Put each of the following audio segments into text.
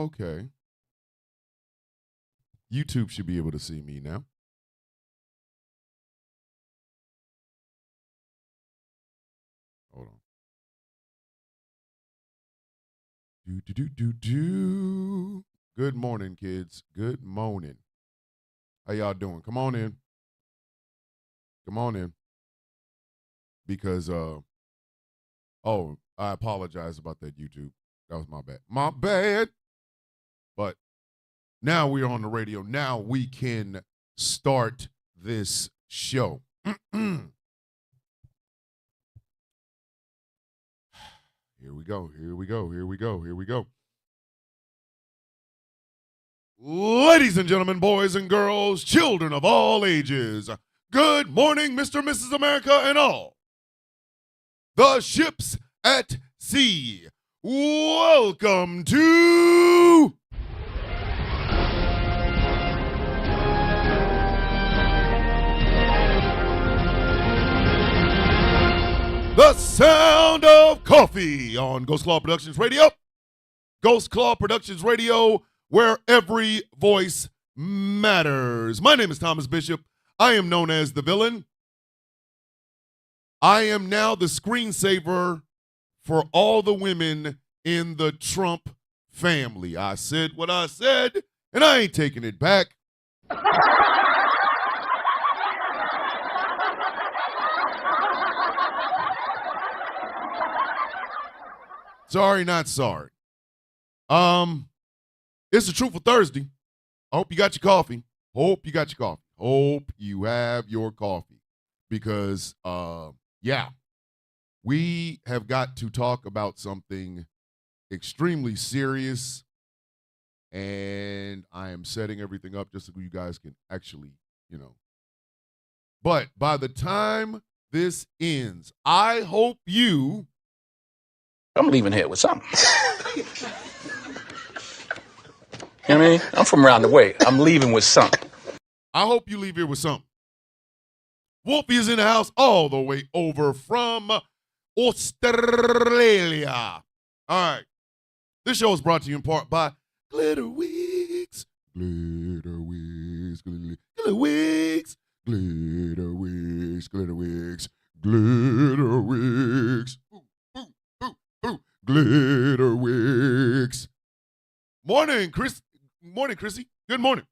Okay. YouTube should be able to see me now. Hold on. Do. Good morning, kids. Good morning. How y'all doing? Come on in. Come on in. Because I apologize about that, YouTube. That was my bad. My bad. But now we're on the radio. Now we can start this show. Here we go. Ladies and gentlemen, boys and girls, children of all ages, good morning, Mr. and Mrs. America and all. The ships at sea. Welcome to The Sound of Coffee on Ghost Claw Productions Radio. Ghost Claw Productions Radio, where every voice matters. My name is Thomas Bishop. I am known as the villain. I am now the screensaver for all the women in the Trump family. I said what I said, and I ain't taking it back. Sorry, not sorry. It's a Truthful Thursday. I hope you got your coffee. Hope you have your coffee. Because, we have got to talk about something extremely serious. And I am setting everything up just so you guys can actually, But by the time this ends, I hope you... I'm leaving here with something. You know what I mean? I'm from around the way. I'm leaving with something. I hope you leave here with something. Wolfie is in the house all the way over from Australia. All right. This show is brought to you in part by Glitter Wigs. Glitter Wigs. Glitter Wigs. Glitter Wigs. Glitter Wigs. Glitter Wigs. Glitter Wigs. Morning, Chris. Morning, Chrissy. Good morning.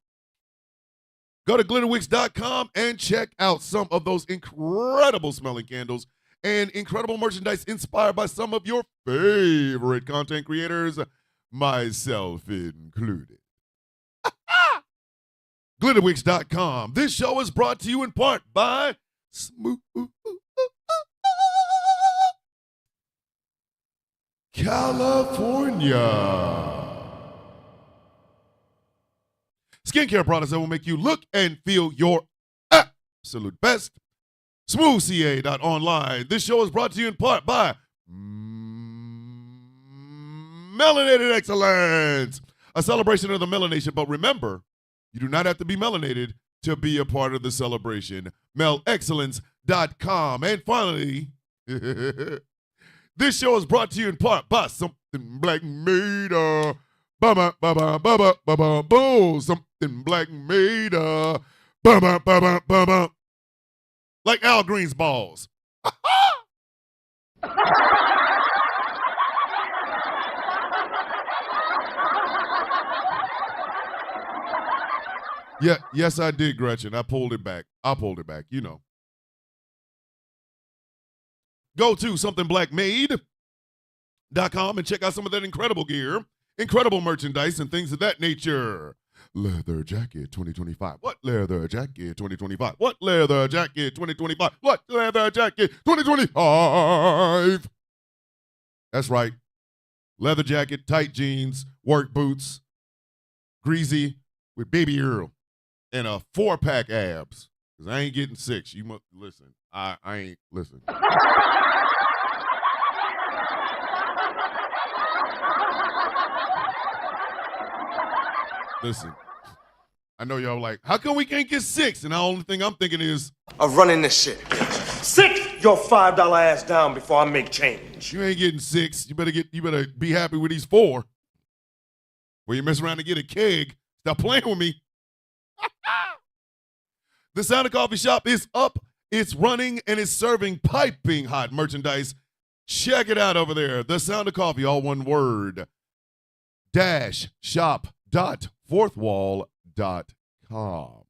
Go to glitterwigs.com and check out some of those incredible smelling candles and incredible merchandise inspired by some of your favorite content creators, myself included. Glitterwigs.com. This show is brought to you in part by Smooth California. Skincare products that will make you look and feel your absolute best. SmoothCA.online. This show is brought to you in part by Melanated Excellence, a celebration of the melanation. But remember, you do not have to be melanated to be a part of the celebration. MELExcellence.com. And finally, this show is brought to you in part by Something Black Made. Boom. Something Black Made. Like Al Green's balls. Yeah, yes, I did, Gretchen. I pulled it back. Go to somethingblackmade.com and check out some of that incredible gear, incredible merchandise, and things of that nature. Leather jacket 2025. What leather jacket 2025? What leather jacket 2025? What leather jacket 2025? That's right. Leather jacket, tight jeans, work boots, greasy with baby Earl, and a 4-pack abs. Because I ain't getting 6. You must listen. I ain't listen. Listen, I know y'all like, how come we can't get 6? And the only thing I'm thinking is of running this shit. Sit your $5 ass down before I make change. You ain't getting 6. You better be happy with these 4. Where you mess around and get a keg. Stop playing with me. The Sound of Coffee shop is up, it's running, and it's serving piping hot merchandise. Check it out over there. The Sound of Coffee, all one word. -shop.fourthwall.com.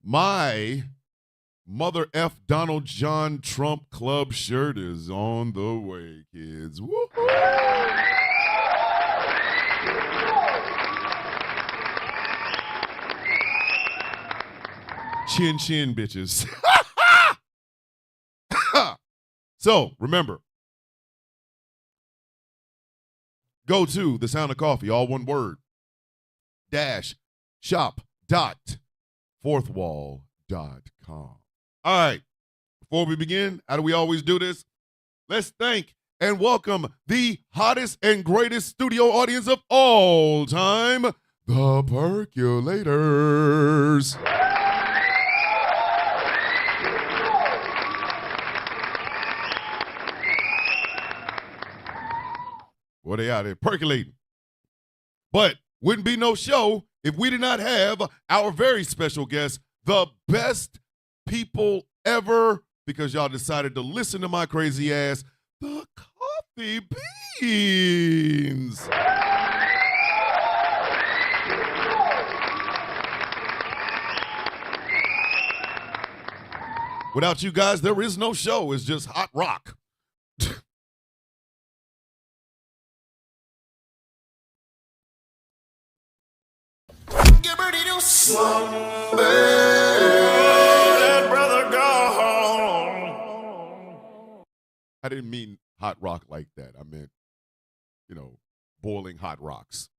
My Mother F. Donald John Trump Club shirt is on the way, kids. Woo-hoo! Chin chin, bitches. So, remember, go to The Sound of Coffee, all one word, -shop.fourthwall.com. All right, before we begin, how do we always do this? Let's thank and welcome the hottest and greatest studio audience of all time, the Percolators. Well, they out there percolating. But wouldn't be no show if we did not have our very special guest, the best people ever, because y'all decided to listen to my crazy ass, the Coffee Beans. Without you guys, there is no show. It's just hot rock. Let brother go. I didn't mean hot rock like that. I meant, boiling hot rocks.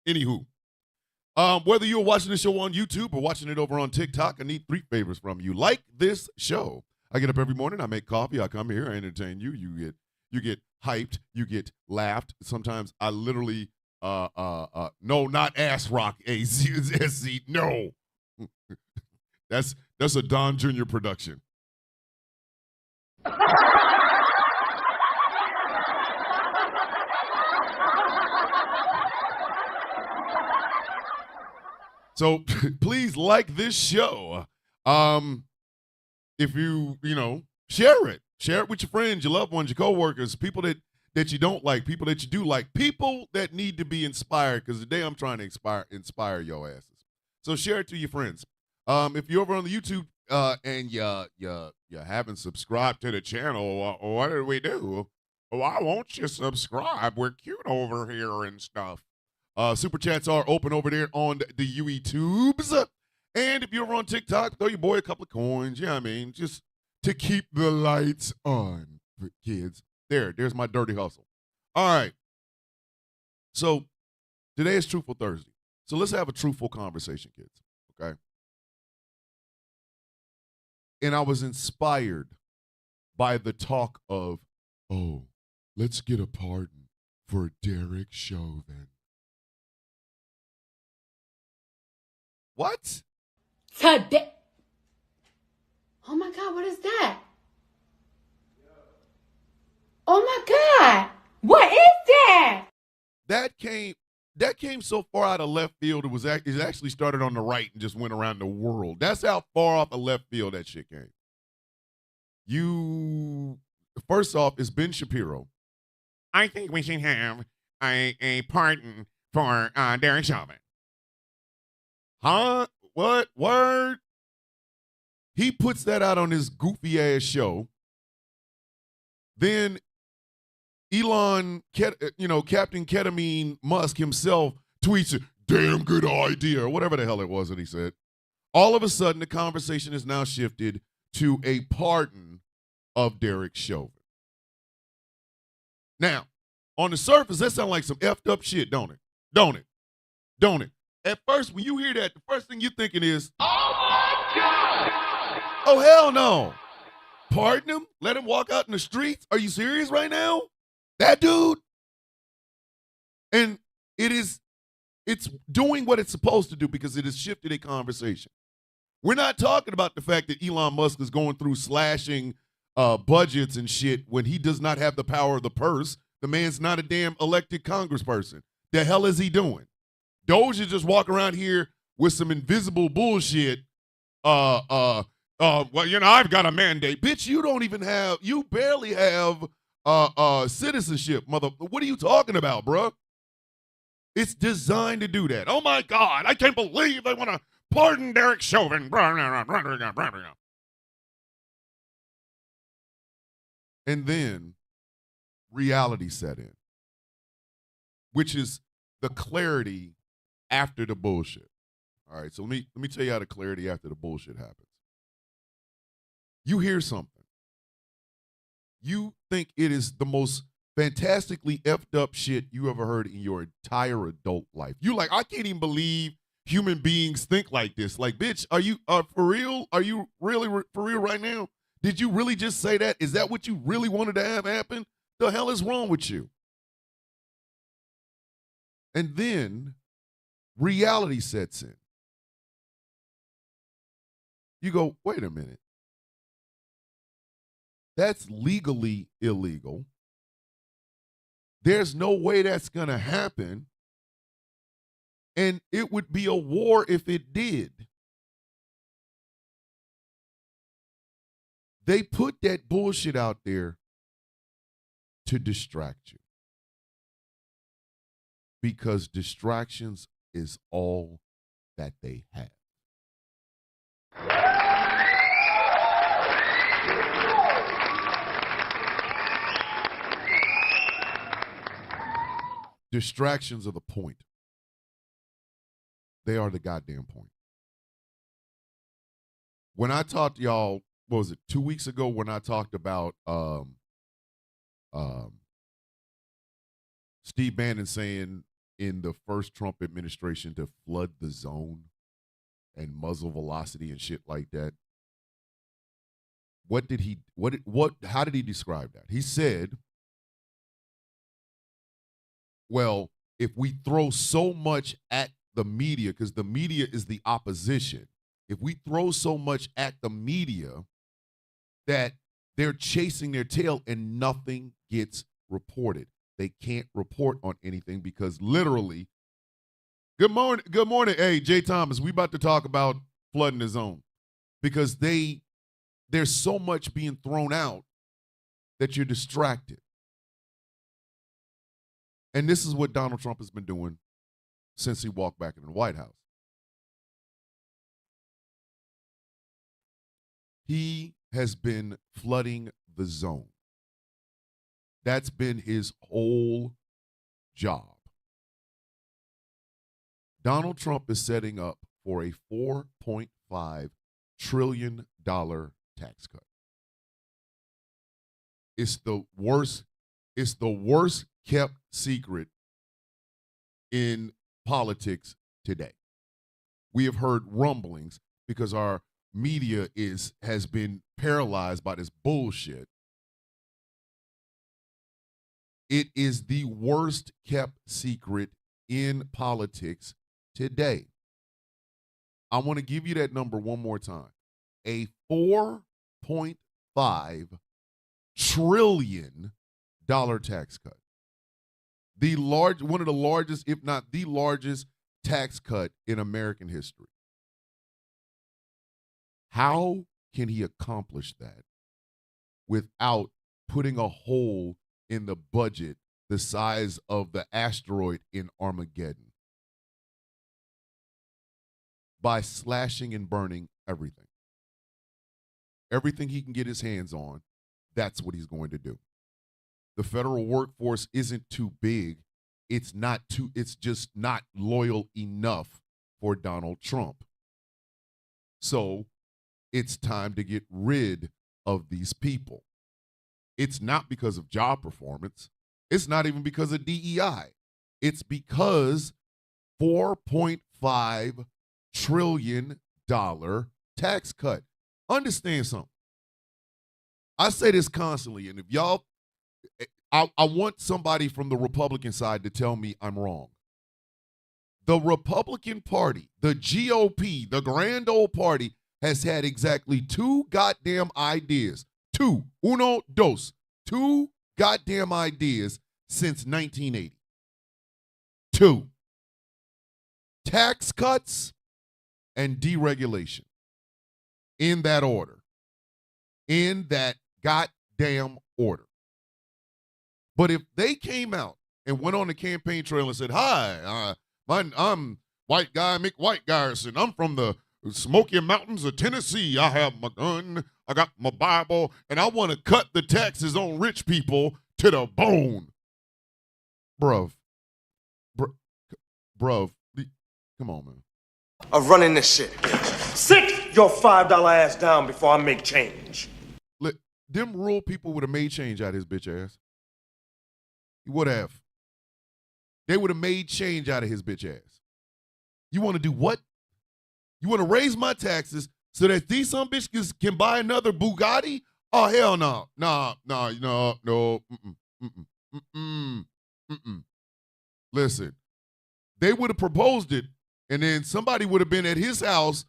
Anywho, whether you're watching the show on YouTube or watching it over on TikTok, I need 3 favors from you. Like this show. I get up every morning, I make coffee, I come here, I entertain you. You get hyped, you get laughed. Sometimes I literally no, not ass rock AZZ. No. That's a Don Jr. production. So please like this show. If you share it. Share it with your friends, your loved ones, your coworkers, people that you don't like, people that you do like, people that need to be inspired, because today I'm trying to inspire your asses. So share it to your friends. If you're over on the YouTube and you haven't subscribed to the channel, what do we do? Why won't you subscribe? We're cute over here and stuff. Super chats are open over there on the YouTubes. And if you're on TikTok, throw your boy a couple of coins. Yeah, I mean, just to keep the lights on, kids. There's my dirty hustle. All right. So today is Truthful Thursday. So let's have a truthful conversation, kids. Okay. And I was inspired by the talk of, let's get a pardon for Derek Chauvin. What? Today. Oh my God, what is that? Oh my God, what is that? That came so far out of left field. It actually started on the right and just went around the world. That's how far off of left field that shit came. First off, it's Ben Shapiro. I think we should have a pardon for Derek Chauvin. Huh? What? Word? He puts that out on his goofy ass show. Then Captain Ketamine Musk himself tweets a damn good idea, or whatever the hell it was that he said. All of a sudden, the conversation is now shifted to a pardon of Derek Chauvin. Now, on the surface, that sounds like some effed up shit, don't it? Don't it? At first, when you hear that, the first thing you're thinking is, oh my God! Oh, hell no. Pardon him? Let him walk out in the streets? Are you serious right now? That dude? And it's doing what it's supposed to do because it has shifted a conversation. We're not talking about the fact that Elon Musk is going through slashing budgets and shit when he does not have the power of the purse. The man's not a damn elected congressperson. The hell is he doing? Doge is just walking around here with some invisible bullshit. Well, I've got a mandate. Bitch, you barely have citizenship, mother. What are you talking about, bruh? It's designed to do that. Oh my God, I can't believe they want to pardon Derek Chauvin. And then reality set in, which is the clarity after the bullshit. All right, so let me tell you how the clarity after the bullshit happens. You hear something. You think it is the most fantastically effed up shit you ever heard in your entire adult life. You like, I can't even believe human beings think like this. Like, bitch, are you for real? Are you really for real right now? Did you really just say that? Is that what you really wanted to have happen? The hell is wrong with you? And then reality sets in. You go, wait a minute. That's legally illegal. There's no way that's going to happen. And it would be a war if it did. They put that bullshit out there to distract you. Because distractions is all that they have. Distractions are the point. They are the goddamn point. When I talked to y'all, what was it, 2 weeks ago when I talked about Steve Bannon saying in the first Trump administration to flood the zone and muzzle velocity and shit like that. How did he describe that? He said, well, if we throw so much at the media, because the media is the opposition, if we throw so much at the media that they're chasing their tail and nothing gets reported. They can't report on anything because literally, good morning. Hey, Jay Thomas, we about to talk about flooding the zone because there's so much being thrown out that you're distracted. And this is what Donald Trump has been doing since he walked back into the White House. He has been flooding the zone. That's been his whole job. Donald Trump is setting up for a $4.5 trillion tax cut. It's the worst kept secret in politics today. We have heard rumblings because our media has been paralyzed by this bullshit. It is the worst kept secret in politics today. I want to give you that number one more time. A $4.5 trillion tax cut. One of the largest, if not the largest, tax cut in American history. How can he accomplish that without putting a hole in the budget the size of the asteroid in Armageddon? By slashing and burning everything. Everything he can get his hands on, that's what he's going to do. The federal workforce isn't too big. It's just not loyal enough for Donald Trump. So it's time to get rid of these people. It's not because of job performance. It's not even because of DEI. It's because $4.5 trillion tax cut. Understand something. I say this constantly, and if y'all, I want somebody from the Republican side to tell me I'm wrong. The Republican Party, the GOP, the grand old party, has had exactly two goddamn ideas. Two goddamn ideas since 1980. Two. tax cuts, and deregulation. In that order. In that goddamn order. But if they came out and went on the campaign trail and said, hi, I'm white guy Mick White Garrison. I'm from the Smoky Mountains of Tennessee. I have my gun, I got my Bible, and I want to cut the taxes on rich people to the bone. Bruv, come on, man. Of running this shit. Sit your $5 ass down before I make change. Look, them rural people would have made change out of his bitch ass. He would have. They would have made change out of his bitch ass. You want to do what? You want to raise my taxes so that these some bitches can buy another Bugatti? Oh, hell no. No. Listen, they would have proposed it, and then somebody would have been at his house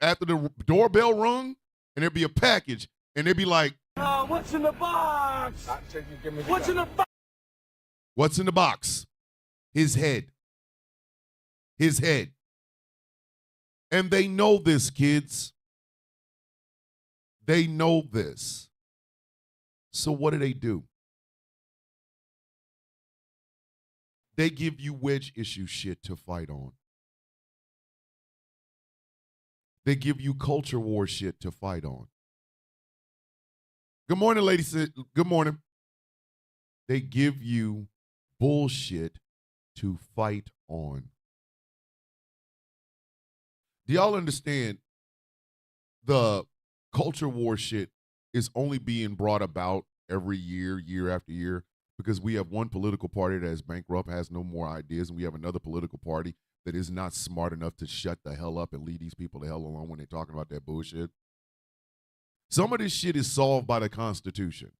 after the doorbell rung, and there'd be a package, and they'd be like, What's in the box? What's in the box? what's in the box? His head. His head. And they know this, kids. They know this. So what do? They give you wedge issue shit to fight on. They give you culture war shit to fight on. Good morning, ladies. Good morning. They give you bullshit to fight on. Do y'all understand the culture war shit is only being brought about every year, year after year, because we have one political party that is bankrupt, has no more ideas, and we have another political party that is not smart enough to shut the hell up and leave these people the hell alone when they're talking about that bullshit? Some of this shit is solved by the Constitution.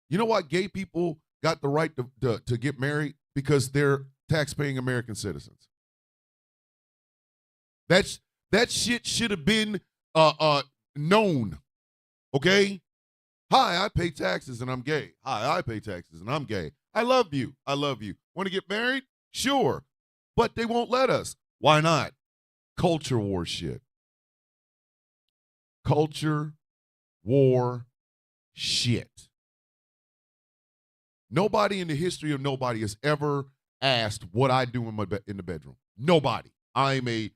You know why gay people got the right to get married? Because they're tax-paying American citizens. That shit should have been known, okay? Hi, I pay taxes and I'm gay. Hi, I pay taxes and I'm gay. I love you. I love you. Want to get married? Sure. But they won't let us. Why not? Culture war shit. Culture war shit. Nobody in the history of nobody has ever asked what I do in the bedroom. Nobody. I'm a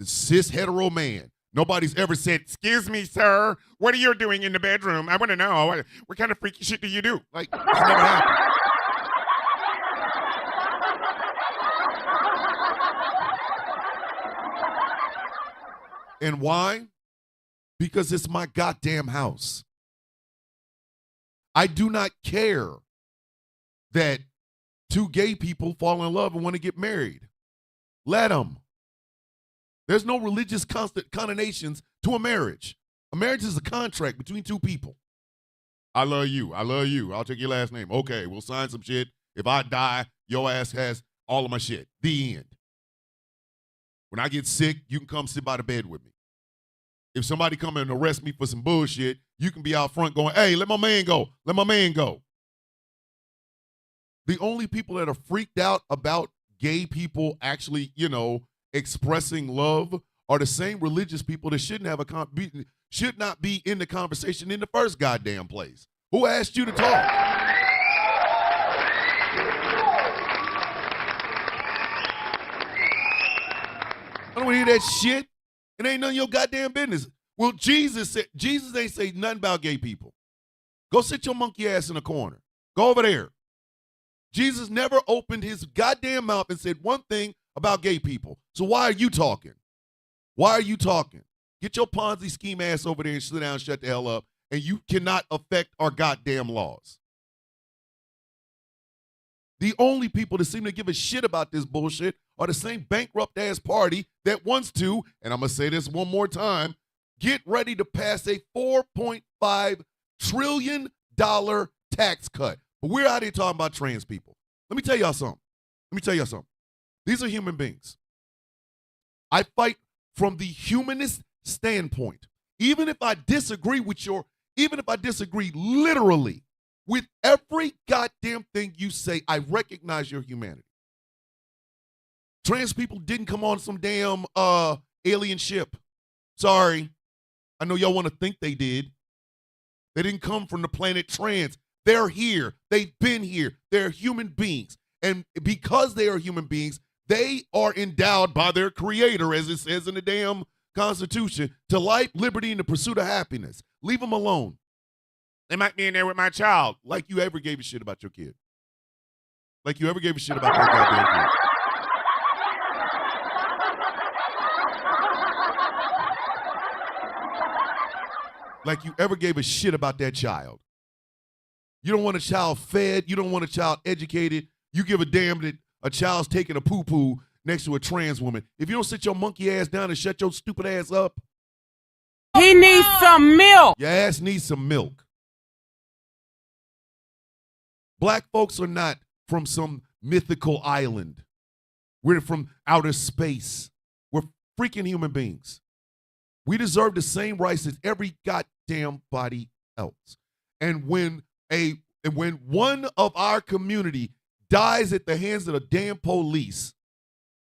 cis hetero man. Nobody's ever said, "Excuse me, sir, what are you doing in the bedroom? I want to know. What kind of freaky shit do you do?" Like, it's never happened. And why? Because it's my goddamn house. I do not care that two gay people fall in love and want to get married. Let them. There's no religious connotations to a marriage. A marriage is a contract between two people. I love you. I love you. I'll take your last name. Okay, we'll sign some shit. If I die, your ass has all of my shit. The end. When I get sick, you can come sit by the bed with me. If somebody come and arrest me for some bullshit, you can be out front going, "Hey, let my man go. Let my man go." The only people that are freaked out about gay people actually, expressing love are the same religious people that should not be in the conversation in the first goddamn place. Who asked you to talk? I don't want to hear that shit. It ain't none of your goddamn business. Well, Jesus ain't say nothing about gay people. Go sit your monkey ass in a corner. Go over there. Jesus never opened his goddamn mouth and said one thing about gay people. So why are you talking? Why are you talking? Get your Ponzi scheme ass over there and sit down and shut the hell up, and you cannot affect our goddamn laws. The only people that seem to give a shit about this bullshit are the same bankrupt ass party that wants to, and I'm going to say this one more time, get ready to pass a $4.5 trillion tax cut. But we're out here talking about trans people. Let me tell y'all something. These are human beings. I fight from the humanist standpoint. Even if I disagree literally with every goddamn thing you say, I recognize your humanity. Trans people didn't come on some damn alien ship. Sorry. I know y'all want to think they did. They didn't come from the planet trans. They're here. They've been here. They're human beings. And because they are human beings, they are endowed by their creator, as it says in the damn Constitution, to life, liberty, and the pursuit of happiness. Leave them alone. They might be in there with my child. Like you ever gave a shit about your kid. Like you ever gave a shit about your goddamn kid. Like you ever gave a shit about that child. You don't want a child fed. You don't want a child educated. You give a damn that a child's taking a poo-poo next to a trans woman. If you don't sit your monkey ass down and shut your stupid ass up. He needs some milk. Your ass needs some milk. Black folks are not from some mythical island. We're from outer space. We're freaking human beings. We deserve the same rights as every goddamn body else. And when one of our community dies at the hands of the damn police,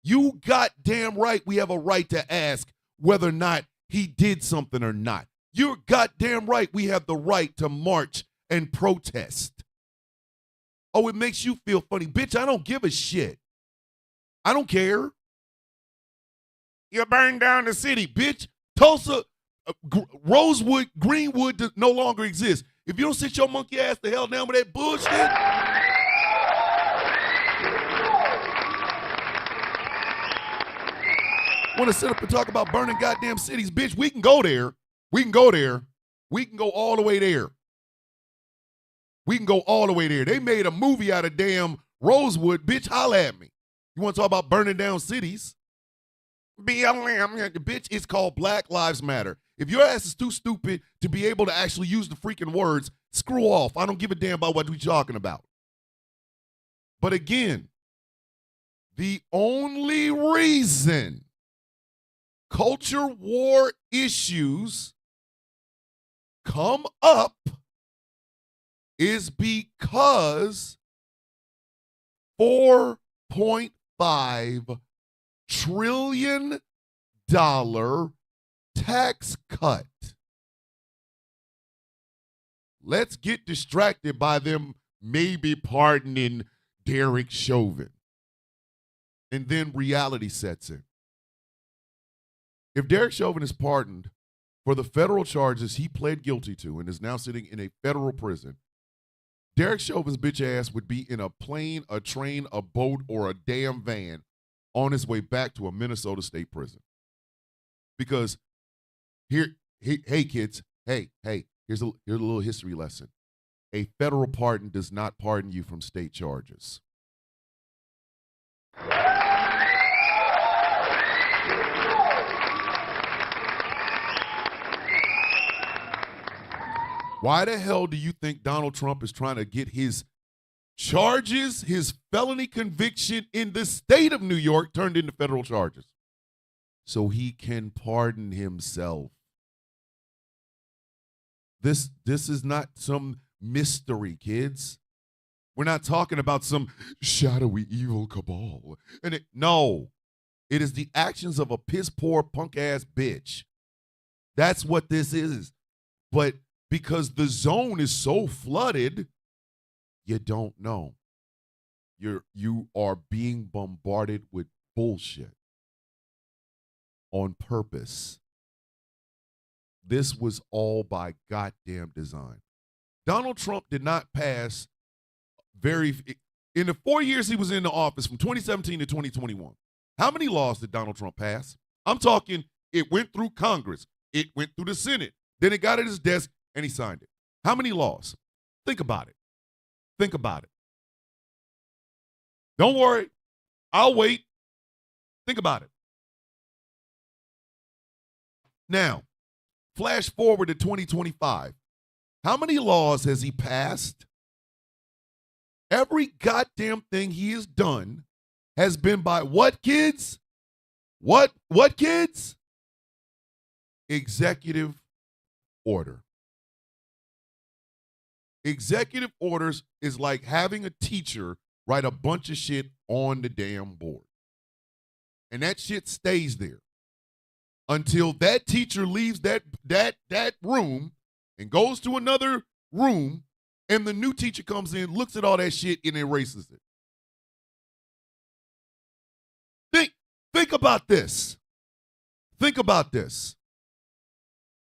you goddamn right we have a right to ask whether or not he did something or not. You're goddamn right we have the right to march and protest. Oh, it makes you feel funny. Bitch, I don't give a shit. I don't care. You burned down the city, bitch. Tulsa, Rosewood, Greenwood no longer exists. If you don't sit your monkey ass the hell down with that bullshit. Want to sit up and talk about burning goddamn cities, bitch? We can go there. We can go there. We can go all the way there. We can go all the way there. They made a movie out of damn Rosewood. Bitch, holla at me. You want to talk about burning down cities? Bitch, it's called Black Lives Matter. If your ass is too stupid to be able to actually use the freaking words, screw off. I don't give a damn about what we're talking about. But again, the only reason culture war issues come up is because $4.5 trillion tax cut. Let's get distracted by them maybe pardoning Derek Chauvin. And then reality sets in. If Derek Chauvin is pardoned for the federal charges he pled guilty to and is now sitting in a federal prison, Derek Chauvin's bitch ass would be in a plane, a train, a boat, or a damn van on his way back to a Minnesota state prison. Because hey kids, here's a little history lesson. A federal pardon does not pardon you from state charges. Why the hell do you think Donald Trump is trying to get his charges, his felony conviction in the state of New York turned into federal charges? So he can pardon himself. This is not some mystery, kids. We're not talking about some shadowy evil cabal. No, it is the actions of a piss poor punk ass bitch. That's what this is. But because the zone is so flooded, you don't know. You are being bombarded with bullshit on purpose. This was all by goddamn design. Donald Trump did not pass in the 4 years he was in the office from 2017 to 2021. How many laws did Donald Trump pass? I'm talking it went through Congress. It went through the Senate. Then it got at his desk and he signed it. How many laws? Think about it. Think about it. Don't worry. I'll wait. Think about it. Now, flash forward to 2025. How many laws has he passed? Every goddamn thing he has done has been by what, kids? What kids? Executive order. Executive orders is like having a teacher write a bunch of shit on the damn board. And that shit stays there until that teacher leaves that room and goes to another room, and the new teacher comes in, looks at all that shit, and erases it. Think about this. Think about this.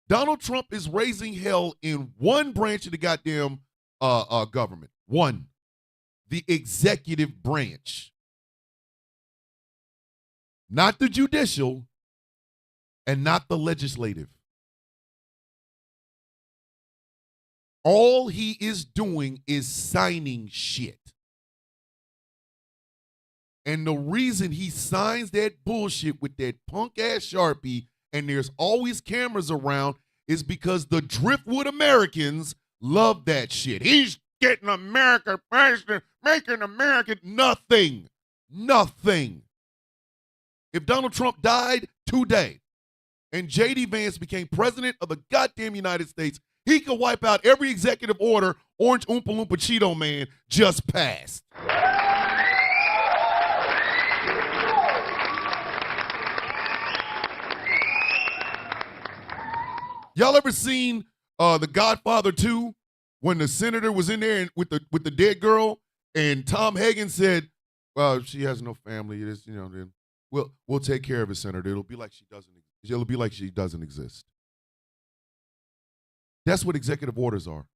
Donald Trump is raising hell in one branch of the goddamn government. One. The executive branch. Not the judicial and not the legislative. All he is doing is signing shit. And the reason he signs that bullshit with that punk-ass Sharpie and there's always cameras around is because the Driftwood Americans love that shit. He's getting America president, making America nothing. Nothing. If Donald Trump died today and J.D. Vance became president of the goddamn United States, he could wipe out every executive order Orange Oompa Loompa Cheeto Man just passed. Y'all ever seen The Godfather 2 when the senator was in there and with the dead girl and Tom Hagen said, "Well, she has no family. It is, then we'll take care of it, Senator. It'll be like she doesn't exist." That's what executive orders are.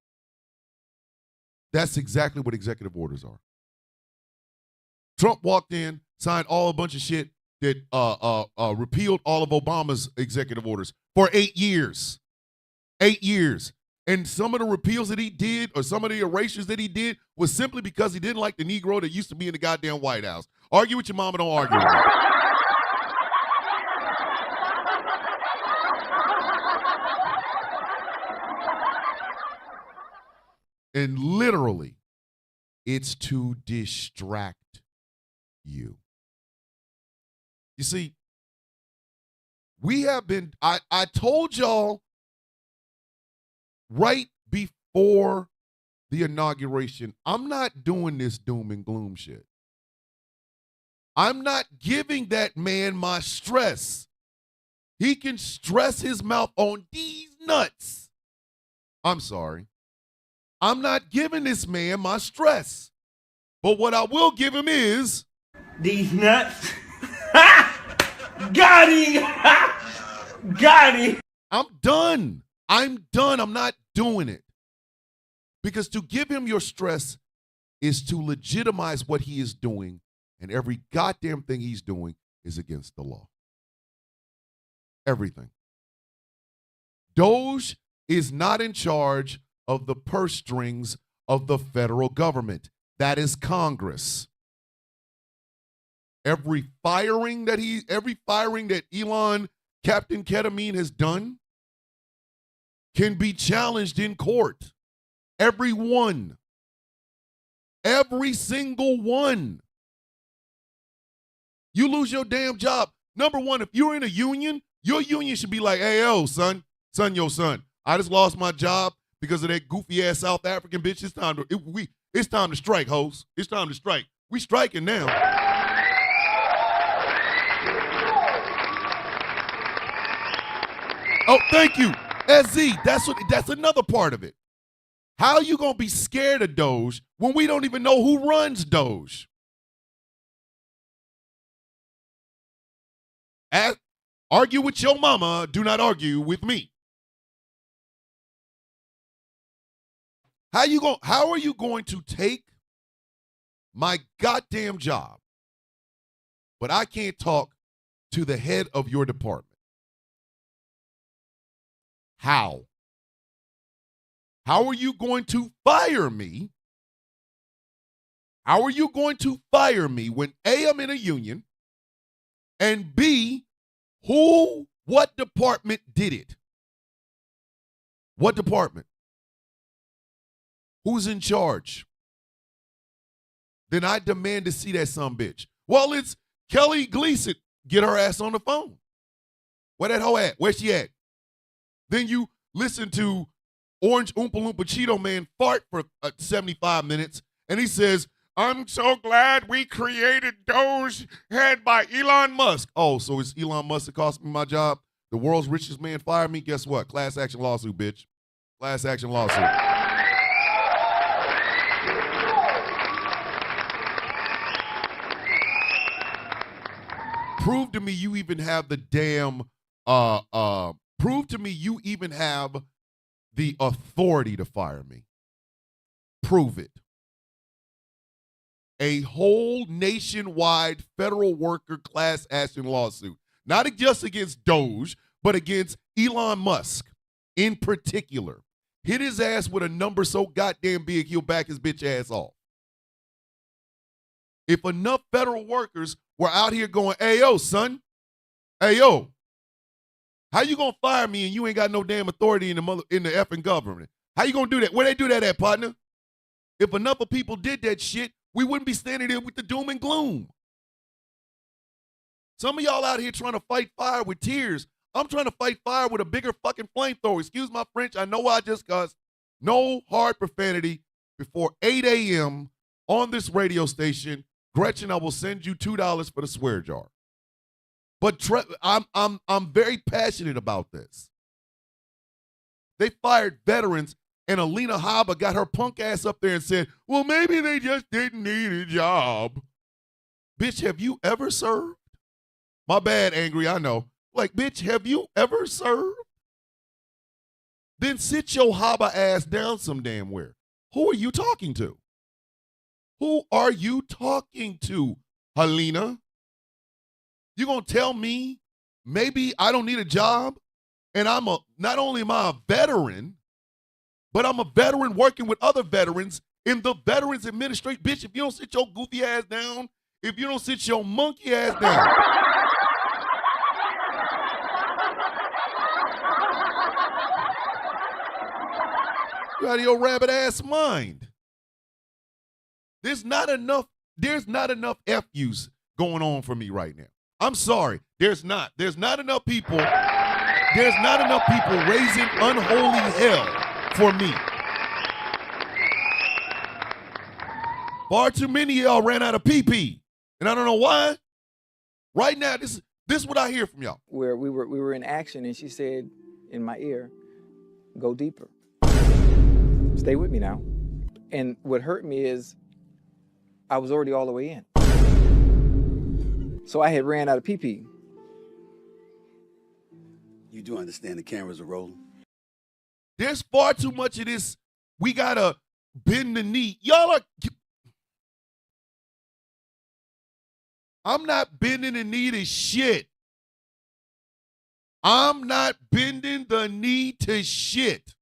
That's exactly what executive orders are. Trump walked in, signed a bunch of shit that repealed all of Obama's executive orders for 8 years. 8 years. And some of the repeals that he did or some of the erasures that he did was simply because he didn't like the Negro that used to be in the goddamn White House. Argue with your mama, don't argue with me. And literally, it's to distract you. You see, we have been, I told y'all right before the inauguration, I'm not doing this doom and gloom shit. I'm not giving that man my stress. He can stress his mouth on these nuts. I'm sorry. I'm not giving this man my stress. But what I will give him is These nuts. Got him. Got him. I'm done. I'm done. I'm not doing it. Because to give him your stress is to legitimize what he is doing, and every goddamn thing he's doing is against the law. Everything. Doge is not in charge of the purse strings of the federal government. That is Congress. Every firing that Elon Captain Ketamine has done can be challenged in court. Every one. Every single one. You lose your damn job. Number one, if you're in a union, your union should be like, "Hey, yo, son, your son. I just lost my job because of that goofy ass South African bitch. It's time to strike, hoes. It's time to strike. We striking now." Oh, thank you. SZ, that's another part of it. How are you going to be scared of Doge when we don't even know who runs Doge? Argue with your mama, do not argue with me. How are you going to take my goddamn job, but I can't talk to the head of your department? How? How are you going to fire me? How are you going to fire me when A, I'm in a union, and B, what department did it? What department? Who's in charge? Then I demand to see that sumbitch. Well, it's Kelly Gleason. Get her ass on the phone. Where that hoe at? Where she at? Then you listen to Orange Oompa Loompa Cheeto Man fart for 75 minutes, and he says, I'm so glad we created Doge head by Elon Musk. Oh, so it's Elon Musk that cost me my job? The world's richest man fired me? Guess what? Class action lawsuit, bitch. Class action lawsuit. Prove to me you even have the damn, prove to me you even have the authority to fire me. Prove it. A whole nationwide federal worker class action lawsuit. Not just against Doge, but against Elon Musk in particular. Hit his ass with a number so goddamn big he'll back his bitch ass off. If enough federal workers were out here going, hey, yo, son, hey, yo, how you gonna fire me and you ain't got no damn authority in the effing government? How you gonna do that? Where they do that at, partner? If enough of people did that shit, we wouldn't be standing there with the doom and gloom. Some of y'all out here trying to fight fire with tears. I'm trying to fight fire with a bigger fucking flamethrower. Excuse my French. I know I just cussed. No hard profanity before 8 a.m. on this radio station. Gretchen, I will send you $2 for the swear jar. But I'm very passionate about this. They fired veterans, and Alina Habba got her punk ass up there and said, well, maybe they just didn't need a job. Bitch, have you ever served? My bad, Angry, I know. Like, bitch, have you ever served? Then sit your Habba ass down some damn where. Who are you talking to? Who are you talking to, Helena? You gonna tell me maybe I don't need a job and not only am I a veteran, but I'm a veteran working with other veterans in the Veterans Administration. Bitch, if you don't sit your goofy ass down, if you don't sit your monkey ass down. You out of your rabbit ass mind. There's not enough FUs going on for me right now. I'm sorry. There's not enough people raising unholy hell for me. Far too many of y'all ran out of PP. And I don't know why. Right now, this is what I hear from y'all. Where we were in action and she said in my ear, go deeper. Stay with me now. And what hurt me is I was already all the way in. So I had ran out of PP. You do understand the cameras are rolling? There's far too much of this. We gotta bend the knee. Y'all are. I'm not bending the knee to shit. I'm not bending the knee to shit.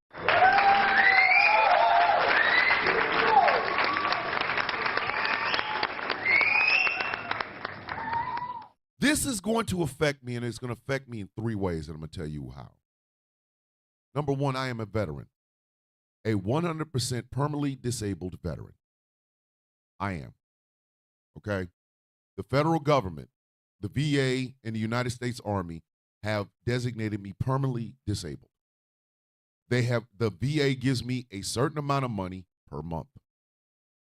This is going to affect me, and it's going to affect me in 3 ways, and I'm going to tell you how. Number 1, I am a veteran, a 100% permanently disabled veteran. I am, okay? The federal government, the VA, and the United States Army have designated me permanently disabled. The VA gives me a certain amount of money per month.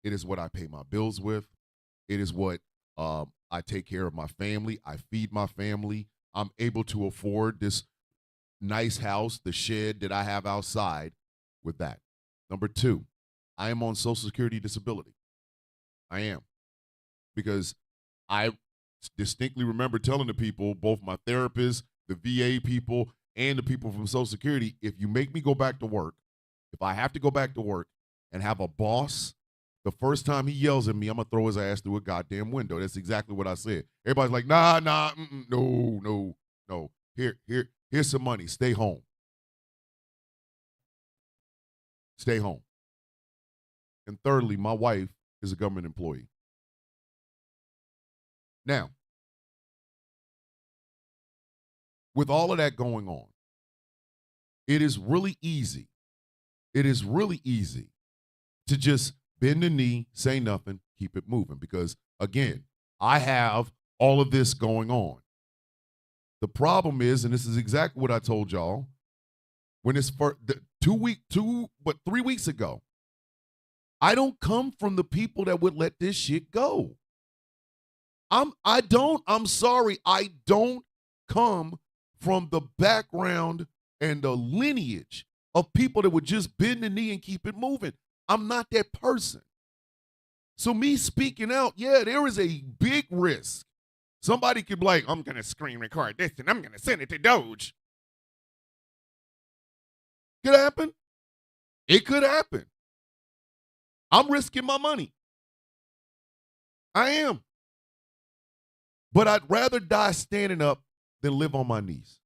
It is what I pay my bills with. It is what I take care of my family. I feed my family. I'm able to afford this nice house, the shed that I have outside with that. Number 2, I am on Social Security disability. I am. Because I distinctly remember telling the people, both my therapist, the VA people, and the people from Social Security, if you make me go back to work, if I have to go back to work and have a boss, the first time he yells at me, I'm going to throw his ass through a goddamn window. That's exactly what I said. Everybody's like, no. Here's some money. Stay home. Stay home. And thirdly, my wife is a government employee. Now, with all of that going on, it is really easy. It is really easy to just bend the knee, say nothing, keep it moving. Because, again, I have all of this going on. The problem is, and this is exactly what I told y'all, when it's for 3 weeks ago, I don't come from the people that would let this shit go. I'm sorry. I don't come from the background and the lineage of people that would just bend the knee and keep it moving. I'm not that person. So me speaking out, yeah, there is a big risk. Somebody could be like, I'm going to screen record this and I'm going to send it to Doge. Could happen. It could happen. I'm risking my money. I am. But I'd rather die standing up than live on my knees.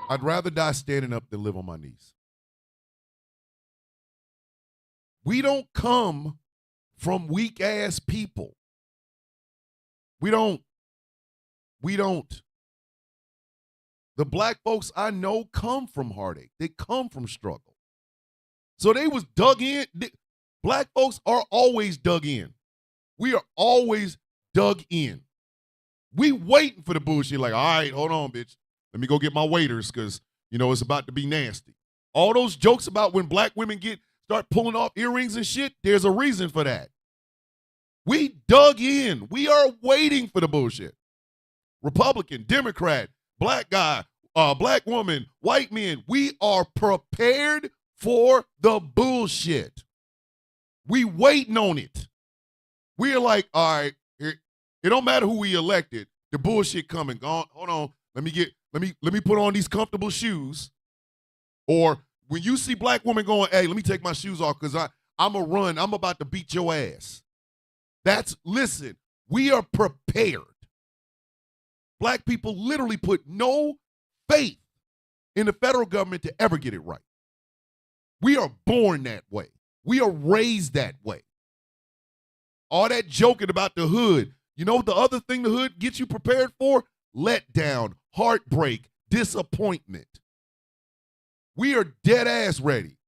I'd rather die standing up than live on my knees. We don't come from weak-ass people. We don't. The black folks I know come from heartache. They come from struggle. So they was dug in. Black folks are always dug in. We are always dug in. We waiting for the bullshit like, all right, hold on, bitch. Let me go get my waiters because, it's about to be nasty. All those jokes about when black women start pulling off earrings and shit, there's a reason for that. We dug in. We are waiting for the bullshit. Republican, Democrat, black guy, black woman, white men, we are prepared for the bullshit. We waiting on it. We are like, all right, it don't matter who we elected, the bullshit coming. Hold on, let me put on these comfortable shoes. Or when you see black women going, hey, let me take my shoes off because I'm a run. I'm about to beat your ass. Listen, we are prepared. Black people literally put no faith in the federal government to ever get it right. We are born that way. We are raised that way. All that joking about the hood. You know what the other thing the hood gets you prepared for? Letdown, heartbreak, disappointment. We are dead ass ready.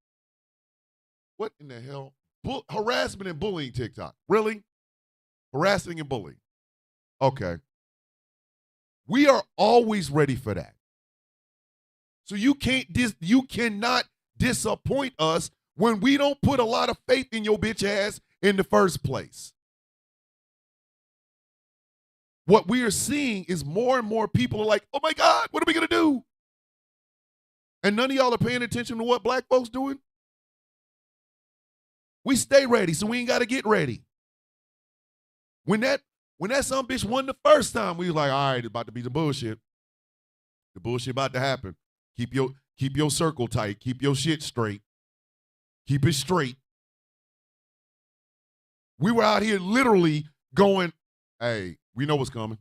What in the hell? Harassment and bullying TikTok. Really? Harassing and bullying. Okay. We are always ready for that. So you cannot disappoint us when we don't put a lot of faith in your bitch ass in the first place. What we are seeing is more and more people are like, oh my God, what are we going to do? And none of y'all are paying attention to what black folks doing. We stay ready, so we ain't got to get ready. When that some bitch won the first time, we was like, all right, it's about to be the bullshit. The bullshit about to happen. Keep your circle tight. Keep your shit straight. Keep it straight. We were out here literally going, hey, we know what's coming.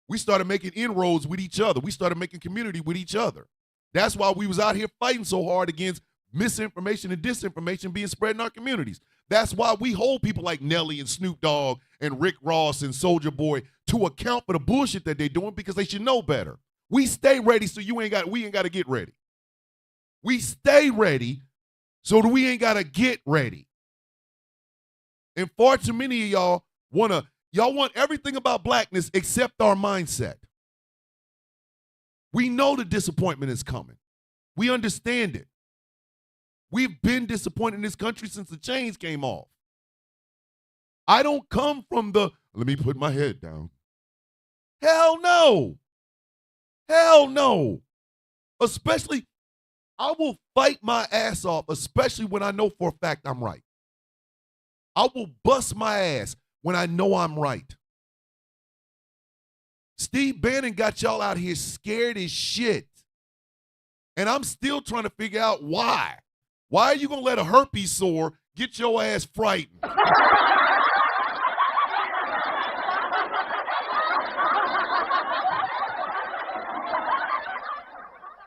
We started making inroads with each other. We started making community with each other. That's why we was out here fighting so hard against misinformation and disinformation being spread in our communities. That's why we hold people like Nelly and Snoop Dogg and Rick Ross and Soulja Boy to account for the bullshit that they're doing because they should know better. We stay ready so we ain't got to get ready. We stay ready so that we ain't got to get ready. And far too many of y'all want everything about blackness except our mindset. We know the disappointment is coming. We understand it. We've been disappointed in this country since the chains came off. I don't come from let me put my head down. Hell no. Hell no. Especially, I will fight my ass off, especially when I know for a fact I'm right. I will bust my ass when I know I'm right. Steve Bannon got y'all out here scared as shit. And I'm still trying to figure out why. Why are you going to let a herpes sore get your ass frightened?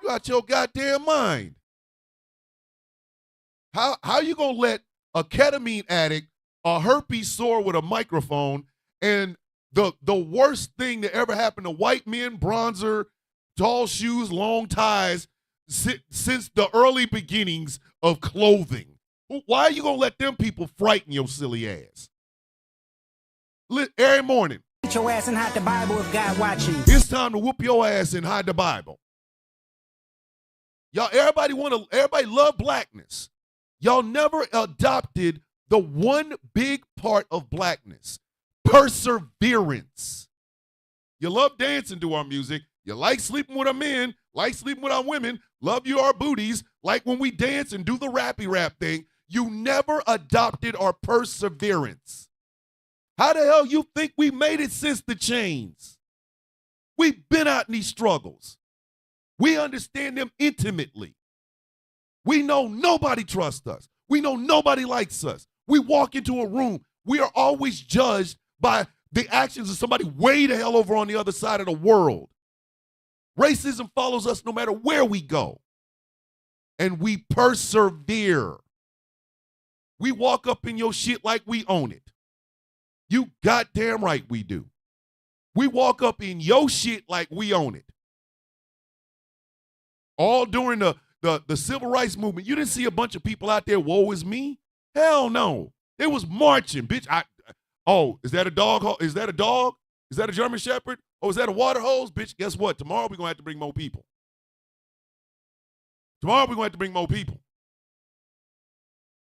You out your goddamn mind. How you going to let a ketamine addict, a herpes sore with a microphone, and the worst thing that ever happened to white men, bronzer, tall shoes, long ties, since the early beginnings of clothing. Why are you going to let them people frighten your silly ass? Every morning. get your ass and hide the Bible if God watching. It's time to whoop your ass and hide the Bible. Y'all, everybody love blackness. Y'all never adopted the one big part of blackness, perseverance. You love dancing to our music. You like sleeping with our men, like sleeping with our women, love you our booties, like when we dance and do the rappy rap thing. You never adopted our perseverance. How the hell you think we made it since the chains? We've been out in these struggles. We understand them intimately. We know nobody trusts us. We know nobody likes us. We walk into a room, we are always judged by the actions of somebody way the hell over on the other side of the world. Racism follows us no matter where we go. And we persevere. We walk up in your shit like we own it. You goddamn right we do. We walk up in your shit like we own it. All during the civil rights movement, you didn't see a bunch of people out there, woe is me? Hell no. They was marching, bitch. Is that a dog? Is that a dog? Is that a German Shepherd? Oh, is that a water hose? Bitch, guess what? Tomorrow we're going to have to bring more people. Tomorrow we're going to have to bring more people.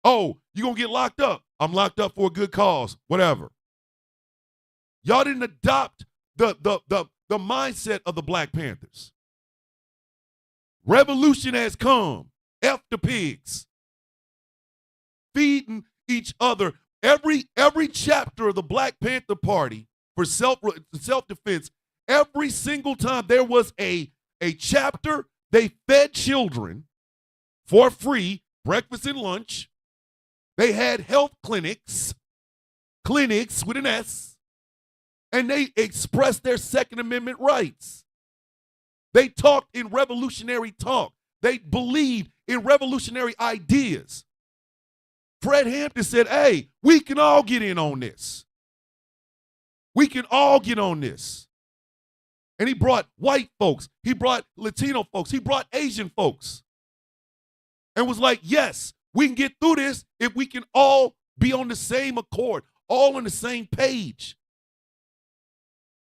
Oh, you going to get locked up? I'm locked up for a good cause. Whatever. Y'all didn't adopt the mindset of the Black Panthers. Revolution has come. F the pigs. Feeding each other. Every chapter of the Black Panther Party for self-defense, every single time there was a chapter, they fed children for free, breakfast and lunch. They had health clinics with an S, and they expressed their Second Amendment rights. They talked in revolutionary talk. They believed in revolutionary ideas. Fred Hampton said, hey, we can all get in on this. We can all get on this. And he brought white folks. He brought Latino folks. He brought Asian folks. And was like, yes, we can get through this if we can all be on the same accord, all on the same page.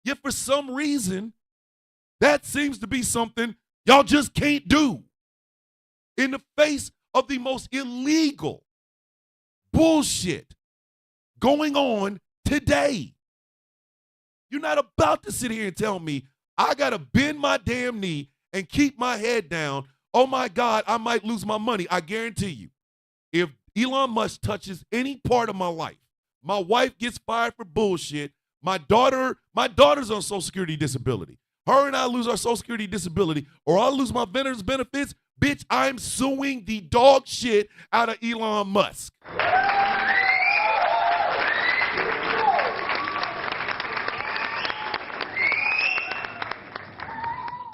Yet for some reason, that seems to be something y'all just can't do. In the face of the most illegal bullshit going on today. You're not about to sit here and tell me I got to bend my damn knee and keep my head down. Oh my God, I might lose my money. I guarantee you, if Elon Musk touches any part of my life, my wife gets fired for bullshit, my daughter's on Social Security disability. Her and I lose our Social Security disability, or I lose my veterans benefits, bitch, I'm suing the dog shit out of Elon Musk.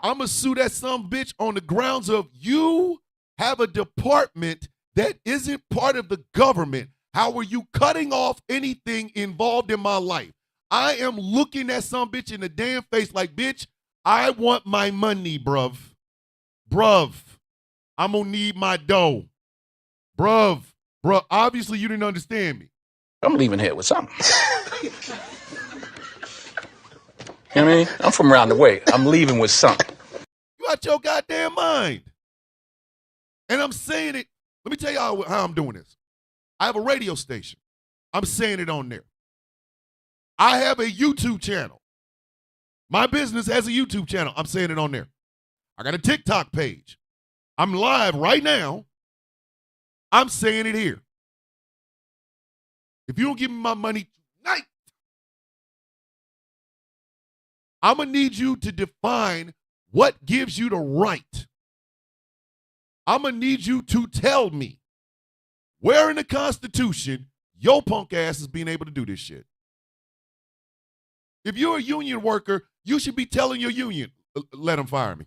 I'm going to sue that son bitch on the grounds of you have a department that isn't part of the government. How are you cutting off anything involved in my life? I am looking at some bitch in the damn face like, bitch, I want my money, bruv. Bruv, I'm going to need my dough. Bruv, obviously you didn't understand me. I'm leaving here with something. You know what I mean? I'm from around the way. I'm leaving with something. You out your goddamn mind. And I'm saying it. Let me tell y'all how I'm doing this. I have a radio station. I'm saying it on there. I have a YouTube channel. My business has a YouTube channel. I'm saying it on there. I got a TikTok page. I'm live right now. I'm saying it here. If you don't give me my money tonight, I'm going to need you to define what gives you the right. I'm going to need you to tell me where in the Constitution your punk ass is being able to do this shit. If you're a union worker, you should be telling your union, let them fire me.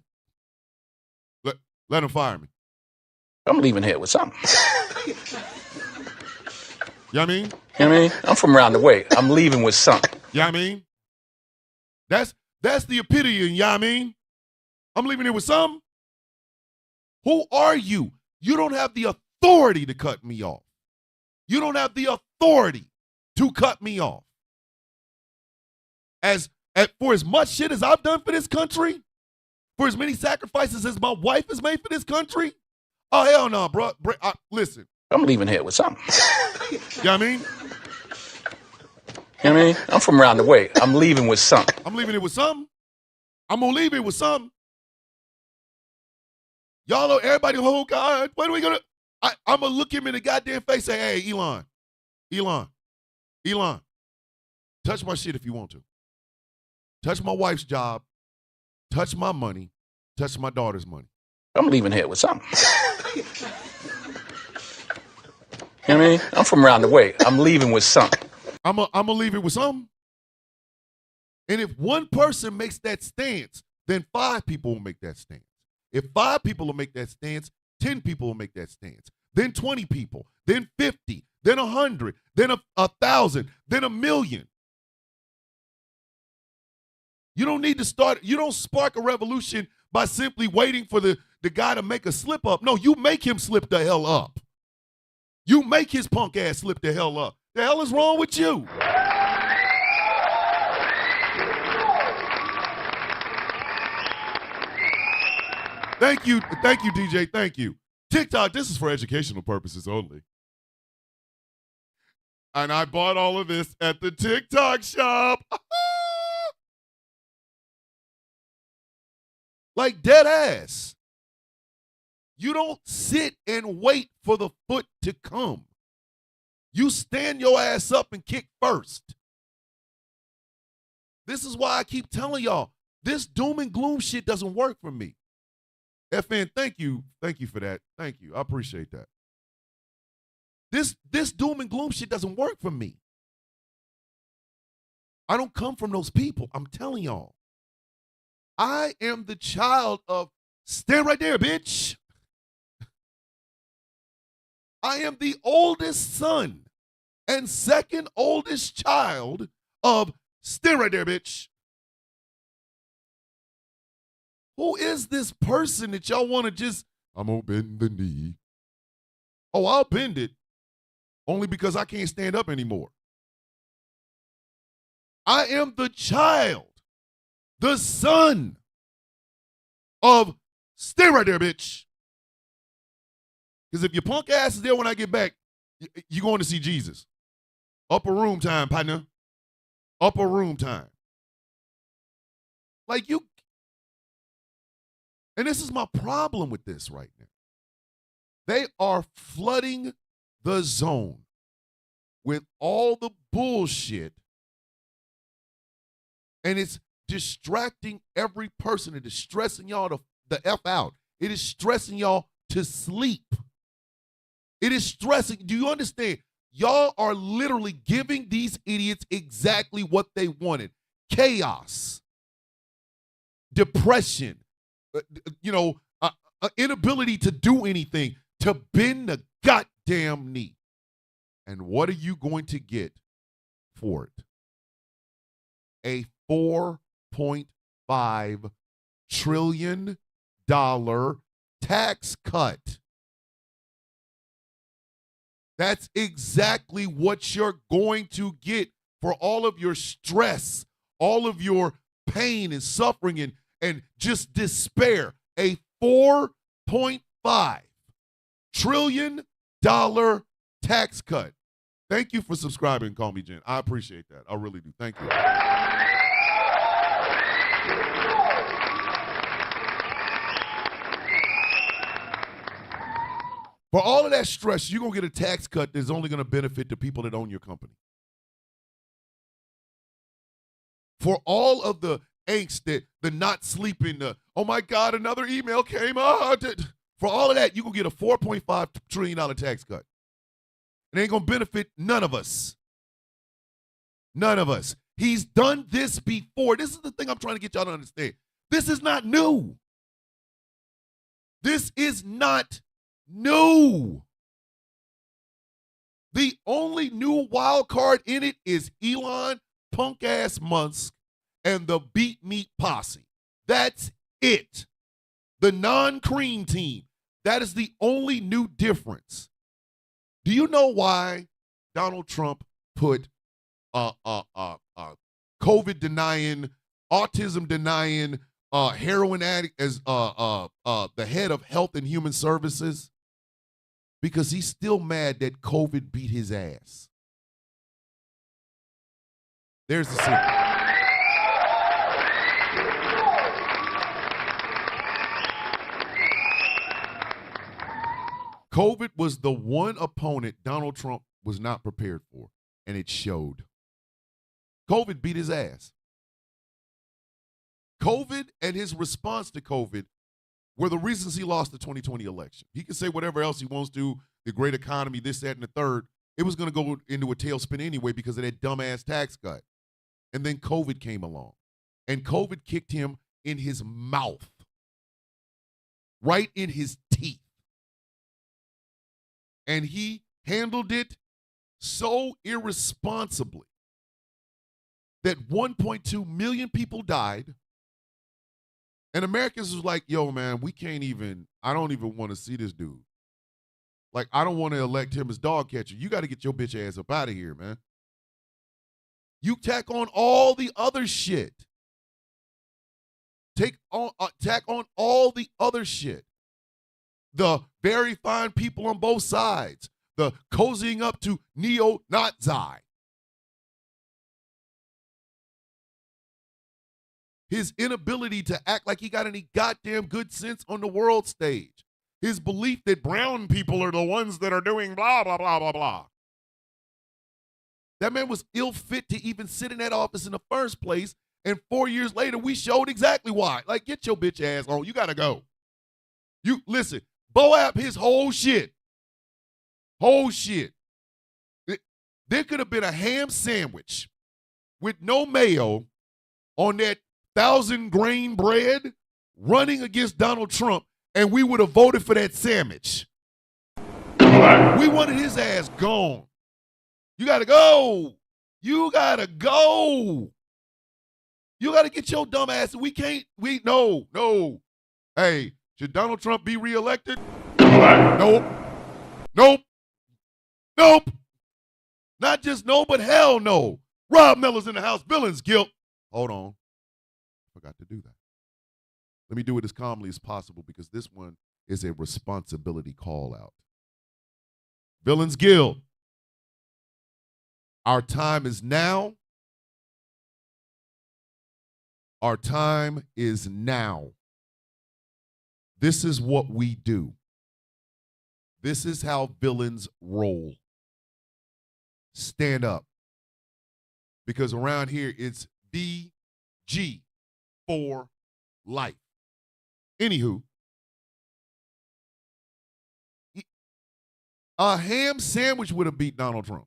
Let them fire me. I'm leaving here with something. You know what I mean? You know what I mean? I'm from around the way. I'm leaving with something. You know what I mean? That's the epitome, you know what I mean? I'm leaving here with something. Who are you? You don't have the authority to cut me off. You don't have the authority to cut me off. For as much shit as I've done for this country, for as many sacrifices as my wife has made for this country, oh, hell no, bro. Listen. I'm leaving here with something. You know what I mean? You know what I mean? I'm from around the way. I'm leaving with something. I'm leaving it with something. I'm going to leave it with something. Y'all know everybody, oh, God, what are we going to? I'm going to look him in the goddamn face and say, hey, Elon, touch my shit if you want to. Touch my wife's job. Touch my money. Touch my daughter's money. I'm leaving here with something. You know what I mean? I'm from around the way. I'm leaving with something. I'm gonna leave it with something. And if one person makes that stance, then 5 people will make that stance. If 5 people will make that stance, 10 people will make that stance. Then 20 people, then 50, then 100, then 1,000, then 1,000,000. You don't need to you don't spark a revolution by simply waiting for the guy to make a slip up. No, you make him slip the hell up. You make his punk ass slip the hell up. The hell is wrong with you? Thank you, DJ. Thank you. TikTok, this is for educational purposes only. And I bought all of this at the TikTok shop. Like dead ass. You don't sit and wait for the foot to come. You stand your ass up and kick first. This is why I keep telling y'all, this doom and gloom shit doesn't work for me. FN, thank you. Thank you for that. Thank you. I appreciate that. This doom and gloom shit doesn't work for me. I don't come from those people. I'm telling y'all. I am the child of, stand right there, bitch. I am the oldest son and second oldest child of, stand right there, bitch. Who is this person that y'all want to just, I'm going to bend the knee. Oh, I'll bend it only because I can't stand up anymore. I am the child, the son of, stay right there, bitch. Because if your punk ass is there when I get back, you're going to see Jesus. Upper room time, partner. Upper room time. Like you. And this is my problem with this right now. They are flooding the zone with all the bullshit. And it's distracting every person. It is stressing y'all the F out. It is stressing y'all to sleep. It is stressing. Do you understand? Y'all are literally giving these idiots exactly what they wanted. Chaos, depression, inability to do anything, to bend the goddamn knee. And what are you going to get for it? A $4.5 trillion tax cut. That's exactly what you're going to get for all of your stress, all of your pain and suffering and just despair. A $4.5 trillion tax cut. Thank you for subscribing and call me Jen. I appreciate that. I really do. Thank you. For all of that stress, you're going to get a tax cut that's only going to benefit the people that own your company. For all of the angst, the not sleeping, oh my God, another email came out. For all of that, you're going to get a $4.5 trillion tax cut. It ain't going to benefit none of us. None of us. He's done this before. This is the thing I'm trying to get y'all to understand. This is not new. This is not new. The only new wild card in it is Elon punk ass Musk and the Beat Meat Posse. That's it. The non-cream team. That is the only new difference. Do you know why Donald Trump put COVID denying, autism denying, heroin addict as the head of Health and Human Services, because he's still mad that COVID beat his ass. There's the secret. COVID was the one opponent Donald Trump was not prepared for, and it showed. COVID beat his ass. COVID and his response to COVID were the reasons he lost the 2020 election. He can say whatever else he wants to, the great economy, this, that, and the third. It was going to go into a tailspin anyway because of that dumbass tax cut. And then COVID came along. And COVID kicked him in his mouth, right in his teeth. And he handled it so irresponsibly that 1.2 million people died. And Americans was like, yo, man, I don't even want to see this dude. Like, I don't want to elect him as dog catcher. You got to get your bitch ass up out of here, man. You tack on all the other shit. Tack on all the other shit. The very fine people on both sides. The cozying up to neo-Nazi. His inability to act like he got any goddamn good sense on the world stage. His belief that brown people are the ones that are doing blah, blah, blah, blah, blah. That man was ill fit to even sit in that office in the first place. And 4 years later, we showed exactly why. Like, get your bitch ass on. You got to go. You listen, Boab his whole shit. Whole shit. There could have been a ham sandwich with no mayo on that 1,000-grain bread running against Donald Trump, and we would have voted for that sandwich. We wanted his ass gone. You got to go. You got to go. You got to get your dumb ass. No. Hey, should Donald Trump be reelected? Nope. Not just no, but hell no. Rob Miller's in the house. Villains guilt. Hold on. Forgot to do that. Let me do it as calmly as possible because this one is a responsibility call out. Villains Guild. Our time is now. Our time is now. This is what we do. This is how villains roll. Stand up. Because around here it's BG for life. Anywho, a ham sandwich would have beat Donald Trump.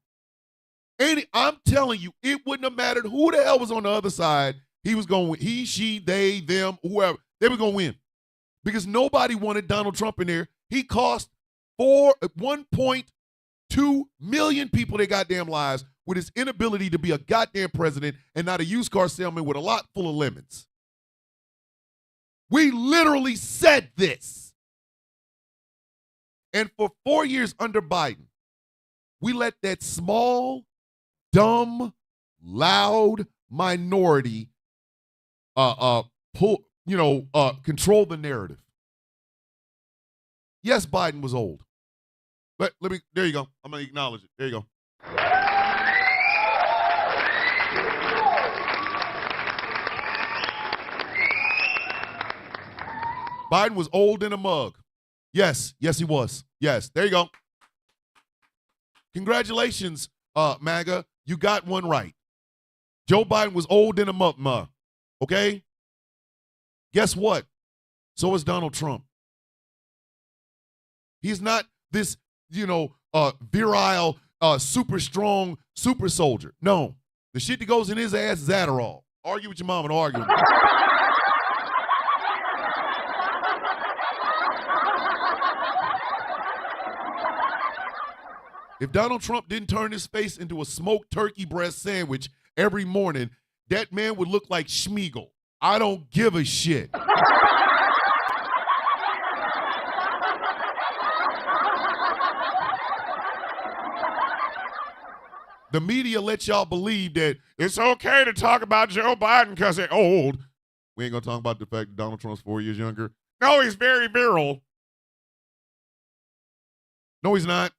I'm telling you, it wouldn't have mattered who the hell was on the other side. He was going to win. He, she, they, them, whoever. They were going to win. Because nobody wanted Donald Trump in there. He cost 1.2 million people their goddamn lives with his inability to be a goddamn president and not a used car salesman with a lot full of lemons. We literally said this. And for 4 years under Biden, we let that small, dumb, loud minority control the narrative. Yes, Biden was old. But there you go. I'm going to acknowledge it. There you go. Biden was old in a mug. Yes, he was. Yes, there you go. Congratulations, MAGA. You got one right. Joe Biden was old in a mug, okay? Guess what? So is Donald Trump. He's not this, virile, super strong super soldier. No. The shit that goes in his ass is Adderall. Argue with your mom and argue with me. If Donald Trump didn't turn his face into a smoked turkey breast sandwich every morning, that man would look like Schmeagol. I don't give a shit. The media lets y'all believe that it's okay to talk about Joe Biden because they're old. We ain't going to talk about the fact that Donald Trump's 4 years younger. No, he's very virile. No, he's not.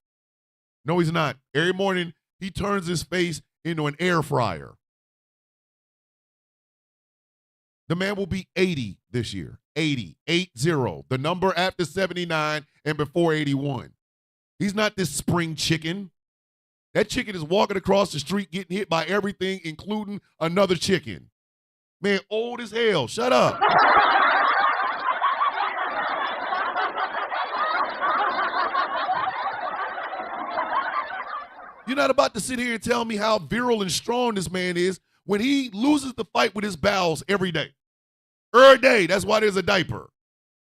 No, he's not. Every morning, he turns his face into an air fryer. The man will be 80 this year. 80. The number after 79 and before 81. He's not this spring chicken. That chicken is walking across the street getting hit by everything, including another chicken. Man, old as hell. Shut up. You're not about to sit here and tell me how virile and strong this man is when he loses the fight with his bowels every day. Every day. That's why there's a diaper.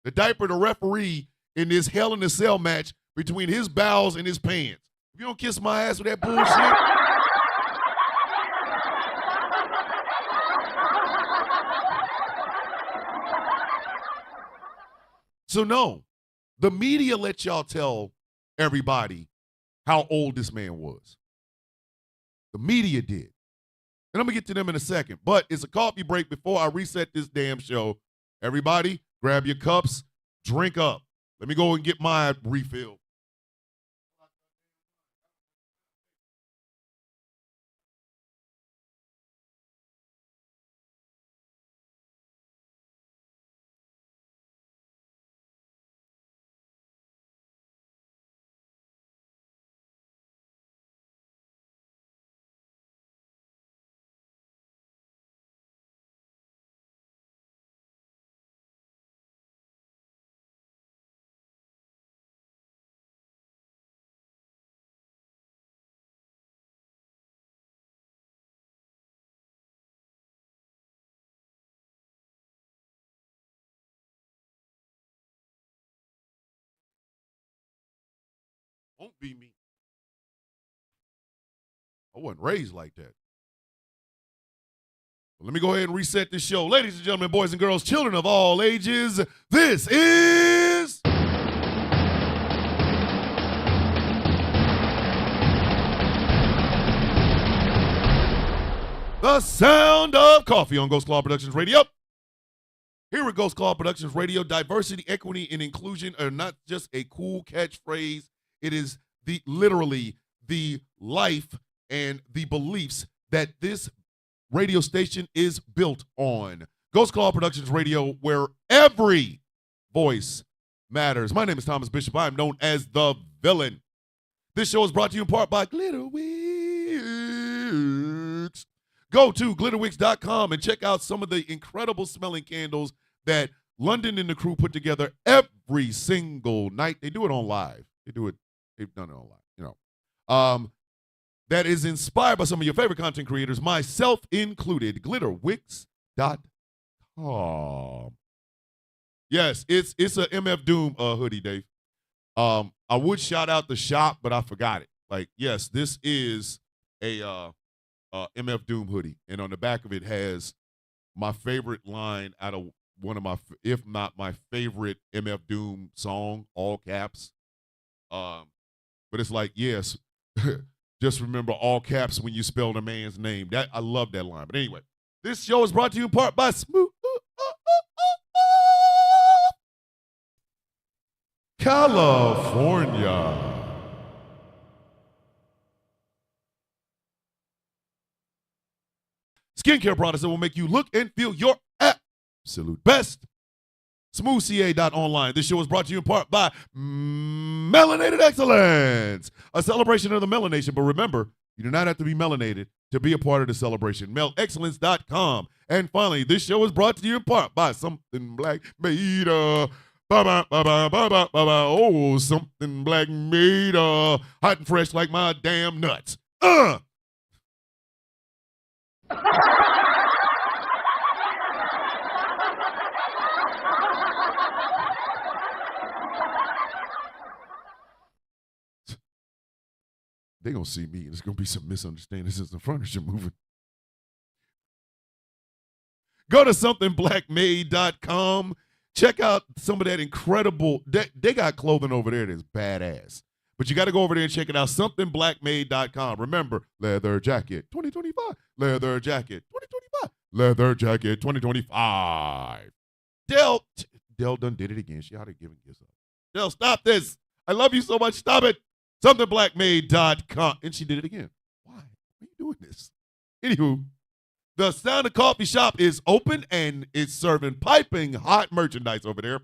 The diaper, the referee in this Hell in a Cell match between his bowels and his pants. If you don't kiss my ass with that bullshit. So no, the media let y'all tell everybody how old this man was. The media did. And I'm going to get to them in a second. But it's a coffee break before I reset this damn show. Everybody, grab your cups, drink up. Let me go and get my refill. Won't be me. I wasn't raised like that. Well, let me go ahead and reset this show. Ladies and gentlemen, boys and girls, children of all ages, this is... The Sound of Coffee on Ghost Claw Productions Radio. Here at Ghost Claw Productions Radio, diversity, equity, and inclusion are not just a cool catchphrase. It is literally the life and the beliefs that this radio station is built on. Ghost Claw Productions Radio, where every voice matters. My name is Thomas Bishop. I am known as the Villain. This show is brought to you in part by Glitterwix. Go to glitterwix.com and check out some of the incredible smelling candles that London and the crew put together every single night. They do it on live. They've done it on live, you know. That is inspired by some of your favorite content creators, myself included, glitterwix.com. Yes, it's a MF Doom hoodie, Dave. I would shout out the shop, but I forgot it. Like, yes, this is a MF Doom hoodie, and on the back of it has my favorite line out of one of my, if not my favorite MF Doom song, all caps. But it's like, yes, just remember all caps when you spell a man's name. That I love that line. But anyway, this show is brought to you in part by Smooth California. Skincare products that will make you look and feel your absolute best. SmoothCA.online. This show is brought to you in part by Melanated Excellence, a celebration of the melanation. But remember, you do not have to be melanated to be a part of the celebration. MELExcellence.com. And finally, this show is brought to you in part by Something Black Made. Oh, Something Black Made. Hot and fresh like my damn nuts. They're going to see me, and there's going to be some misunderstandings since the furniture moving. Go to somethingblackmade.com. Check out some of that incredible, they got clothing over there that's badass. But you got to go over there and check it out, somethingblackmade.com. Remember, leather jacket 2025, leather jacket 2025, leather jacket 2025. Dell done did it again. She ought to give gifts up. Dell, stop this. I love you so much. Stop it. Somethingblackmade.com. And she did it again. Why? Why are you doing this? Anywho, the Sound of Coffee Shop is open and it's serving piping hot merchandise over there.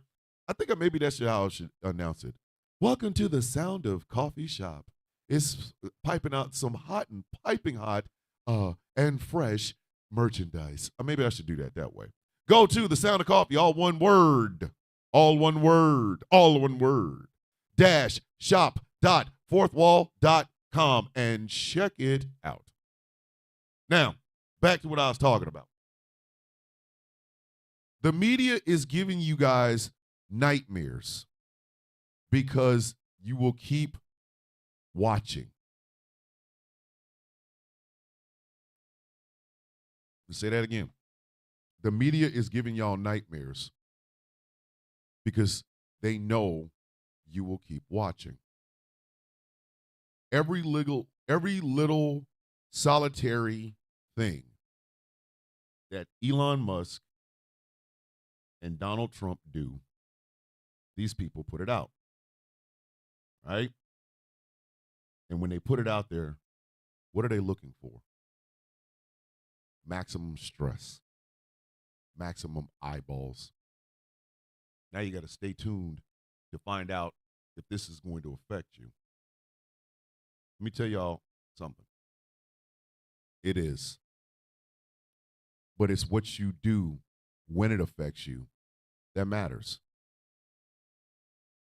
I think maybe that's how I should announce it. Welcome to the Sound of Coffee Shop. It's piping out some hot and piping hot and fresh merchandise. Maybe I should do that way. Go to the Sound of Coffee, all one word, dash shop.fourthwall.com and check it out. Now, back to what I was talking about. The media is giving you guys nightmares because you will keep watching. Let's say that again. The media is giving y'all nightmares because they know you will keep watching. Every little solitary thing that Elon Musk and Donald Trump do, these people put it out. Right? And when they put it out there, what are they looking for? Maximum stress, maximum eyeballs. Now you got to stay tuned to find out if this is going to affect you. Let me tell y'all something. It is. But it's what you do when it affects you that matters.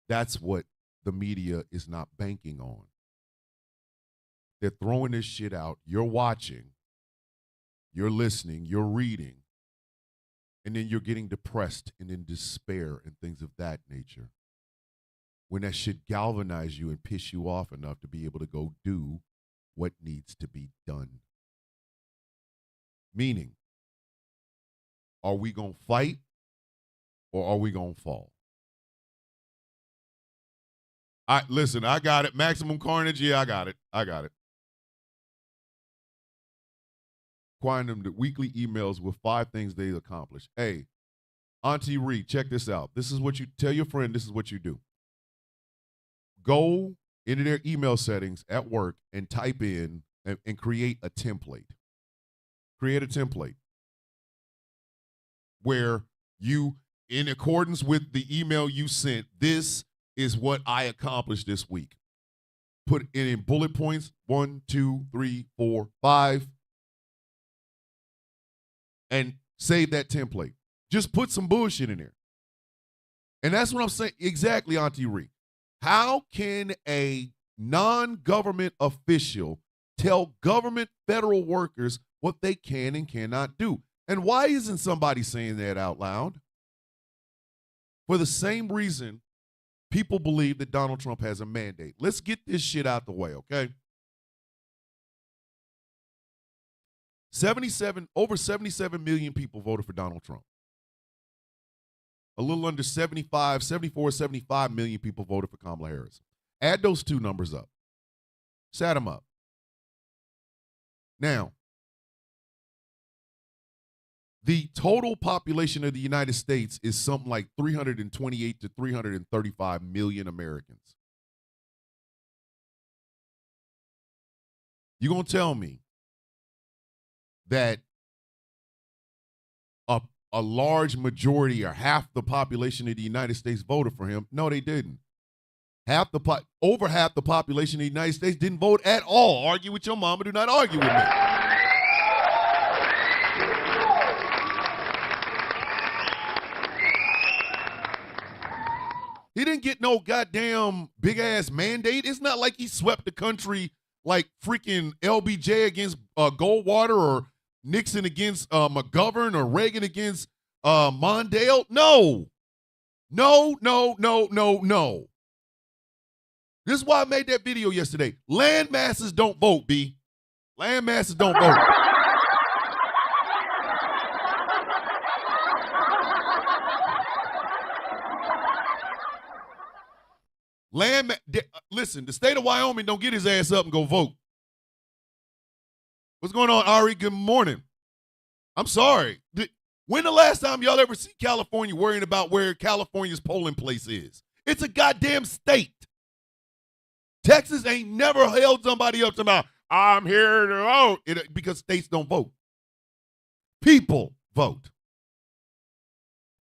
That's what the media is not banking on. They're throwing this shit out. You're watching. You're listening. You're reading. And then you're getting depressed and in despair and things of that nature. When that should galvanize you and piss you off enough to be able to go do what needs to be done. Meaning, are we going to fight or are we going to fall? Listen, I got it. Maximum Carnage, yeah, I got it. Acquiring them the weekly emails with 5 things they accomplish. Hey, Auntie Reed, check this out. This is what you tell your friend. This is what you do. Go into their email settings at work and type in and create a template. Create a template where you, in accordance with the email you sent, this is what I accomplished this week. Put it in bullet points, 1, 2, 3, 4, 5, and save that template. Just put some bullshit in there. And that's what I'm saying. Exactly, Auntie Ree. How can a non-government official tell government federal workers what they can and cannot do? And why isn't somebody saying that out loud? For the same reason people believe that Donald Trump has a mandate. Let's get this shit out the way, okay? Over 77 million people voted for Donald Trump. A little under 75 million people voted for Kamala Harris. Add those two numbers up. Sat them up. Now, the total population of the United States is something like 328 to 335 million Americans. You're going to tell me that a large majority or half the population of the United States voted for him? No, they didn't. Over half the population of the United States didn't vote at all. Argue with your mama. Do not argue with me. He didn't get no goddamn big-ass mandate. It's not like he swept the country like freaking LBJ against Goldwater or Nixon against McGovern or Reagan against Mondale. No. This is why I made that video yesterday. Land masses don't vote, B. Land masses don't vote. Listen, listen, the state of Wyoming don't get his ass up and go vote. What's going on, Ari? Good morning. I'm sorry. When the last time y'all ever see California worrying about where California's polling place is? It's a goddamn state. Texas ain't never held somebody up to mouth. I'm here to vote. Because states don't vote. People vote.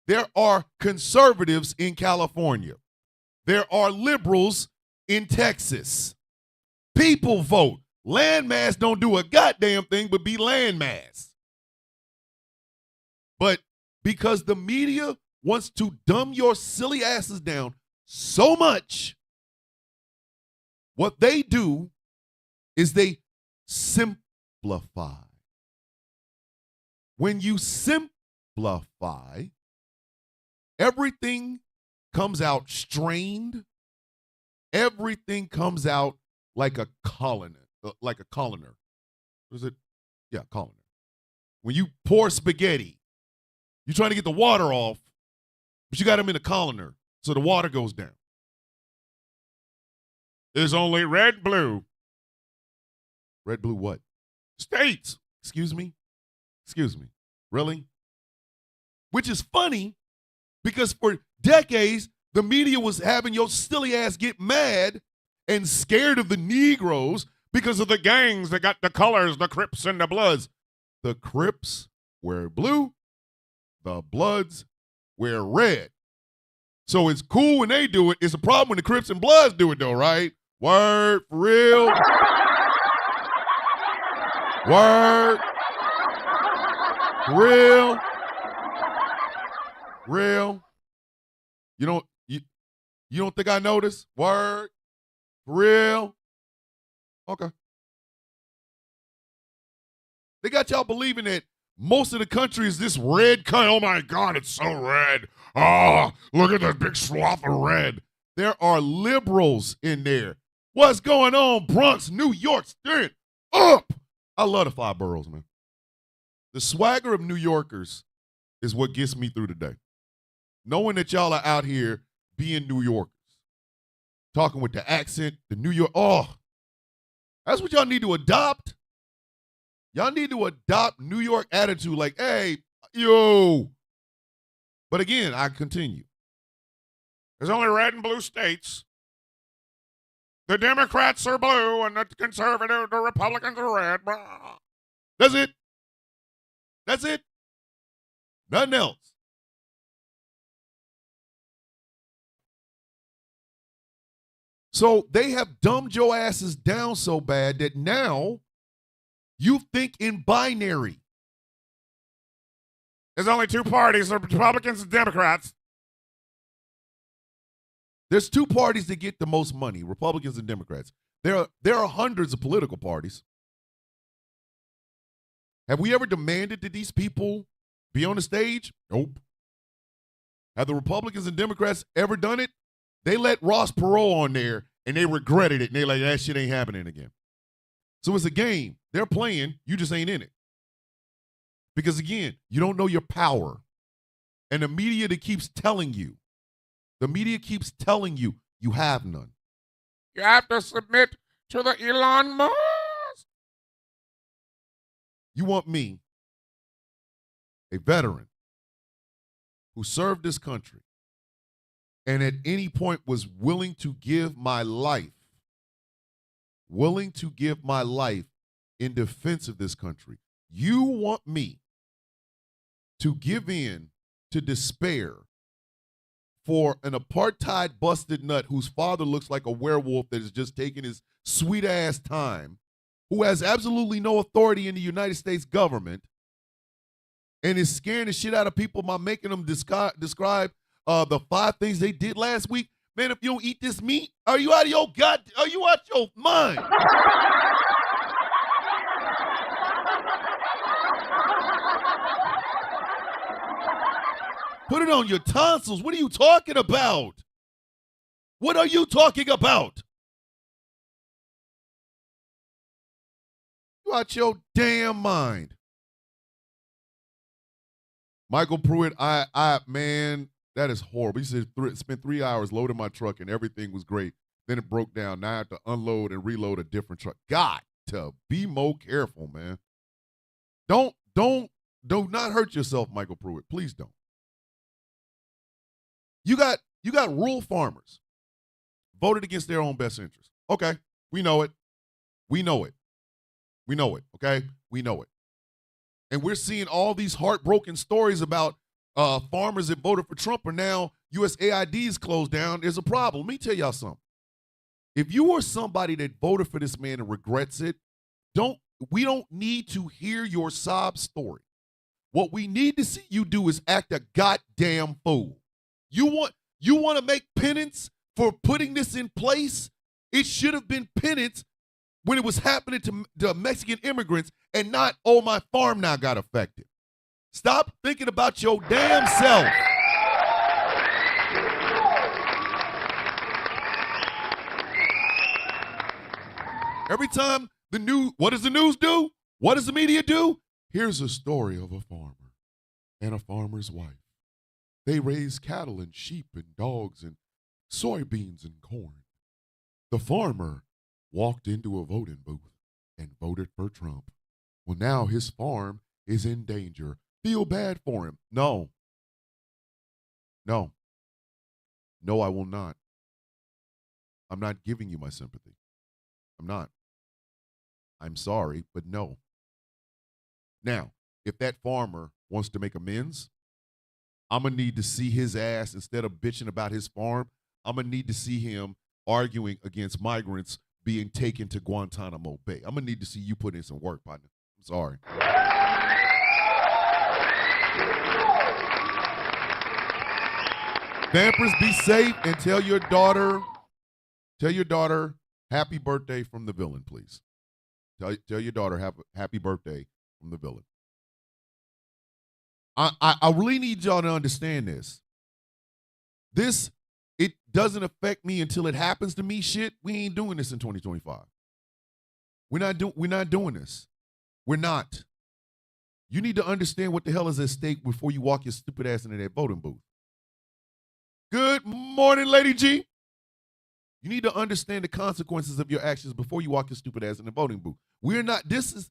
There are conservatives in California. There are liberals in Texas. People vote. Landmass don't do a goddamn thing but be landmass. But because the media wants to dumb your silly asses down so much, what they do is they simplify. When you simplify, everything comes out strained. Everything comes out like a colander. What is it? Yeah, colander. When you pour spaghetti, you're trying to get the water off, but you got them in a colander, so the water goes down. There's only red, blue. Red, blue what? States. Excuse me? Really? Which is funny because for decades, the media was having your silly ass get mad and scared of the Negroes because of the gangs that got the colors, the Crips and the Bloods. The Crips wear blue, the Bloods wear red. So it's cool when they do it. It's a problem when the Crips and Bloods do it, though, right? Word, for real. Word. Real. Real. You don't think I noticed? Word. For real. Okay. They got y'all believing that most of the country is this red cut. Oh my God, it's so red. Oh, look at that big swath of red. There are liberals in there. What's going on, Bronx, New York? Stand up. I love the 5 boroughs, man. The swagger of New Yorkers is what gets me through the day. Knowing that y'all are out here being New Yorkers. Talking with the accent, the New York. Oh, that's what y'all need to adopt. Y'all need to adopt New York attitude like, hey, yo. But again, I continue. There's only red and blue states. The Democrats are blue and the conservative, the Republicans are red. That's it. That's it. Nothing else. So they have dumbed your asses down so bad that now you think in binary. There's only 2 parties, the Republicans and Democrats. There's 2 parties that get the most money, Republicans and Democrats. There are hundreds of political parties. Have we ever demanded that these people be on the stage? Nope. Have the Republicans and Democrats ever done it? They let Ross Perot on there, and they regretted it, and they're like, that shit ain't happening again. So it's a game. They're playing. You just ain't in it. Because, again, you don't know your power. And the media that keeps telling you, you have none. You have to submit to the Elon Musk. You want me, a veteran who served this country and at any point was willing to give my life in defense of this country. You want me to give in to despair for an apartheid busted nut whose father looks like a werewolf that is just taking his sweet ass time, who has absolutely no authority in the United States government and is scaring the shit out of people by making them describe the 5 things they did last week. Man, if you don't eat this meat, are you out of your mind? Put it on your tonsils. What are you talking about? What are you talking about? You out your damn mind. Michael Pruitt, man, that is horrible. He said spent 3 hours loading my truck and everything was great. Then it broke down. Now I have to unload and reload a different truck. Got to be more careful, man. Do not hurt yourself, Michael Pruitt. Please don't. You got rural farmers voted against their own best interest. Okay, we know it. We know it. We know it, okay? We know it. And we're seeing all these heartbroken stories about farmers that voted for Trump are now USAID's closed down. There's a problem. Let me tell y'all something. If you are somebody that voted for this man and regrets it, we don't need to hear your sob story. What we need to see you do is act a goddamn fool. You want to make penance for putting this in place? It should have been penance when it was happening to the Mexican immigrants and not, oh, my farm now got affected. Stop thinking about your damn self. Every time what does the news do? What does the media do? Here's a story of a farmer and a farmer's wife. They raise cattle and sheep and dogs and soybeans and corn. The farmer walked into a voting booth and voted for Trump. Well, now his farm is in danger. Feel bad for him. No, I will not. I'm not giving you my sympathy. I'm not. I'm sorry, but no. Now, if that farmer wants to make amends, I'm going to need to see his ass, instead of bitching about his farm, I'm going to need to see him arguing against migrants being taken to Guantanamo Bay. I'm going to need to see you put in some work, partner. I'm sorry. Vampers, be safe and tell your daughter happy birthday from the villain, please. Tell your daughter happy birthday from the villain. I really need y'all to understand this. It doesn't affect me until it happens to me. Shit, we ain't doing this in 2025. We're not doing this. We're not. You need to understand what the hell is at stake before you walk your stupid ass into that voting booth. Good morning, Lady G. You need to understand the consequences of your actions before you walk your stupid ass in the voting booth. This is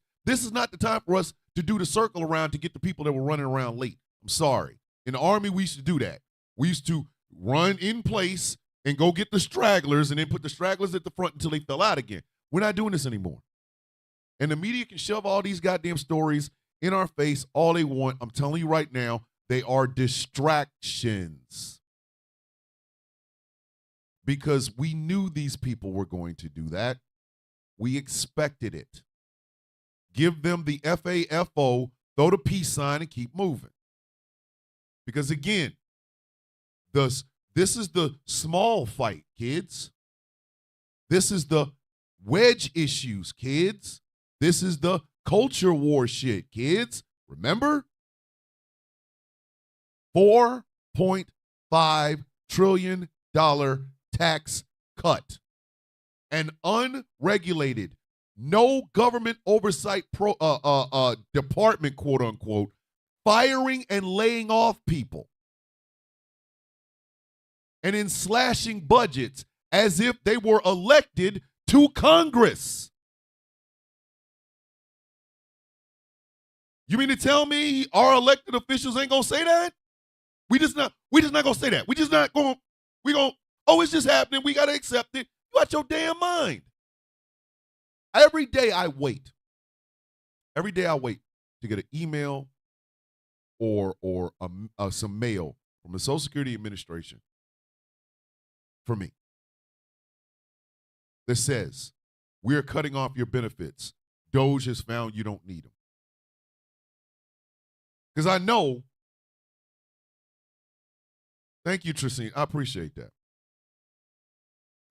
not the time for us to do the circle around to get the people that were running around late. I'm sorry. In the Army, we used to do that. We used to run in place and go get the stragglers and then put the stragglers at the front until they fell out again. We're not doing this anymore. And the media can shove all these goddamn stories in our face all they want. I'm telling you right now, they are distractions. Because we knew these people were going to do that. We expected it. Give them the FAFO, throw the peace sign, and keep moving. Because again, this is the small fight, kids. This is the wedge issues, kids. This is the culture war shit, kids. Remember? $4.5 trillion tax cut. An unregulated, no government oversight department, quote unquote, firing and laying off people. And in slashing budgets as if they were elected to Congress. You mean to tell me our elected officials ain't gonna say that? We just not gonna say that. It's just happening. We gotta accept it. You out your damn mind. Every day I wait to get an email or some mail from the Social Security Administration for me that says, we are cutting off your benefits. DOJ has found you don't need them. Because I know, thank you, Tracine, I appreciate that.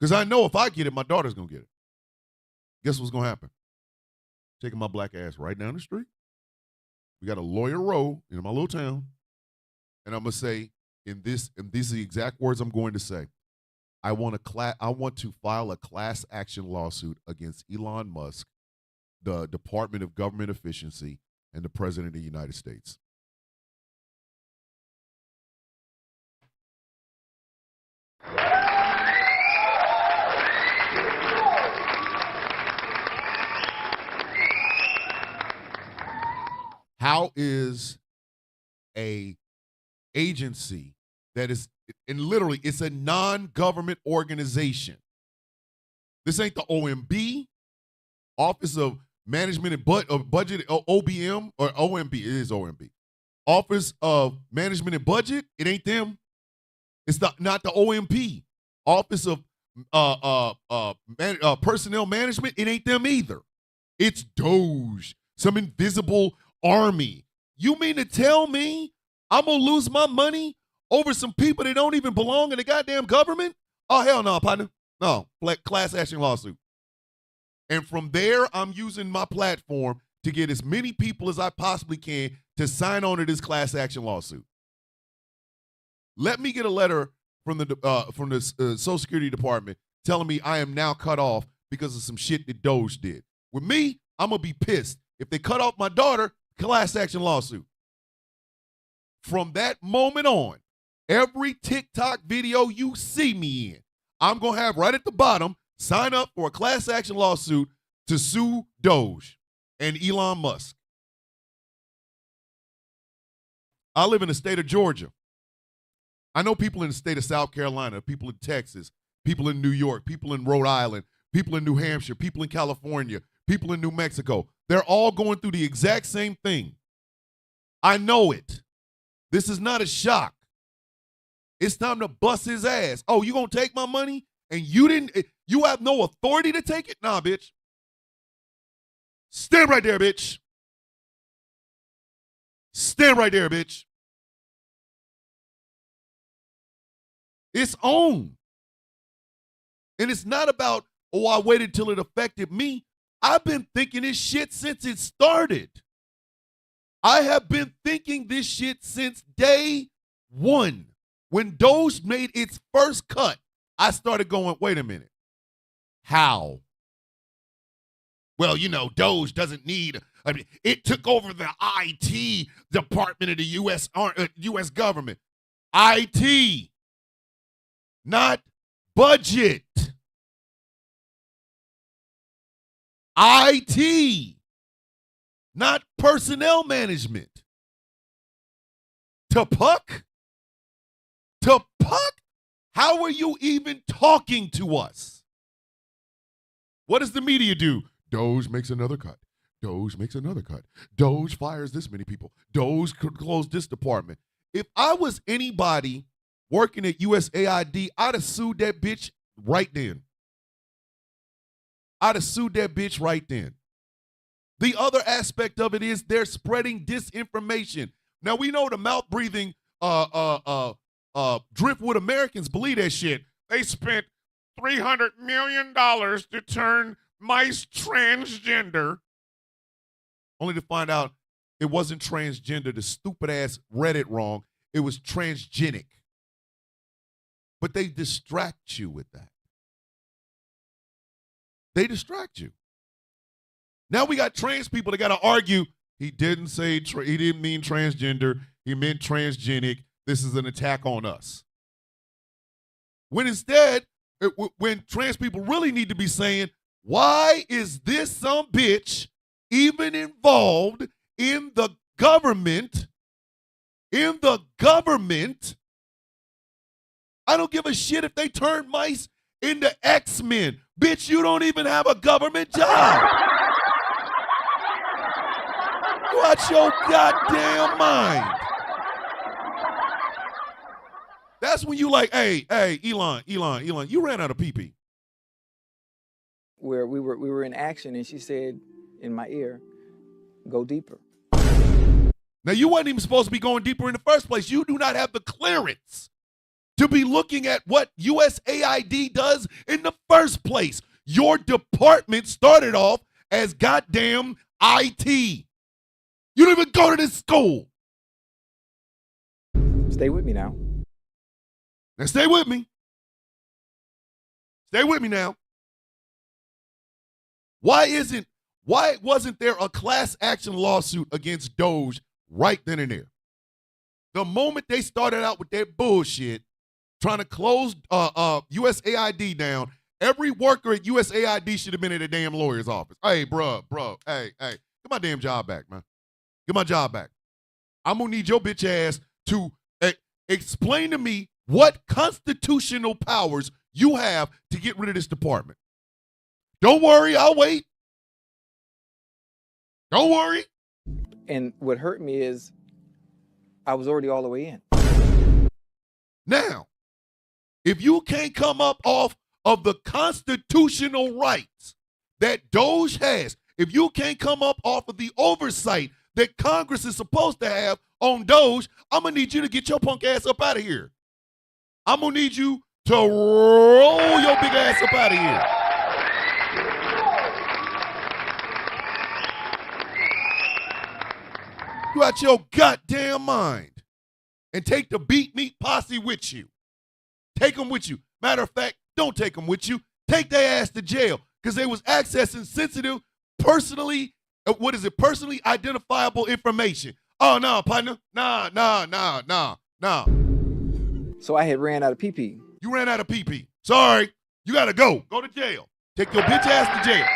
Because I know if I get it, my daughter's going to get it. Guess what's going to happen? Taking my black ass right down the street. We got a Lawyer Row in my little town. And I'm going to say, and these are the exact words I'm going to say. I want to file a class action lawsuit against Elon Musk, the Department of Government Efficiency, and the President of the United States. How is a agency that is, and literally it's a non-government organization. This ain't the OMB, Office of Management and Budget, OBM, or OMB, it is OMB. Office of Management and Budget, it ain't them. It's not the OMP. Office of Personnel Management, it ain't them either. It's DOJ, some invisible army. You mean to tell me I'm going to lose my money over some people that don't even belong in the goddamn government? Oh, hell no, partner. No, class action lawsuit. And from there, I'm using my platform to get as many people as I possibly can to sign on to this class action lawsuit. Let me get a letter from the Social Security Department telling me I am now cut off because of some shit that DOJ did. With me, I'm going to be pissed. If they cut off my daughter, class action lawsuit. From that moment on, every TikTok video you see me in, I'm going to have right at the bottom, sign up for a class action lawsuit to sue DOJ and Elon Musk. I live in the state of Georgia. I know people in the state of South Carolina, people in Texas, people in New York, people in Rhode Island, people in New Hampshire, people in California, people in New Mexico. They're all going through the exact same thing. I know it. This is not a shock. It's time to bust his ass. Oh, you gonna take my money and you have no authority to take it? Nah, bitch. Stand right there, bitch. Stand right there, bitch. It's on. And it's not about, oh, I waited till it affected me. I've been thinking this shit since it started. I have been thinking this shit since day one. When DOJ made its first cut, I started going, wait a minute. How? Well, you know, DOJ doesn't need, it took over the IT department of the U.S. government. IT, not budget. IT, not personnel management. To Puck? To Puck? How are you even talking to us? What does the media do? DOJ makes another cut. DOJ makes another cut. DOJ fires this many people. DOJ could close this department. If I was anybody working at USAID, I'd have sued that bitch right then. I'd have sued that bitch right then. The other aspect of it is they're spreading disinformation. Now, we know the mouth-breathing driftwood Americans believe that shit. They spent $300 million to turn mice transgender, only to find out it wasn't transgender. The stupid ass read it wrong. It was transgenic. But they distract you with that. They distract you. Now we got trans people that got to argue. He didn't say, he didn't mean transgender. He meant transgenic. This is an attack on us. When instead, when trans people really need to be saying, why is this some bitch even involved in the government? In the government? I don't give a shit if they turn mice into X-Men. Bitch, you don't even have a government job. Watch your goddamn mind. That's when you like, hey, Elon, you ran out of pee-pee. Where we were in action, and she said in my ear, "Go deeper." Now, you weren't even supposed to be going deeper in the first place. You do not have the clearance to be looking at what USAID does in the first place. Your department started off as goddamn IT. You don't even go to this school. Stay with me now. Now, stay with me. Stay with me now. Why wasn't there a class action lawsuit against DOJ right then and there? The moment they started out with that bullshit, trying to close USAID down, every worker at USAID should have been at a damn lawyer's office. Hey, bro, hey, get my damn job back, man. Get my job back. I'm going to need your bitch ass to explain to me what constitutional powers you have to get rid of this department. Don't worry, I'll wait. Don't worry. And what hurt me is I was already all the way in. Now, if you can't come up off of the constitutional rights that Doge has, if you can't come up off of the oversight that Congress is supposed to have on Doge, I'm going to need you to get your punk ass up out of here. I'm going to need you to roll your big ass up out of here. You out your goddamn mind. And take the Beat Meat posse with you. Take them with you. Matter of fact, don't take them with you. Take their ass to jail because they was accessing sensitive, personally identifiable information. Oh, no, partner. Nah. So I had ran out of PP. You ran out of PP. Sorry. You got to go. Go to jail. Take your bitch ass to jail.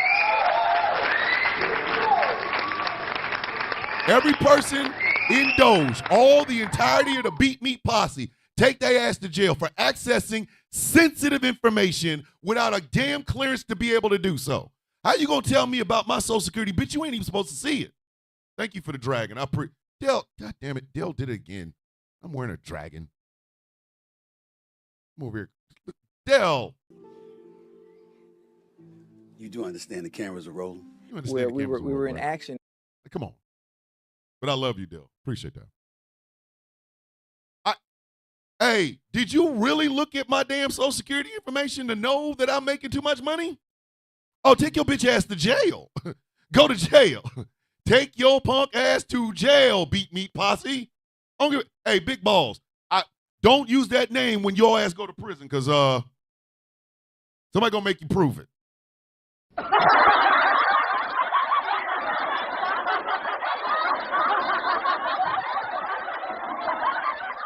Every person in Doge, all the entirety of the Beat Meat posse, take their ass to jail for accessing sensitive information without a damn clearance to be able to do so. How you gonna tell me about my Social Security? Bitch, you ain't even supposed to see it. Thank you for the dragon. Dale, God damn it, Dale did it again. I'm wearing a dragon. I'm over here. Dale. You do understand the cameras are rolling? You understand Where the we cameras were roll, in right? action. Come on. But I love you, Dale. Appreciate that. Hey, did you really look at my damn Social Security information to know that I'm making too much money? Oh, take your bitch ass to jail. Go to jail. Take your punk ass to jail, Beat Meat posse. Hey, big balls. Don't use that name when your ass go to prison, because somebody gonna make you prove it.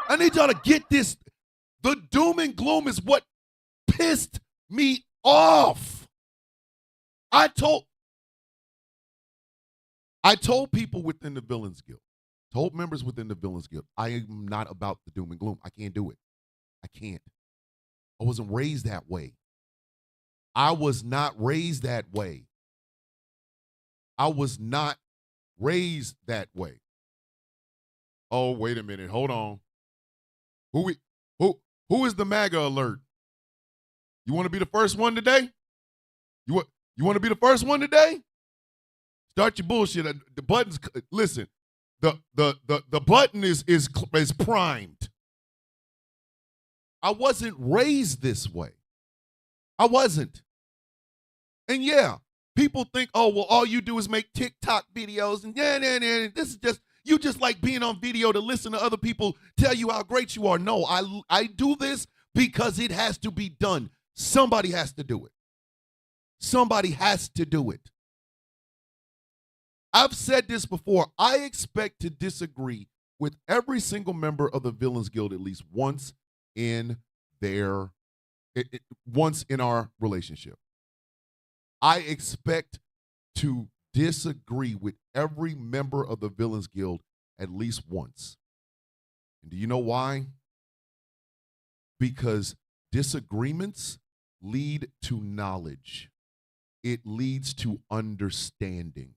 I need y'all to get this. The doom and gloom is what pissed me off. I told people within the Villains Guild, told members within the Villains Guild, I am not about the doom and gloom. I can't do it. I can't. I wasn't raised that way. I was not raised that way. I was not raised that way. Oh, wait a minute. Hold on. Who is the MAGA alert? You want to be the first one today? You want to be the first one today? Start your bullshit. The button's listen. The button is primed. I wasn't raised this way. I wasn't. And yeah, people think, oh, well, all you do is make TikTok videos and this is just, you just like being on video to listen to other people tell you how great you are. No, I do this because it has to be done. Somebody has to do it. Somebody has to do it. I've said this before. I expect to disagree with every single member of the Villains Guild at least once in our relationship. I expect to disagree with every member of the Villains Guild at least once. And do you know why? Because disagreements lead to knowledge. It leads to understanding.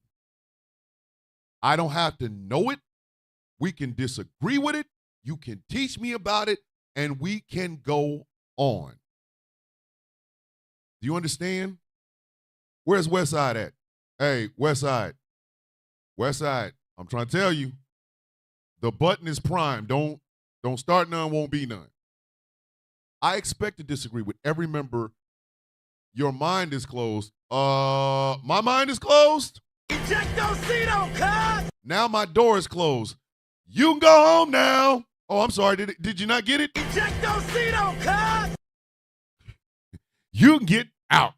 I don't have to know it. We can disagree with it. You can teach me about it, and we can go on. Do you understand? Where's Westside at? Hey, Westside. Westside, I'm trying to tell you, the button is primed. Don't start none, won't be none. I expect to disagree with every member. Your mind is closed. My mind is closed. Now my door is closed. You can go home now. Oh, I'm sorry. Did you not get it? You can get out.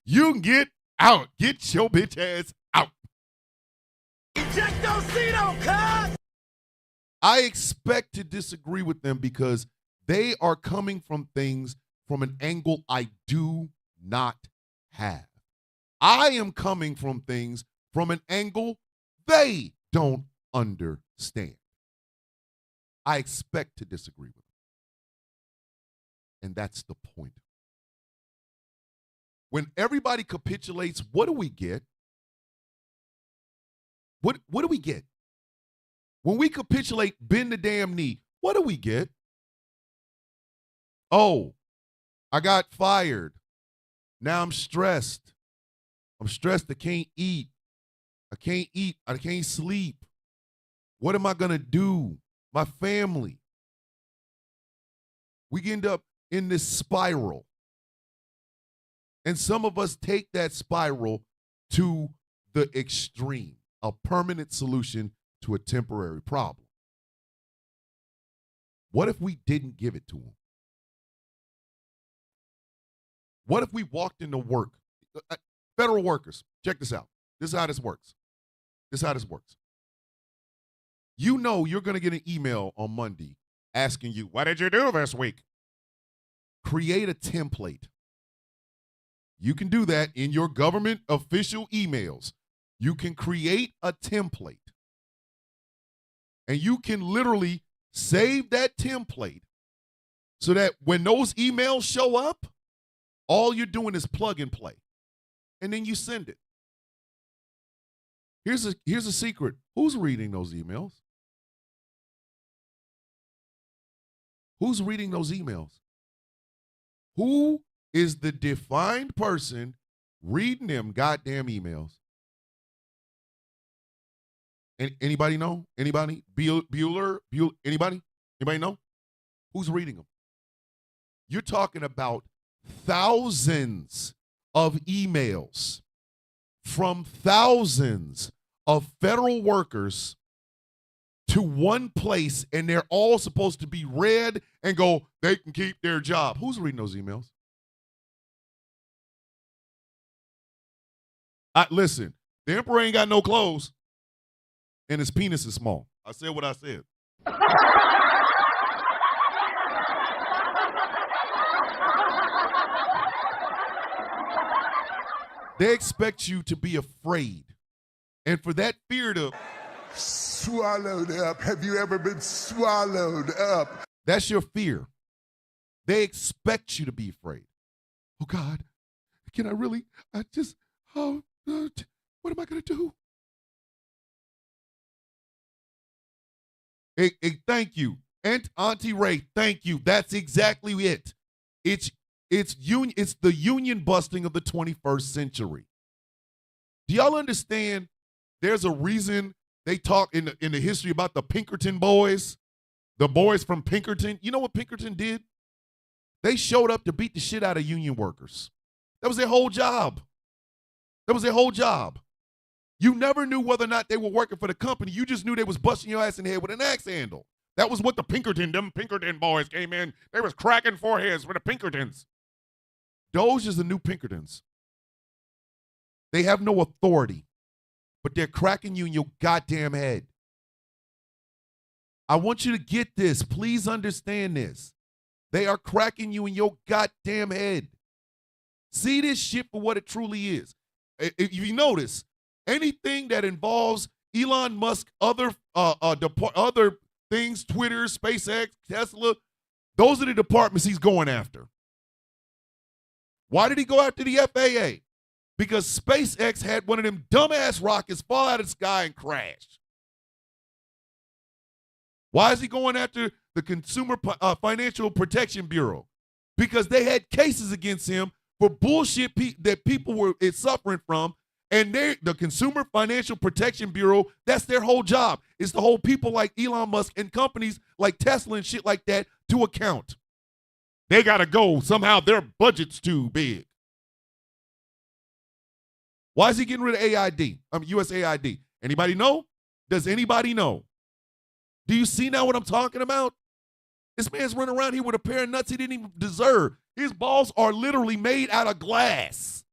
You can get out. Get your bitch ass out. I expect to disagree with them because they are coming from things from an angle I do not have. I am coming from things from an angle they don't understand. I expect to disagree with them. And that's the point. When everybody capitulates, what do we get? What do we get? When we capitulate, bend the damn knee, what do we get? Oh, I got fired. Now I'm stressed. I'm stressed. I can't eat. I can't sleep. What am I going to do? My family. We end up in this spiral. And some of us take that spiral to the extreme, a permanent solution to a temporary problem. What if we didn't give it to them? What if we walked into work? Federal workers, check this out. This is how this works. You know you're going to get an email on Monday asking you, what did you do this week? Create a template. You can do that in your government official emails. You can create a template. And you can literally save that template so that when those emails show up, all you're doing is plug and play. And then you send it. Here's a secret. Who's reading those emails? Who's reading those emails? Who is the defined person reading them goddamn emails? Anybody know? Anybody? Bueller? Anybody? Anybody know? Who's reading them? You're talking about thousands of emails from thousands of federal workers to one place, and they're all supposed to be read and go, they can keep their job. Who's reading those emails? Listen, the emperor ain't got no clothes, and his penis is small. I said what I said. They expect you to be afraid. And for that fear to swallowed up. Have you ever been swallowed up? That's your fear. They expect you to be afraid. Oh God, can I really? What am I going to do? Thank you. Auntie Ray, thank you. That's exactly it. It's the union busting of the 21st century. Do y'all understand? There's a reason they talk in the history about the Pinkerton boys, the boys from Pinkerton. You know what Pinkerton did? They showed up to beat the shit out of union workers. That was their whole job. You never knew whether or not they were working for the company. You just knew they was busting your ass in the head with an axe handle. That was what them Pinkerton boys came in. They was cracking foreheads for the Pinkertons. Those is the new Pinkertons. They have no authority, but they're cracking you in your goddamn head. I want you to get this. Please understand this. They are cracking you in your goddamn head. See this shit for what it truly is. If you notice, anything that involves Elon Musk, other things, Twitter, SpaceX, Tesla, those are the departments he's going after. Why did he go after the FAA? Because SpaceX had one of them dumbass rockets fall out of the sky and crash. Why is he going after the Consumer Financial Protection Bureau? Because they had cases against him for bullshit that people were suffering from. And the Consumer Financial Protection Bureau, that's their whole job. It's to hold people like Elon Musk and companies like Tesla and shit like that to account. They got to go. Somehow their budget's too big. Why is he getting rid of USAID? Anybody know? Does anybody know? Do you see now what I'm talking about? This man's running around here with a pair of nuts he didn't even deserve. His balls are literally made out of glass.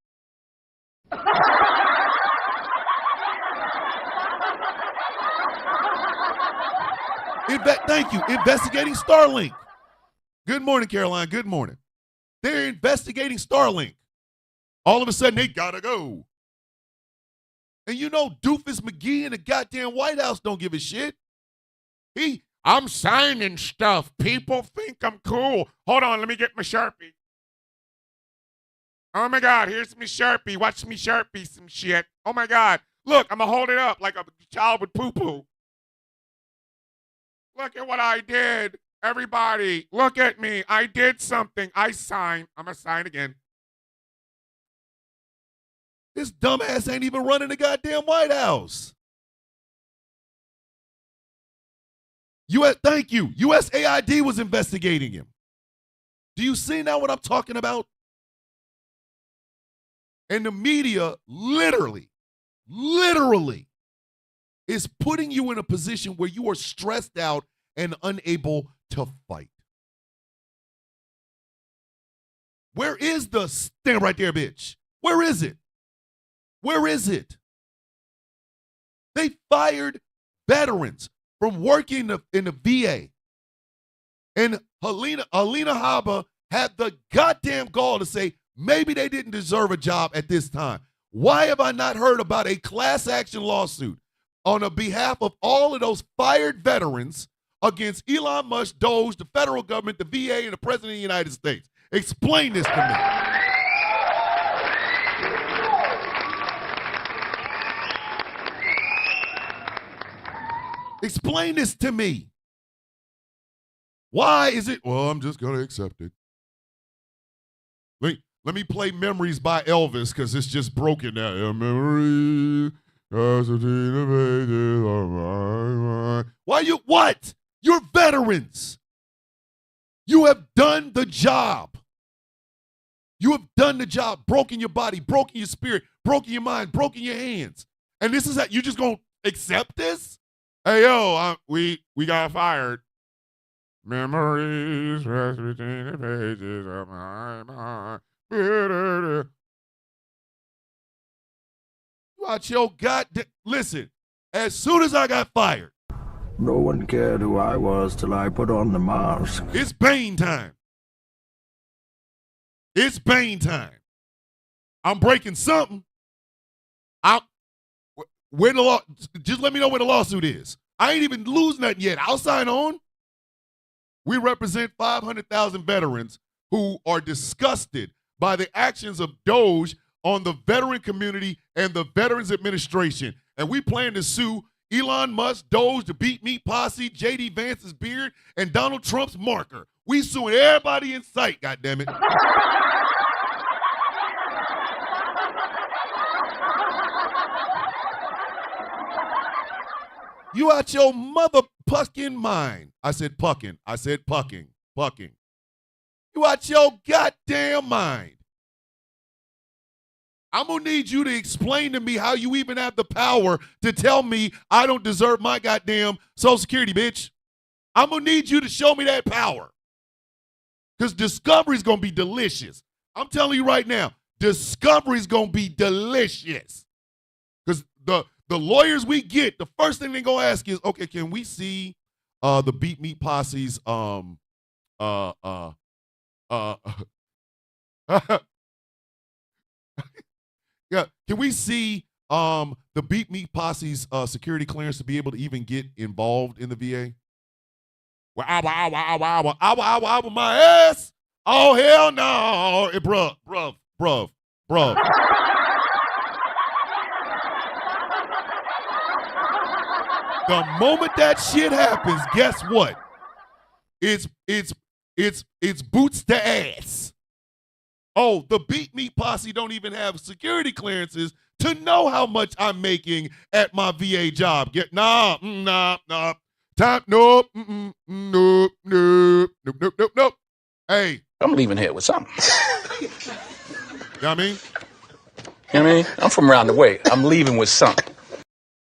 Thank you. Investigating Starlink. Good morning, Caroline. Good morning. They're investigating Starlink. All of a sudden, they gotta go. And you know Doofus McGee in the goddamn White House don't give a shit. I'm signing stuff. People think I'm cool. Hold on, let me get my Sharpie. Oh my God, here's my Sharpie. Watch me Sharpie some shit. Oh my God. Look, I'm gonna hold it up like a child with poo-poo. Look at what I did. Everybody, look at me. I did something. I signed. I'm gonna sign again. This dumbass ain't even running the goddamn White House. Thank you. USAID was investigating him. Do you see now what I'm talking about? And the media literally is putting you in a position where you are stressed out and unable to fight. Where is the stand right there, bitch? Where is it? Where is it? They fired veterans from working in the VA. And Alina Habba had the goddamn gall to say maybe they didn't deserve a job at this time. Why have I not heard about a class action lawsuit on the behalf of all of those fired veterans against Elon Musk, Doge, the federal government, the VA, and the President of the United States? Explain this to me. Explain this to me. Why is it? Well, I'm just going to accept it. Let me play Memories by Elvis because it's just broken now. Memories. Why you what? You're veterans. You have done the job. You have done the job, broken your body, broken your spirit, broken your mind, broken your hands. And this is that you just going to accept this? Hey, yo, we got fired. Memories rest between the pages of my mind. Watch your goddamn. Listen, as soon as I got fired, no one cared who I was till I put on the mask. It's Bane time. It's Bane time. I'm breaking something. Where the law? Just let me know where the lawsuit is. I ain't even lose nothing yet. I'll sign on. We represent 500,000 veterans who are disgusted by the actions of Doge on the veteran community and the Veterans Administration. And we plan to sue Elon Musk, Doge, the Beat Meat Posse, J.D. Vance's beard, and Donald Trump's marker. We suing everybody in sight, goddammit. You out your motherfucking mind. I said pucking. I said pucking. Pucking. You out your goddamn mind. I'm going to need you to explain to me how you even have the power to tell me I don't deserve my goddamn Social Security, bitch. I'm going to need you to show me that power. Because Discovery's going to be delicious. I'm telling you right now, Discovery's going to be delicious. Because the lawyers we get, the first thing they're going to ask is, okay, can we see the Beat Meat Posse's yeah, can we see the Beat Meat Posse's security clearance to be able to even get involved in the VA? Well, ow, my ass. Oh, hell no. Bruv. The moment that shit happens, guess what? It's boots to ass. Oh, the Beat Meat Posse don't even have security clearances to know how much I'm making at my VA job. Nah. Time, nope. Nope. Hey. I'm leaving here with something. You know what I mean? You know what I mean? I'm from around the way. I'm leaving with something.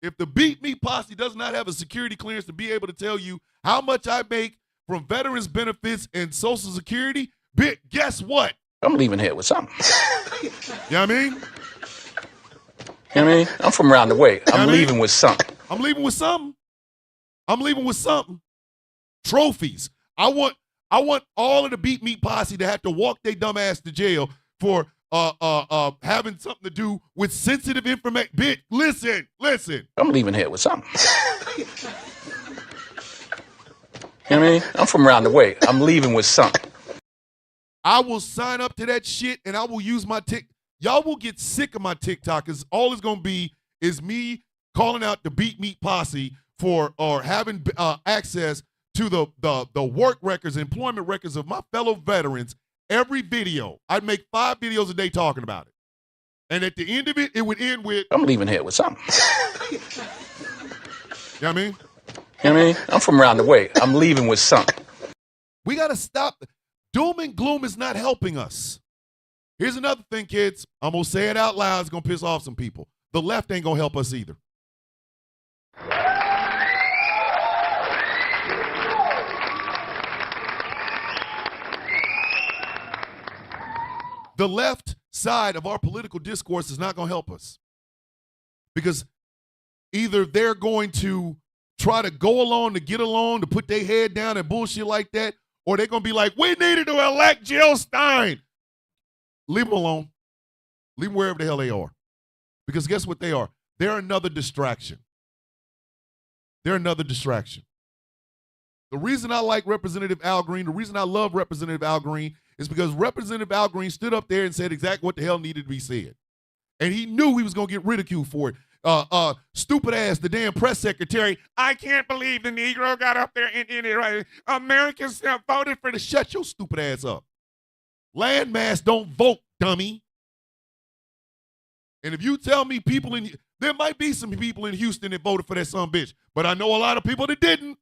If the Beat Meat Posse does not have a security clearance to be able to tell you how much I make from veterans benefits and Social Security, guess what? I'm leaving here with something. You know what I mean? You know what I mean? I'm from around the way. I'm leaving with something. I'm leaving with something. Trophies. I want all of the Beat Meat Posse to have to walk their dumb ass to jail for having something to do with sensitive information. Bitch, listen. I'm leaving here with something. You know what I mean? I'm from around the way. I'm leaving with something. I will sign up to that shit and I will use my Y'all will get sick of my TikTok because all it's going to be is me calling out the Beat Meat Posse for or having access to the work records, employment records of my fellow veterans. Every video, I'd make 5 videos a day talking about it. And at the end of it, it would end with, I'm leaving here with something. You know what I mean? You know what I mean? I'm from around the way. I'm leaving with something. We got to stop. Doom and gloom is not helping us. Here's another thing, kids. I'm going to say it out loud. It's going to piss off some people. The left ain't going to help us either. The left side of our political discourse is not going to help us. Because either they're going to try to go along to get along, to put their head down and bullshit like that, or they're going to be like, we needed to elect Jill Stein. Leave them alone. Leave them wherever the hell they are. Because guess what they are? They're another distraction. They're another distraction. The reason I like Representative Al Green, the reason I love Representative Al Green is because Representative Al Green stood up there and said exactly what the hell needed to be said. And he knew he was going to get ridiculed for it. Stupid ass, the damn press secretary. I can't believe the Negro got up there and Americans voted for the shut your stupid ass up. Landmass don't vote, dummy. And if you tell me there might be some people in Houston that voted for that son bitch, but I know a lot of people that didn't.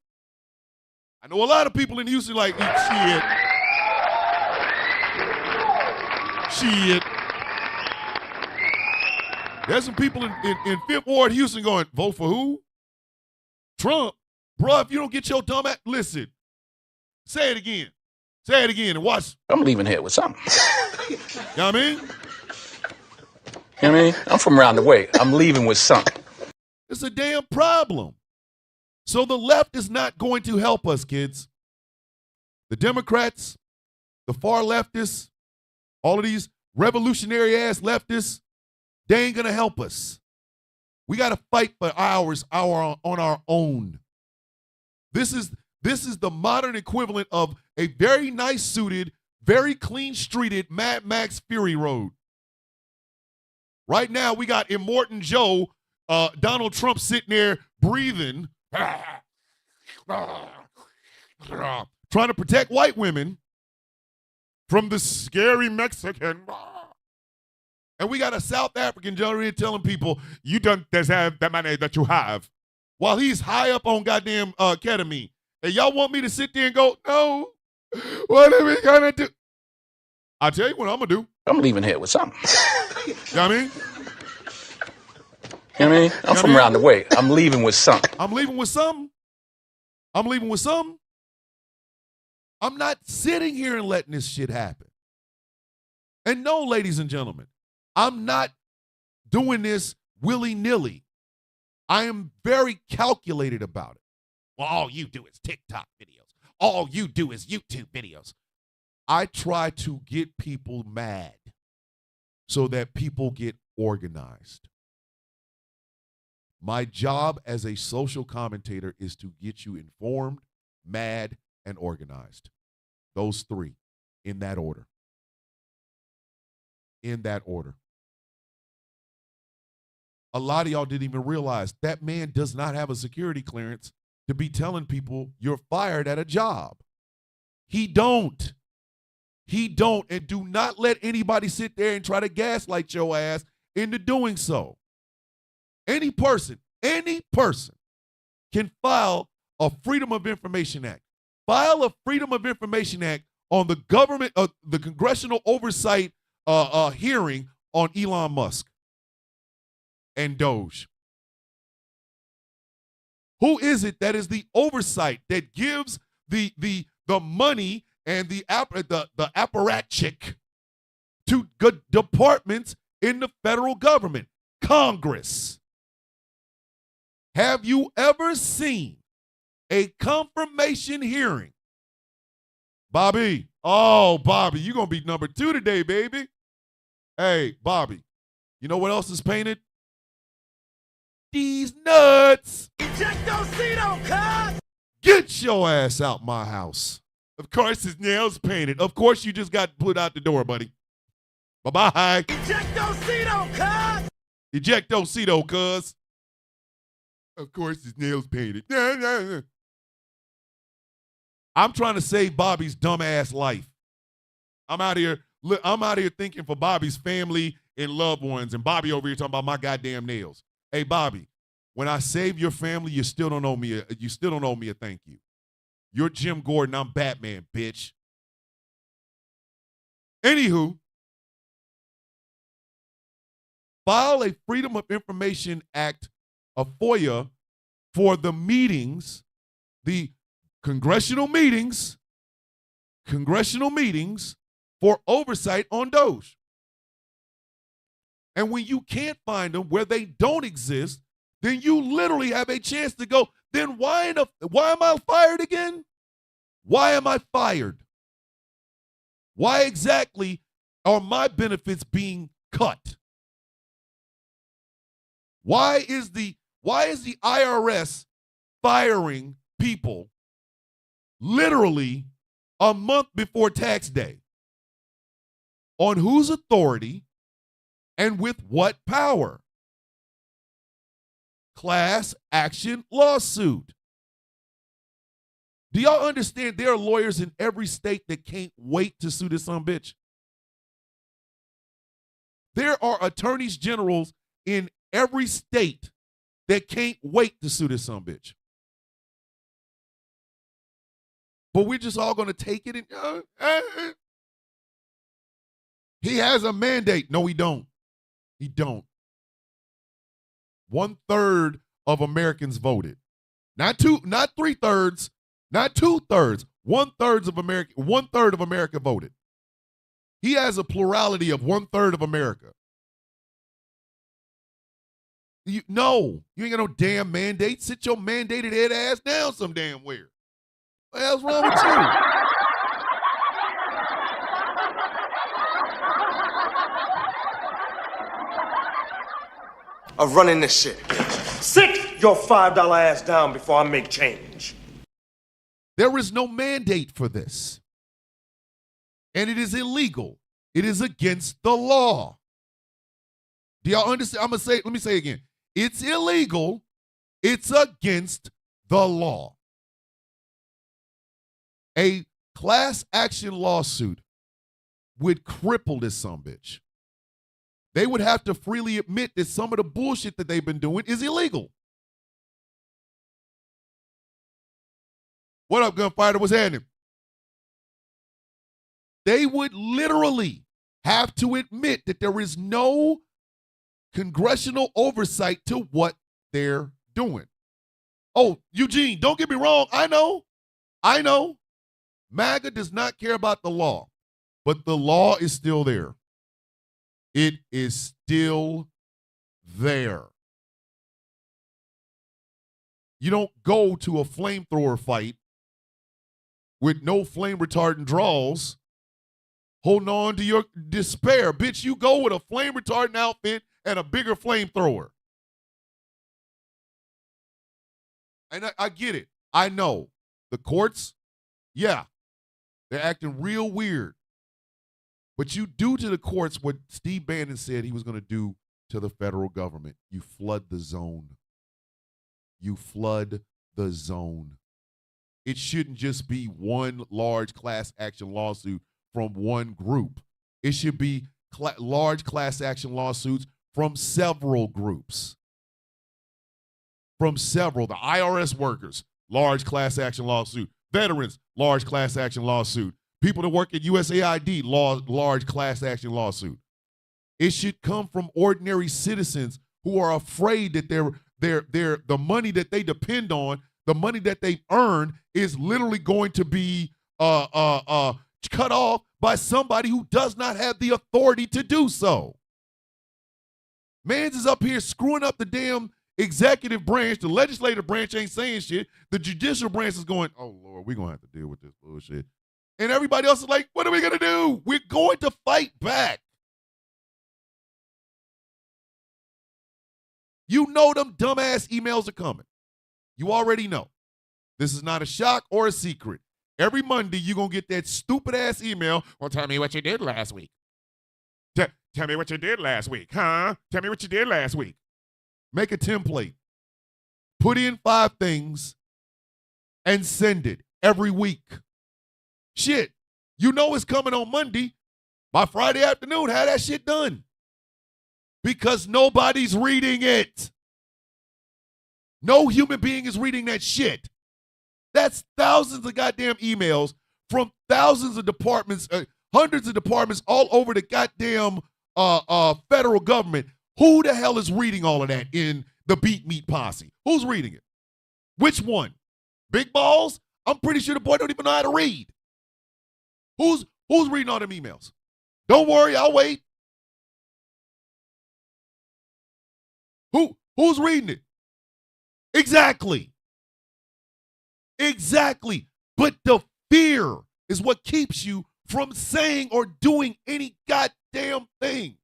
I know a lot of people in Houston like, shit. There's some people in Fifth Ward, Houston going, vote for who? Trump. Bruh, if you don't get your dumb ass, listen. Say it again. Say it again and watch. I'm leaving here with something. You know what I mean? You know what I mean? I'm from around the way. I'm leaving with something. It's a damn problem. So the left is not going to help us, kids. The Democrats, the far leftists, all of these revolutionary ass leftists, they ain't gonna help us. We gotta fight for ours on our own. This is the modern equivalent of a very nice suited, very clean streeted Mad Max Fury Road. Right now we got Immortan Joe, Donald Trump sitting there breathing, trying to protect white women from the scary Mexican. And we got a South African gentleman telling people, you don't deserve the money that you have, while he's high up on goddamn ketamine. And y'all want me to sit there and go, no, what are we gonna do? I'll tell you what I'm gonna do. I'm leaving here with something. You know what I mean? You know what I mean? I'm from around the way. I'm leaving with something. I'm leaving with something. I'm leaving with something. I'm not sitting here and letting this shit happen. And no, ladies and gentlemen, I'm not doing this willy-nilly. I am very calculated about it. Well, all you do is TikTok videos. All you do is YouTube videos. I try to get people mad so that people get organized. My job as a social commentator is to get you informed, mad, and organized. Those three, in that order. In that order. A lot of y'all didn't even realize that man does not have a security clearance to be telling people you're fired at a job. He don't. He don't. And do not let anybody sit there and try to gaslight your ass into doing so. Any person can file a Freedom of Information Act. File a Freedom of Information Act on the government, the congressional oversight hearing on Elon Musk and Doge. Who is it that is the oversight that gives the money and the apparatchik to good departments in the federal government? Congress. Have you ever seen a confirmation hearing? Bobby, you're going to be number 2 today, baby. Hey, Bobby, you know what else is painted? These nuts. Get your ass out my house. Of course, his nails painted. Of course, you just got put out the door, buddy. Bye-bye. Ejectocito, cuz. Of course, his nails painted. I'm trying to save Bobby's dumbass life. I'm out here thinking for Bobby's family and loved ones, and Bobby over here talking about my goddamn nails. Hey, Bobby, when I save your family, you still don't owe me a thank you. You're Jim Gordon, I'm Batman, bitch. Anywho, file a Freedom of Information Act, a FOIA, for the meetings, the congressional meetings for oversight on Doge. And when you can't find them where they don't exist, then you literally have a chance to go, then why am I fired again? Why am I fired? Why exactly are my benefits being cut? Why is the IRS firing people literally a month before tax day? On whose authority and with what power? Class action lawsuit. Do y'all understand there are lawyers in every state that can't wait to sue this bitch? There are attorneys generals in every state that can't wait to sue this bitch. But we're just all going to take it and he has a mandate. No, he don't. He don't. 1/3 of Americans voted. Not 3/3, not 2/3. 1/3 of America voted. He has a plurality of 1/3 of America. You ain't got no damn mandate. Sit your mandated head ass down some damn where. What the hell's wrong with you? Of running this shit. Sit your $5 ass down before I make change. There is no mandate for this. And it is illegal. It is against the law. Do y'all understand? Let me say again. It's illegal. It's against the law. A class action lawsuit would cripple this sumbitch. They would have to freely admit that some of the bullshit that they've been doing is illegal. What up, Gunfighter? What's happening? They would literally have to admit that there is no congressional oversight to what they're doing. Oh, Eugene, don't get me wrong. I know. MAGA does not care about the law, but the law is still there. It is still there. You don't go to a flamethrower fight with no flame retardant draws, holding on to your despair. Bitch, you go with a flame retardant outfit and a bigger flamethrower. And I get it. I know. The courts, yeah, they're acting real weird. But you do to the courts what Steve Bannon said he was going to do to the federal government. You flood the zone. You flood the zone. It shouldn't just be one large class action lawsuit from one group. It should be large class action lawsuits from several groups. From several. The IRS workers, large class action lawsuit. Veterans, large class action lawsuit. People that work at USAID, large class action lawsuit. It should come from ordinary citizens who are afraid that the money that they depend on, the money that they earn, is literally going to be cut off by somebody who does not have the authority to do so. Mans is up here screwing up the damn executive branch. The legislative branch ain't saying shit. The judicial branch is going, oh, Lord, we're going to have to deal with this bullshit. And everybody else is like, what are we going to do? We're going to fight back. You know them dumbass emails are coming. You already know. This is not a shock or a secret. Every Monday, you're going to get that stupid-ass email. Well, tell me what you did last week. Tell me what you did last week, huh? Tell me what you did last week. Make a template. Put in 5 things and send it every week. Shit. You know it's coming on Monday. By Friday afternoon, have that shit done. Because nobody's reading it. No human being is reading that shit. That's thousands of goddamn emails from thousands of departments, hundreds of departments all over the goddamn federal government. Who the hell is reading all of that in the Beat Meat Posse? Who's reading it? Which one? Big Balls? I'm pretty sure the boy don't even know how to read. Who's reading all them emails? Don't worry, I'll wait. Who's reading it? Exactly. Exactly. But the fear is what keeps you from saying or doing any goddamn thing.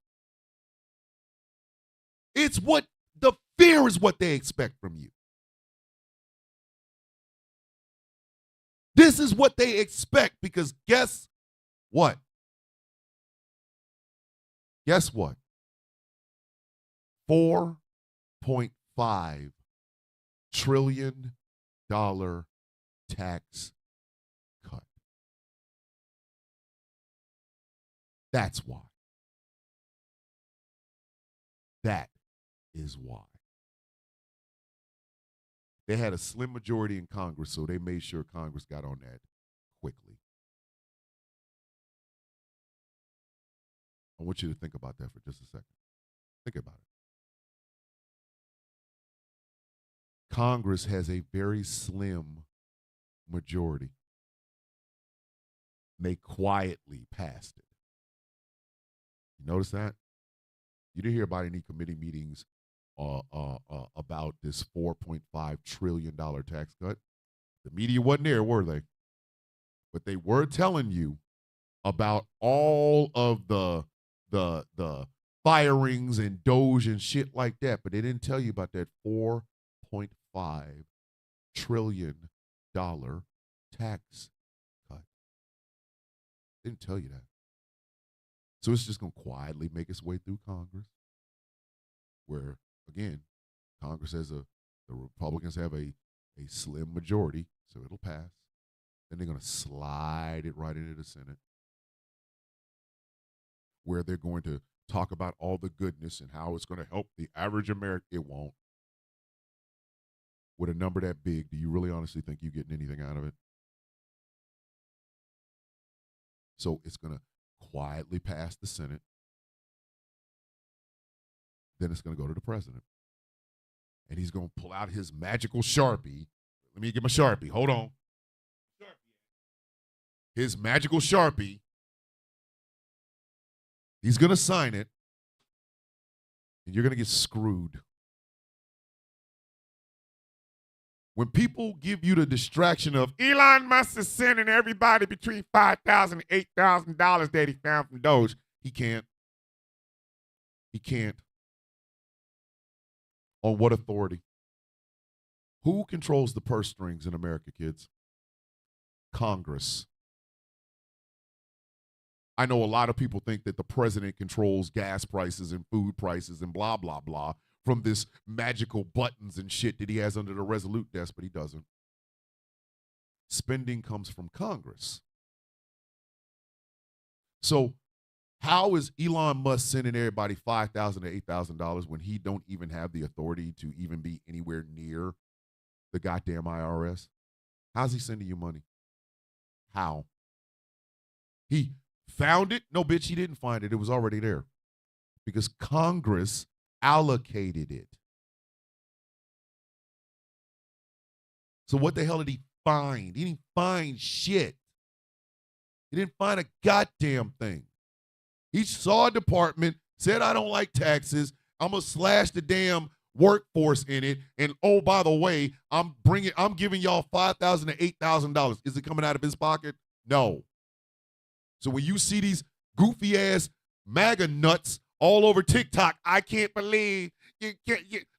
It's what the fear is what they expect from you. This is what they expect because guess what? Guess what? $4.5 trillion tax cut. That's why. That is why. They had a slim majority in Congress, so they made sure Congress got on that quickly. I want you to think about that for just a second. Think about it. Congress has a very slim majority. They quietly passed it. You notice that? You didn't hear about any committee meetings about this $4.5 trillion tax cut. The media wasn't there, were they? But they were telling you about all of the firings and Doge and shit like that, but they didn't tell you about that $4.5 trillion tax cut. They didn't tell you that. So it's just going to quietly make its way through Congress, where, again, Congress has the Republicans have a slim majority, so it'll pass. Then they're going to slide it right into the Senate, where they're going to talk about all the goodness and how it's going to help the average American. It won't. With a number that big, do you really honestly think you're getting anything out of it? So it's going to quietly pass the Senate. Then it's going to go to the president. And he's going to pull out his magical Sharpie. Let me get my Sharpie. Hold on. His magical Sharpie. He's going to sign it. And you're going to get screwed. When people give you the distraction of Elon Musk is sending everybody between $5,000 and $8,000 that he found from Doge, he can't. He can't. On what authority? Who controls the purse strings in America, kids? Congress. I know a lot of people think that the president controls gas prices and food prices and blah, blah, blah from this magical buttons and shit that he has under the Resolute desk, but he doesn't. Spending comes from Congress. So how is Elon Musk sending everybody $5,000 to $8,000 when he don't even have the authority to even be anywhere near the goddamn IRS? How's he sending you money? How? He found it? No, bitch, he didn't find it. It was already there because Congress allocated it. So what the hell did he find? He didn't find shit. He didn't find a goddamn thing. He saw a department, said, I don't like taxes. I'm going to slash the damn workforce in it. And oh, by the way, I'm giving y'all $5,000 to $8,000. Is it coming out of his pocket? No. So when you see these goofy ass MAGA nuts all over TikTok, I can't believe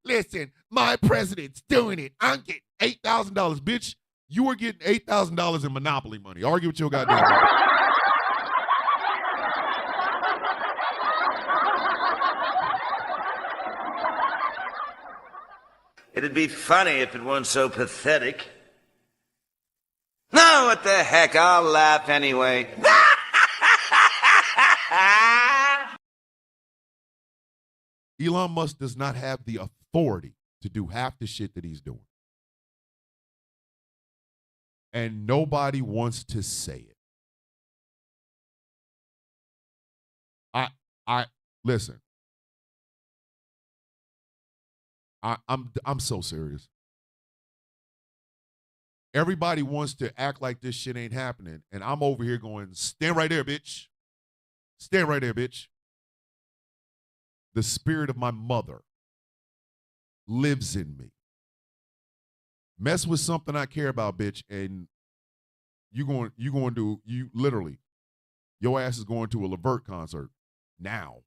listen, my president's doing it. I'm getting $8,000, bitch. You were getting $8,000 in Monopoly money. Argue with your goddamn money. It'd be funny if it weren't so pathetic. No, what the heck? I'll laugh anyway. Elon Musk does not have the authority to do half the shit that he's doing. And nobody wants to say it. Listen. I'm so serious. Everybody wants to act like this shit ain't happening, and I'm over here going, stand right there, bitch. Stand right there, bitch. The spirit of my mother lives in me. Mess with something I care about, bitch, and you literally, your ass is going to a Levert concert now.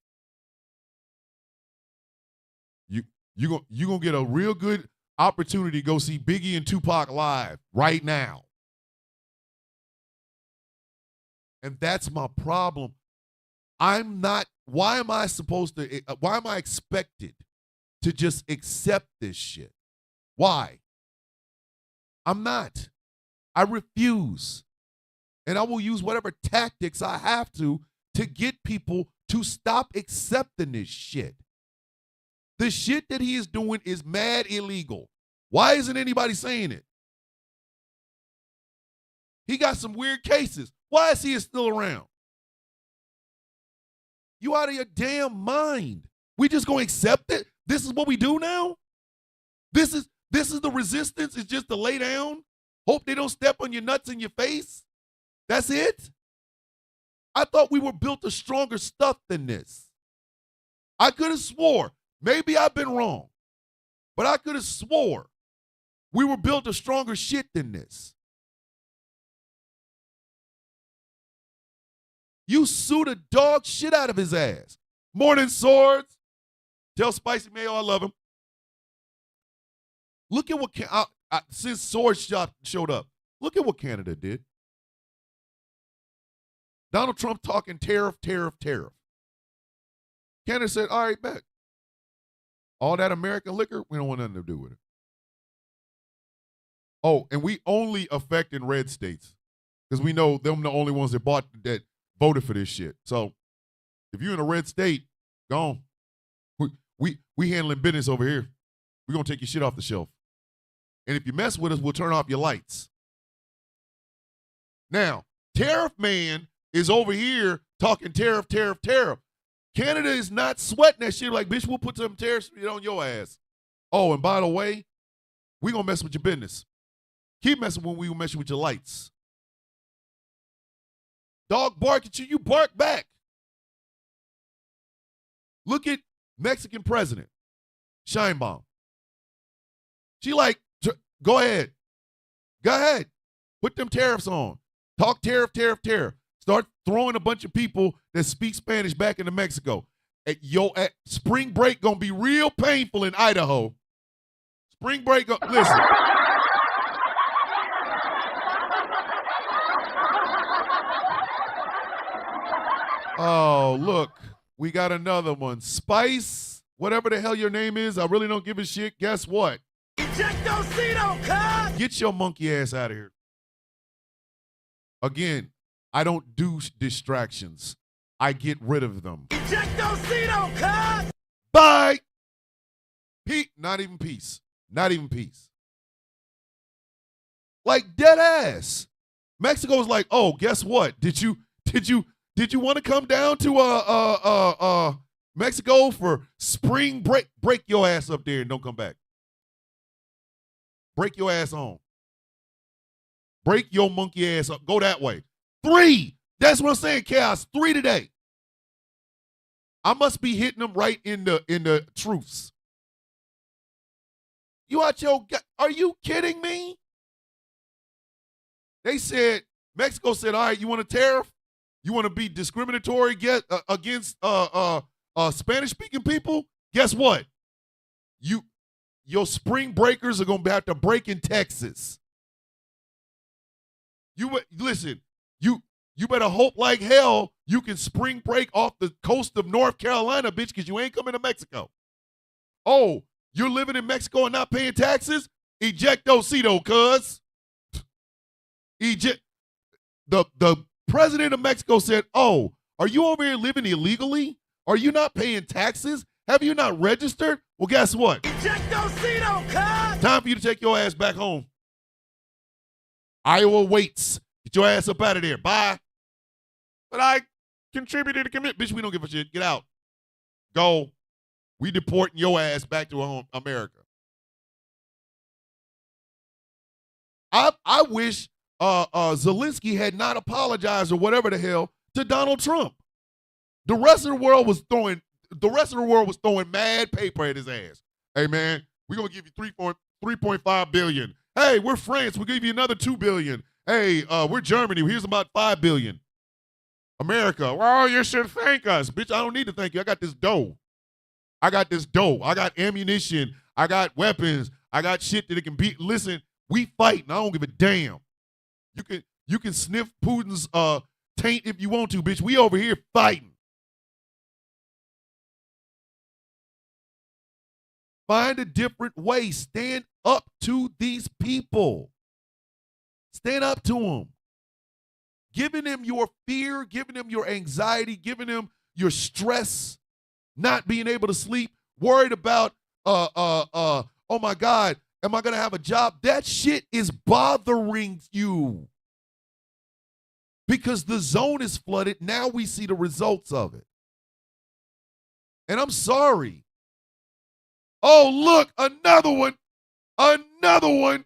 You gonna get a real good opportunity to go see Biggie and Tupac live right now. And that's my problem. why am I expected to just accept this shit? Why? I'm not. I refuse. And I will use whatever tactics I have to get people to stop accepting this shit. The shit that he is doing is mad illegal. Why isn't anybody saying it? He got some weird cases. Why is he still around? You out of your damn mind. We just gonna accept it? This is what we do now? This is the resistance, is just to lay down? Hope they don't step on your nuts in your face? That's it? I thought we were built of stronger stuff than this. I could have swore, maybe I've been wrong, but I could have swore we were built of stronger shit than this. You sued the dog shit out of his ass. Morning, Swords. Tell Spicy Mayo I love him. Look at what, since Swords showed up, look at what Canada did. Donald Trump talking tariff. Canada said, all right, bet. All that American liquor, we don't want nothing to do with it. Oh, and we only affect in red states because we know them the only ones that voted for this shit. So if you're in a red state, go on. We handling business over here. We're going to take your shit off the shelf. And if you mess with us, we'll turn off your lights. Now, Tariff Man is over here talking tariff. Canada is not sweating that shit like, bitch, we'll put some tariffs on your ass. Oh, and by the way, we going to mess with your business. Keep messing when we mess with your lights. Dog bark at you, you bark back. Look at Mexican president, Sheinbaum. She like, go ahead. Put them tariffs on. Talk tariff. Start throwing a bunch of people that speak Spanish back into Mexico. At spring break gonna be real painful in Idaho. Spring break, listen. Oh, look, we got another one. Spice, whatever the hell your name is, I really don't give a shit. Guess what? Get your monkey ass out of here. Again, I don't do distractions. I get rid of them. Bye. Not even peace. Like dead ass. Mexico's like, oh, guess what? Did you want to come down to Mexico for spring break? Break your ass up there and don't come back. Break your ass on. Break your monkey ass up. Go that way. 3. That's what I'm saying, Chaos. 3 today. I must be hitting them right in the truths. Are you kidding me? They said, Mexico said, all right, you want a tariff? You want to be discriminatory against Spanish-speaking people? Guess what? Your spring breakers are gonna have to break in Texas. Listen, you better hope like hell you can spring break off the coast of North Carolina, bitch, because you ain't coming to Mexico. Oh, you're living in Mexico and not paying taxes? Ejectocito, cuz. The president of Mexico said, oh, are you over here living illegally? Are you not paying taxes? Have you not registered? Well, guess what? Ejectocito, cuz! Time for you to take your ass back home. Iowa waits. Get your ass up out of there. Bye. But I contributed to commit. Bitch, we don't give a shit. Get out. Go. We deporting your ass back to America. I wish Zelensky had not apologized or whatever the hell to Donald Trump. The rest of the world was throwing mad paper at his ass. Hey man, we're gonna give you 3.5 billion. Hey, we're France. We'll give you another 2 billion. Hey, we're Germany. Here's about 5 billion. America, well, you should thank us. Bitch, I don't need to thank you. I got this dough. I got ammunition. I got weapons. I got shit that it can beat. Listen, we fighting. I don't give a damn. You can sniff Putin's taint if you want to, bitch. We over here fighting. Find a different way. Stand up to these people. Stand up to them. Giving them your fear, giving them your anxiety, giving them your stress, not being able to sleep, worried about, oh my God, am I going to have a job? That shit is bothering you. Because the zone is flooded. Now we see the results of it. And I'm sorry. Oh, look, another one. Another one.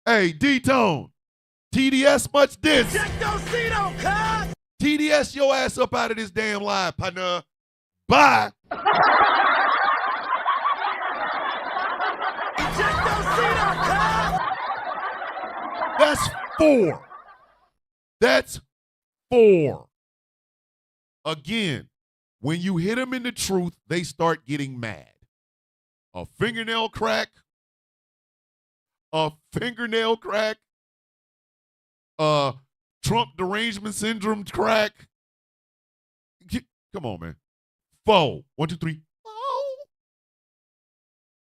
Hey, D-Tone. TDS much this. TDS your ass up out of this damn live, partner. Bye. That's 4. That's 4. Again, when you hit them in the truth, they start getting mad. A fingernail crack. Trump derangement syndrome crack. Come on, man. 4. 1, 2, 3. 4.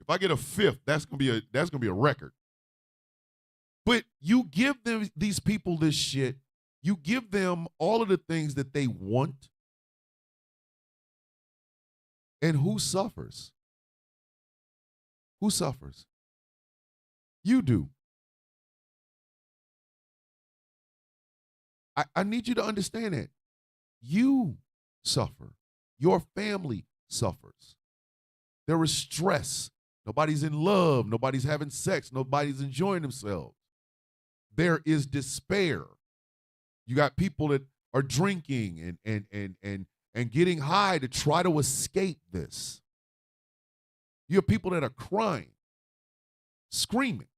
If I get a 5th, that's gonna be a record. But you give them these people this shit. You give them all of the things that they want. And who suffers? Who suffers? You do. I need you to understand that. You suffer. Your family suffers. There is stress. Nobody's in love. Nobody's having sex. Nobody's enjoying themselves. There is despair. You got people that are drinking and getting high to try to escape this. You have people that are crying, screaming.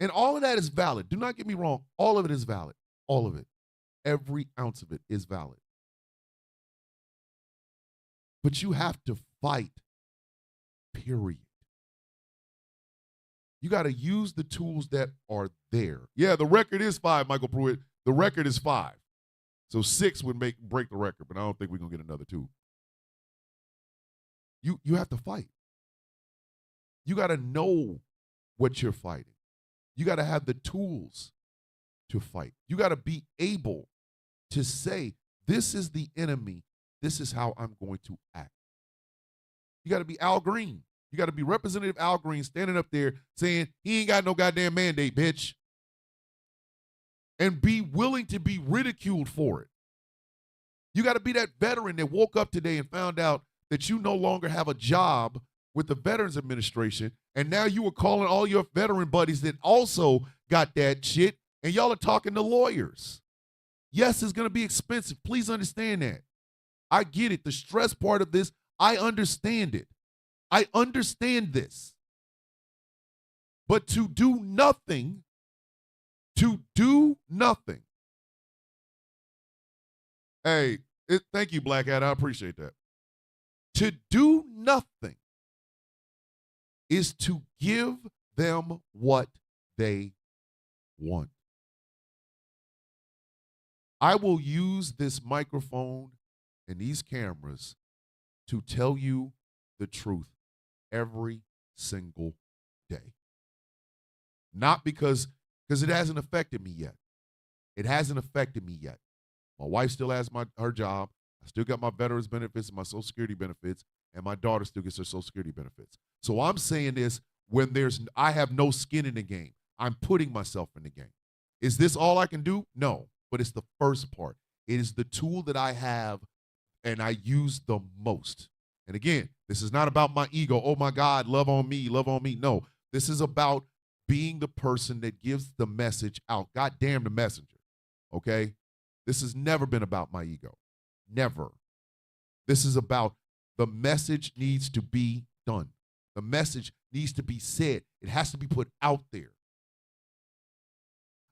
And all of that is valid. Do not get me wrong. All of it is valid. All of it. Every ounce of it is valid. But you have to fight, period. You got to use the tools that are there. Yeah, the record is 5, Michael Pruitt. The record is 5. So 6 would break the record, but I don't think we're going to get another 2. You have to fight. You got to know what you're fighting. You got to have the tools to fight. You got to be able to say, this is the enemy. This is how I'm going to act. You got to be Al Green. You got to be Representative Al Green standing up there saying, he ain't got no goddamn mandate, bitch. And be willing to be ridiculed for it. You got to be that veteran that woke up today and found out that you no longer have a job with the Veterans Administration, and now you are calling all your veteran buddies that also got that shit, and y'all are talking to lawyers. Yes, it's going to be expensive. Please understand that. I get it. The stress part of this, I understand it. I understand this. But to do nothing, hey, thank you, Black Hat. I appreciate that. To do nothing is to give them what they want. I will use this microphone and these cameras to tell you the truth every single day. Not because it hasn't affected me yet. It hasn't affected me yet. My wife still has her job. I still got my veterans benefits and my Social Security benefits, and my daughter still gets her Social Security benefits. So I'm saying this when I have no skin in the game. I'm putting myself in the game. Is this all I can do? No, but it's the first part. It is the tool that I have and I use the most. And again, this is not about my ego. Oh my God, love on me, love on me. No, this is about being the person that gives the message out. God damn the messenger, okay? This has never been about my ego, never. This is about the message needs to be done. The message needs to be said. It has to be put out there.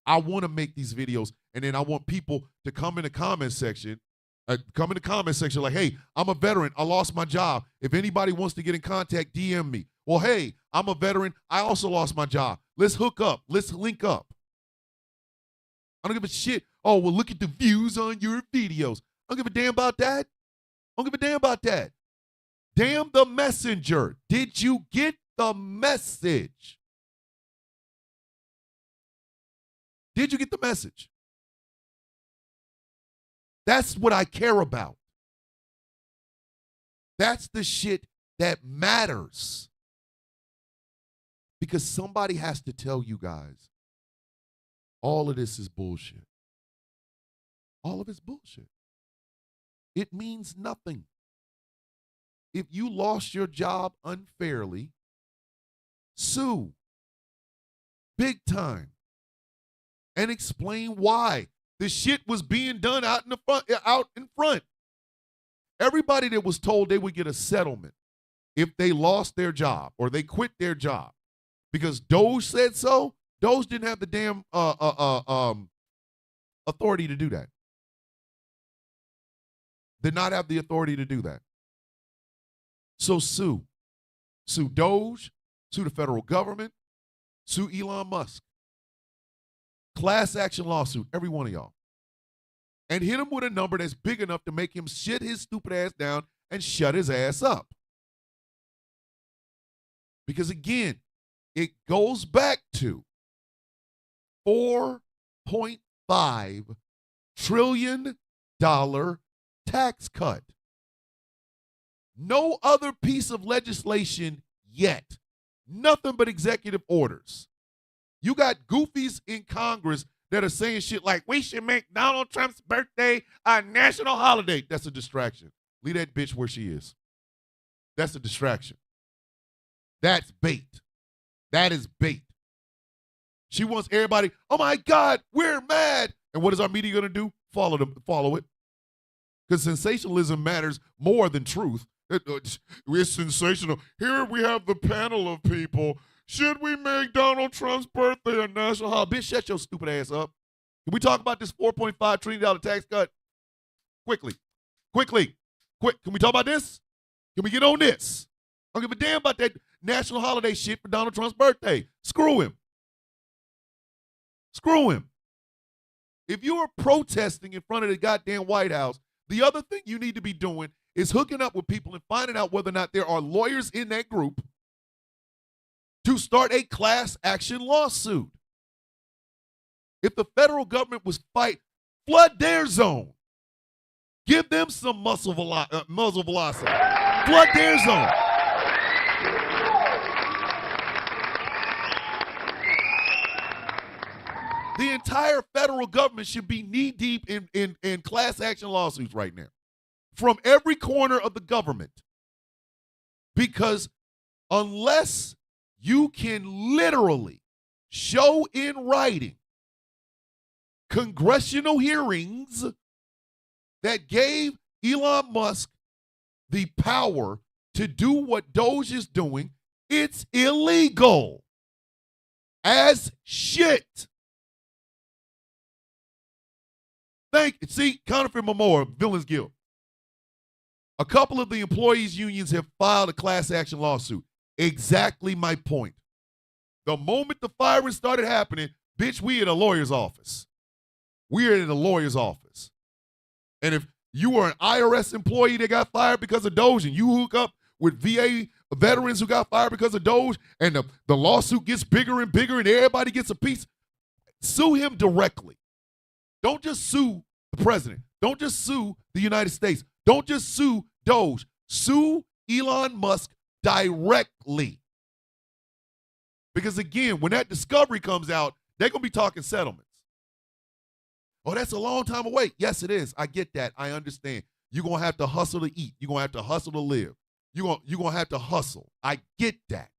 I want to make these videos, and then I want people to come in the comment section, like, hey, I'm a veteran. I lost my job. If anybody wants to get in contact, DM me. Well, hey, I'm a veteran. I also lost my job. Let's hook up. Let's link up. I don't give a shit. Oh, well, look at the views on your videos. I don't give a damn about that. I don't give a damn about that. Damn the messenger. Did you get the message? Did you get the message? That's what I care about. That's the shit that matters. Because somebody has to tell you guys, all of this is bullshit. All of it's bullshit. It means nothing. If you lost your job unfairly, sue. Big time. And explain why. The shit was being done out in front. Everybody that was told they would get a settlement if they lost their job or they quit their job because Doge said so. Doge didn't have the damn authority to do that. Did not have the authority to do that. So sue. Sue Doge, sue the federal government, sue Elon Musk. Class action lawsuit, every one of y'all. And hit him with a number that's big enough to make him shit his stupid ass down and shut his ass up. Because again, it goes back to $4.5 trillion tax cut. No other piece of legislation yet. Nothing but executive orders. You got goofies in Congress that are saying shit like, we should make Donald Trump's birthday a national holiday. That's a distraction. Leave that bitch where she is. That's a distraction. That's bait. That is bait. She wants everybody, oh my God, we're mad. And what is our media going to do? Follow it. Because sensationalism matters more than truth. It's sensational. Here we have the panel of people. Should we make Donald Trump's birthday a national holiday? Bitch, shut your stupid ass up. Can we talk about this $4.5 trillion tax cut? Quickly. Quick. Can we talk about this? Can we get on this? I don't give a damn about that national holiday shit for Donald Trump's birthday. Screw him. If you are protesting in front of the goddamn White House, the other thing you need to be doing is hooking up with people and finding out whether or not there are lawyers in that group to start a class action lawsuit. If the federal government was flood their zone. Give them some muzzle velocity. Flood their zone. The entire federal government should be knee-deep in class action lawsuits right now. From every corner of the government. Because unless you can literally show in writing congressional hearings that gave Elon Musk the power to do what Doge is doing, it's illegal as shit. See, counterfeit memorial, Villains Guild. A couple of the employees' unions have filed a class action lawsuit. exactly my point. The moment the firing started happening, bitch, we in a lawyer's office. We're in a lawyer's office. And if you were an IRS employee that got fired because of Doge and you hook up with VA veterans who got fired because of Doge and the lawsuit gets bigger and bigger and everybody gets a piece, sue him directly. Don't just sue the president. Don't just sue the United States. Don't just sue Doge. Sue Elon Musk directly. Because again, when that discovery comes out, they're going to be talking settlements. Oh, that's a long time away. Yes, it is. I get that. I understand. You're going to have to hustle to eat. You're going to have to hustle to live. You're going to have to hustle. I get that.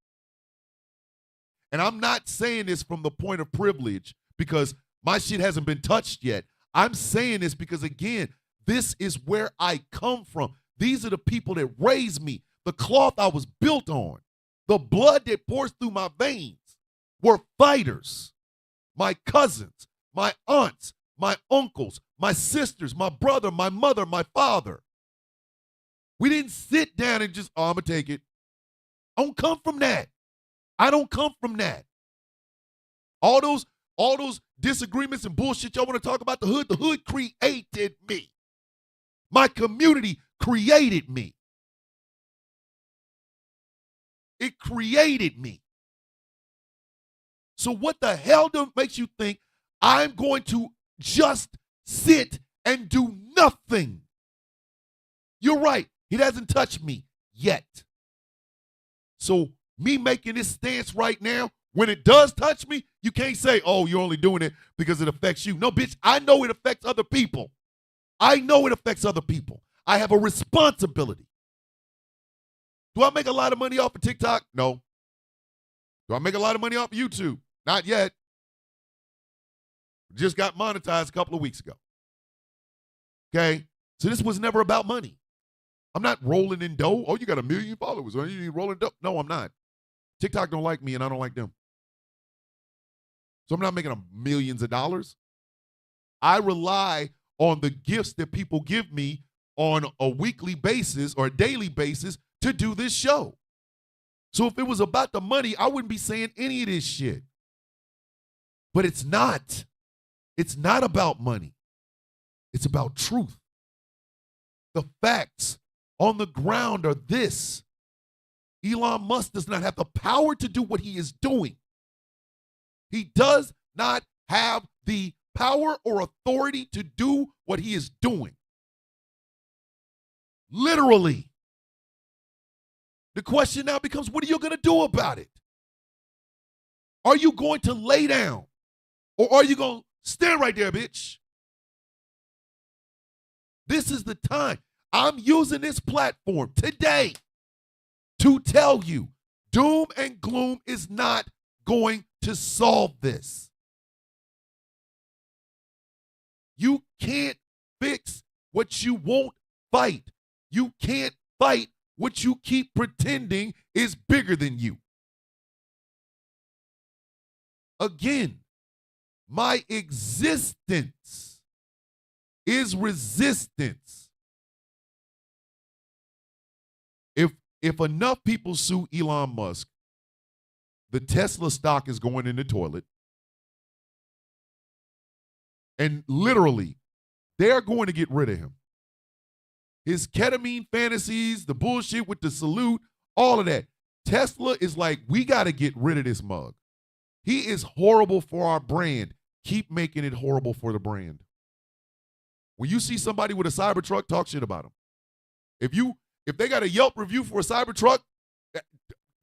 And I'm not saying this from the point of privilege because my shit hasn't been touched yet. I'm saying this because, again, this is where I come from. These are the people that raised me, the cloth I was built on, the blood that pours through my veins were fighters. My cousins, my aunts, my uncles, my sisters, my brother, my mother, my father. We didn't sit down and just, I'm going to take it. I don't come from that. I don't come from that. All those disagreements and bullshit y'all want to talk about the hood created me. My community created me. It created me. So what the hell makes you think I'm going to just sit and do nothing? You're right. He hasn't touched me yet. So me making this stance right now, when it does touch me, you can't say, oh, you're only doing it because it affects you. No, bitch, I know it affects other people. I know it affects other people. I have a responsibility. Do I make a lot of money off of TikTok? No. Do I make a lot of money off of YouTube? Not yet. Just got monetized a couple of weeks ago. Okay? So this was never about money. I'm not rolling in dough. Oh, you got 1 million followers. Are you rolling dough? No, I'm not. TikTok don't like me and I don't like them. So I'm not making millions of dollars. I rely on the gifts that people give me on a weekly basis or a daily basis to do this show. So if it was about the money, I wouldn't be saying any of this shit. But it's not. It's not about money. It's about truth. The facts on the ground are this. Elon Musk does not have the power to do what he is doing. He does not have the power or authority to do what he is doing. Literally. The question now becomes, what are you going to do about it? Are you going to lay down? Or are you going to stand right there, bitch? This is the time. I'm using this platform today to tell you doom and gloom is not going to solve this. You can't fix what you won't fight. You can't fight what you keep pretending is bigger than you. Again, my existence is resistance. If enough people sue Elon Musk, the Tesla stock is going in the toilet. And literally, they're going to get rid of him. His ketamine fantasies, the bullshit with the salute, all of that. Tesla is like, we got to get rid of this mug. He is horrible for our brand. Keep making it horrible for the brand. When you see somebody with a Cybertruck, talk shit about him. If they got a Yelp review for a Cybertruck,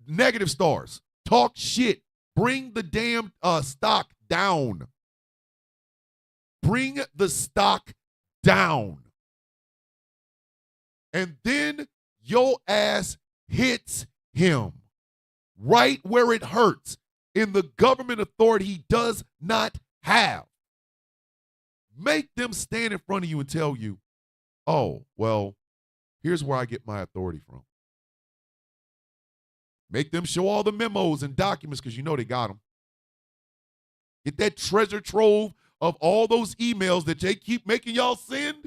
negative stars. Talk shit. Bring the damn stock down. Bring the stock down. And then your ass hits him right where it hurts in the government authority he does not have. Make them stand in front of you and tell you, oh, well, here's where I get my authority from. Make them show all the memos and documents because you know they got them. Get that treasure trove of all those emails that they keep making y'all send.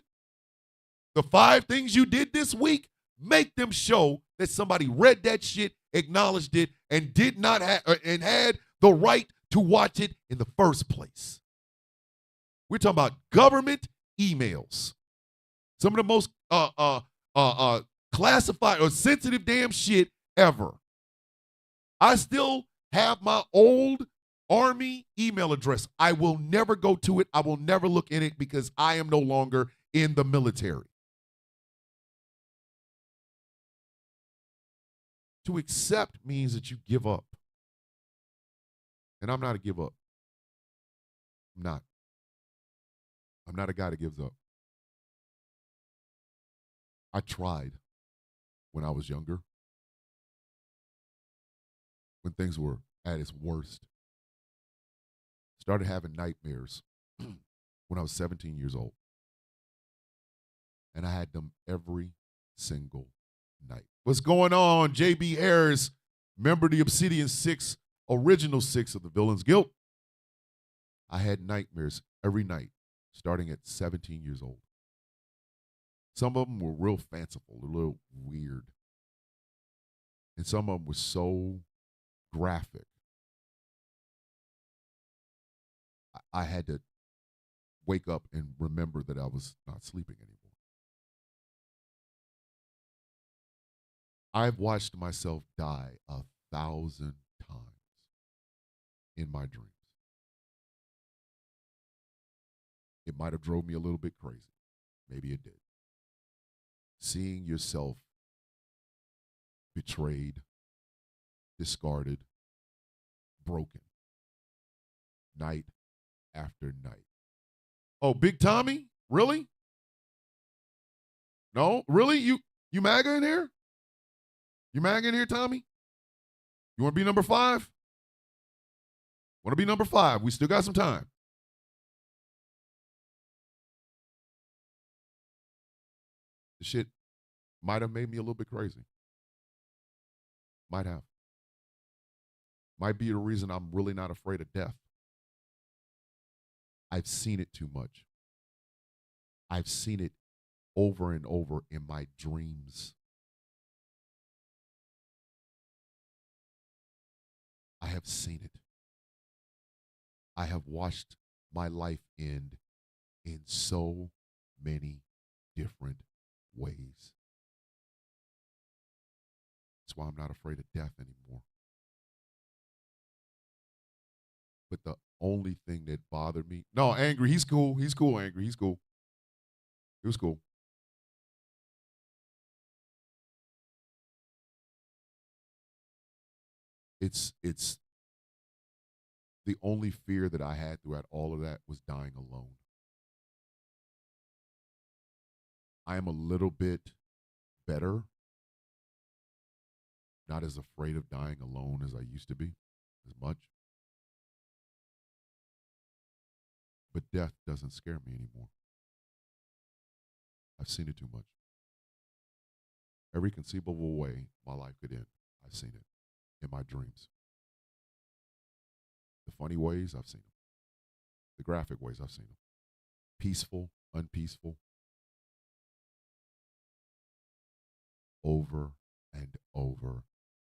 The 5 things you did this week, make them show that somebody read that shit acknowledged it, and did not and had the right to watch it in the first place. We're talking about government emails. Some of the most classified or sensitive damn shit ever. I still have my old Army email address. I will never go to it. I will never look in it because I am no longer in the military. To accept means that you give up. And I'm not a give up. I'm not. I'm not a guy that gives up. I tried when I was younger, when things were at its worst. Started having nightmares when I was 17 years old. And I had them every single night. What's going on? J.B. Harris, member of the Obsidian 6, original 6 of the Villains Guild. I had nightmares every night, starting at 17 years old. Some of them were real fanciful, a little weird. And some of them were so graphic. I had to wake up and remember that I was not sleeping anymore. I've watched myself die 1,000 times in my dreams. It might have drove me a little bit crazy. Maybe it did. Seeing yourself betrayed, discarded, broken, night after night. Oh, Big Tommy? Really? No? Really? You MAGA in here? You MAGA in here, Tommy? You want to be number 5? Want to be number 5? We still got some time. The shit might have made me a little bit crazy. Might have. Might be the reason I'm really not afraid of death. I've seen it too much. I've seen it over and over in my dreams. I have seen it. I have watched my life end in so many different ways. That's why I'm not afraid of death anymore. But the only thing that bothered me, no, Angry, he's cool. He's cool, Angry. He's cool. He was cool. It's the only fear that I had throughout all of that was dying alone. I am a little bit better, not as afraid of dying alone as I used to be, as much. But death doesn't scare me anymore. I've seen it too much. Every conceivable way my life could end, I've seen it in my dreams. The funny ways, I've seen them. The graphic ways, I've seen them. Peaceful, unpeaceful. Over and over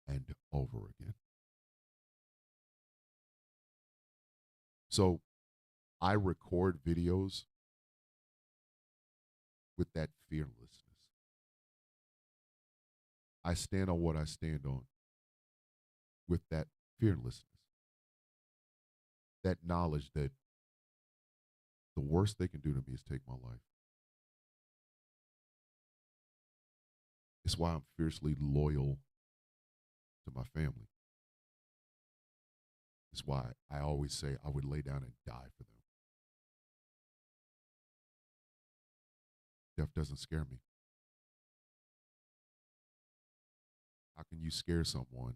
and over again. So I record videos with that fearlessness. I stand on what I stand on with that fearlessness. That knowledge that the worst they can do to me is take my life. It's why I'm fiercely loyal to my family. It's why I always say I would lay down and die for them. Death doesn't scare me. How can you scare someone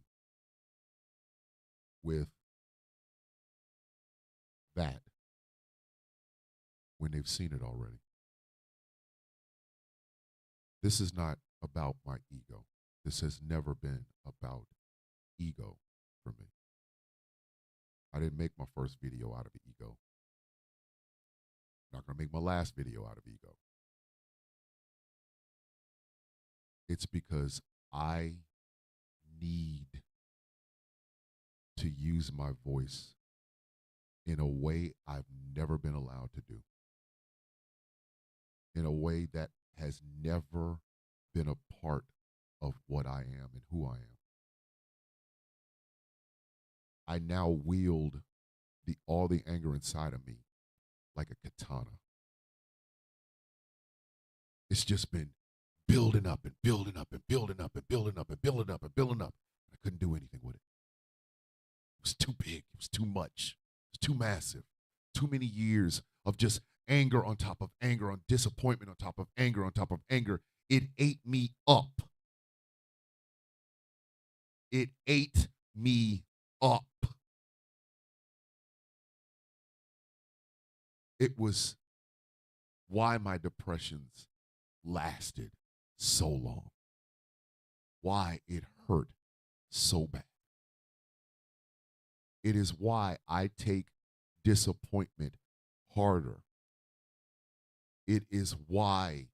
with that when they've seen it already? This is not about my ego. This has never been about ego for me. I didn't make my first video out of ego. I'm not going to make my last video out of ego. It's because I need to use my voice in a way I've never been allowed to do, in a way that has never been a part of what I am and who I am. I now wield all the anger inside of me like a katana. It's just been building up and building up and building up and building up and building up and building up. I couldn't do anything with it. It was too big. It was too much. It was too massive. Too many years of just anger on top of anger, on disappointment on top of anger on top of anger. It ate me up. It ate me up. It was why my depressions lasted so long. Why it hurt so bad. It is why I take disappointment harder. It is why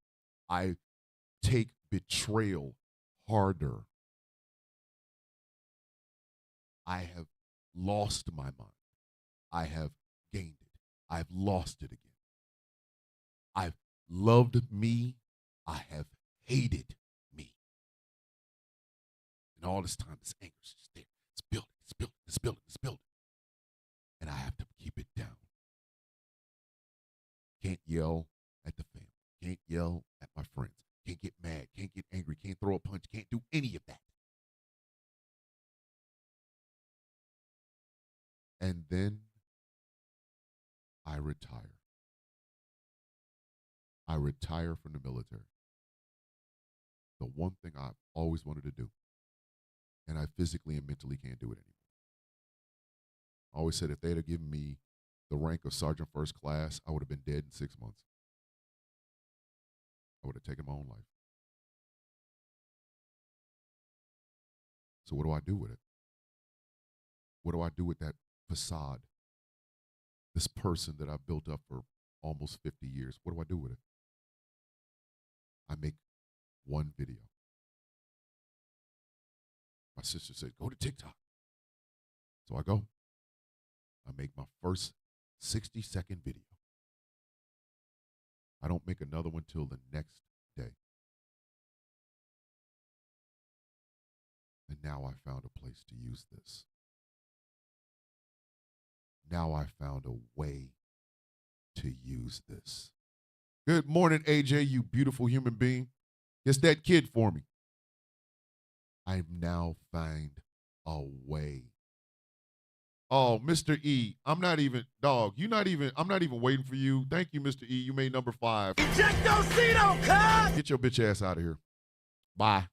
I take betrayal harder. I have lost my mind. I have gained it. I've lost it again. I've loved me. I have hated me. And all this time, this anger is just there. It's building, it's building, it's building, it's building. And I have to keep it down. Can't yell at the family. Can't yell at my friends. Can't get mad. Can't get angry. Can't throw a punch. Can't do any of that. And then I retire. I retire from the military. The one thing I've always wanted to do. And I physically and mentally can't do it anymore. I always said if they'd have given me the rank of Sergeant First Class, I would have been dead in 6 months. I would have taken my own life. So what do I do with it? What do I do with that facade? This person that I've built up for almost 50 years. What do I do with it? I make one video. My sister said, go to TikTok. So I go. I make my first 60-second video. I don't make another one till the next day. And now I found a place to use this. Now I found a way to use this. Good morning, AJ, you beautiful human being. It's that kid for me. I've now found a way. Oh, Mr. E, I'm not even waiting for you. Thank you, Mr. E. You made number 5. Get your bitch ass out of here. Bye.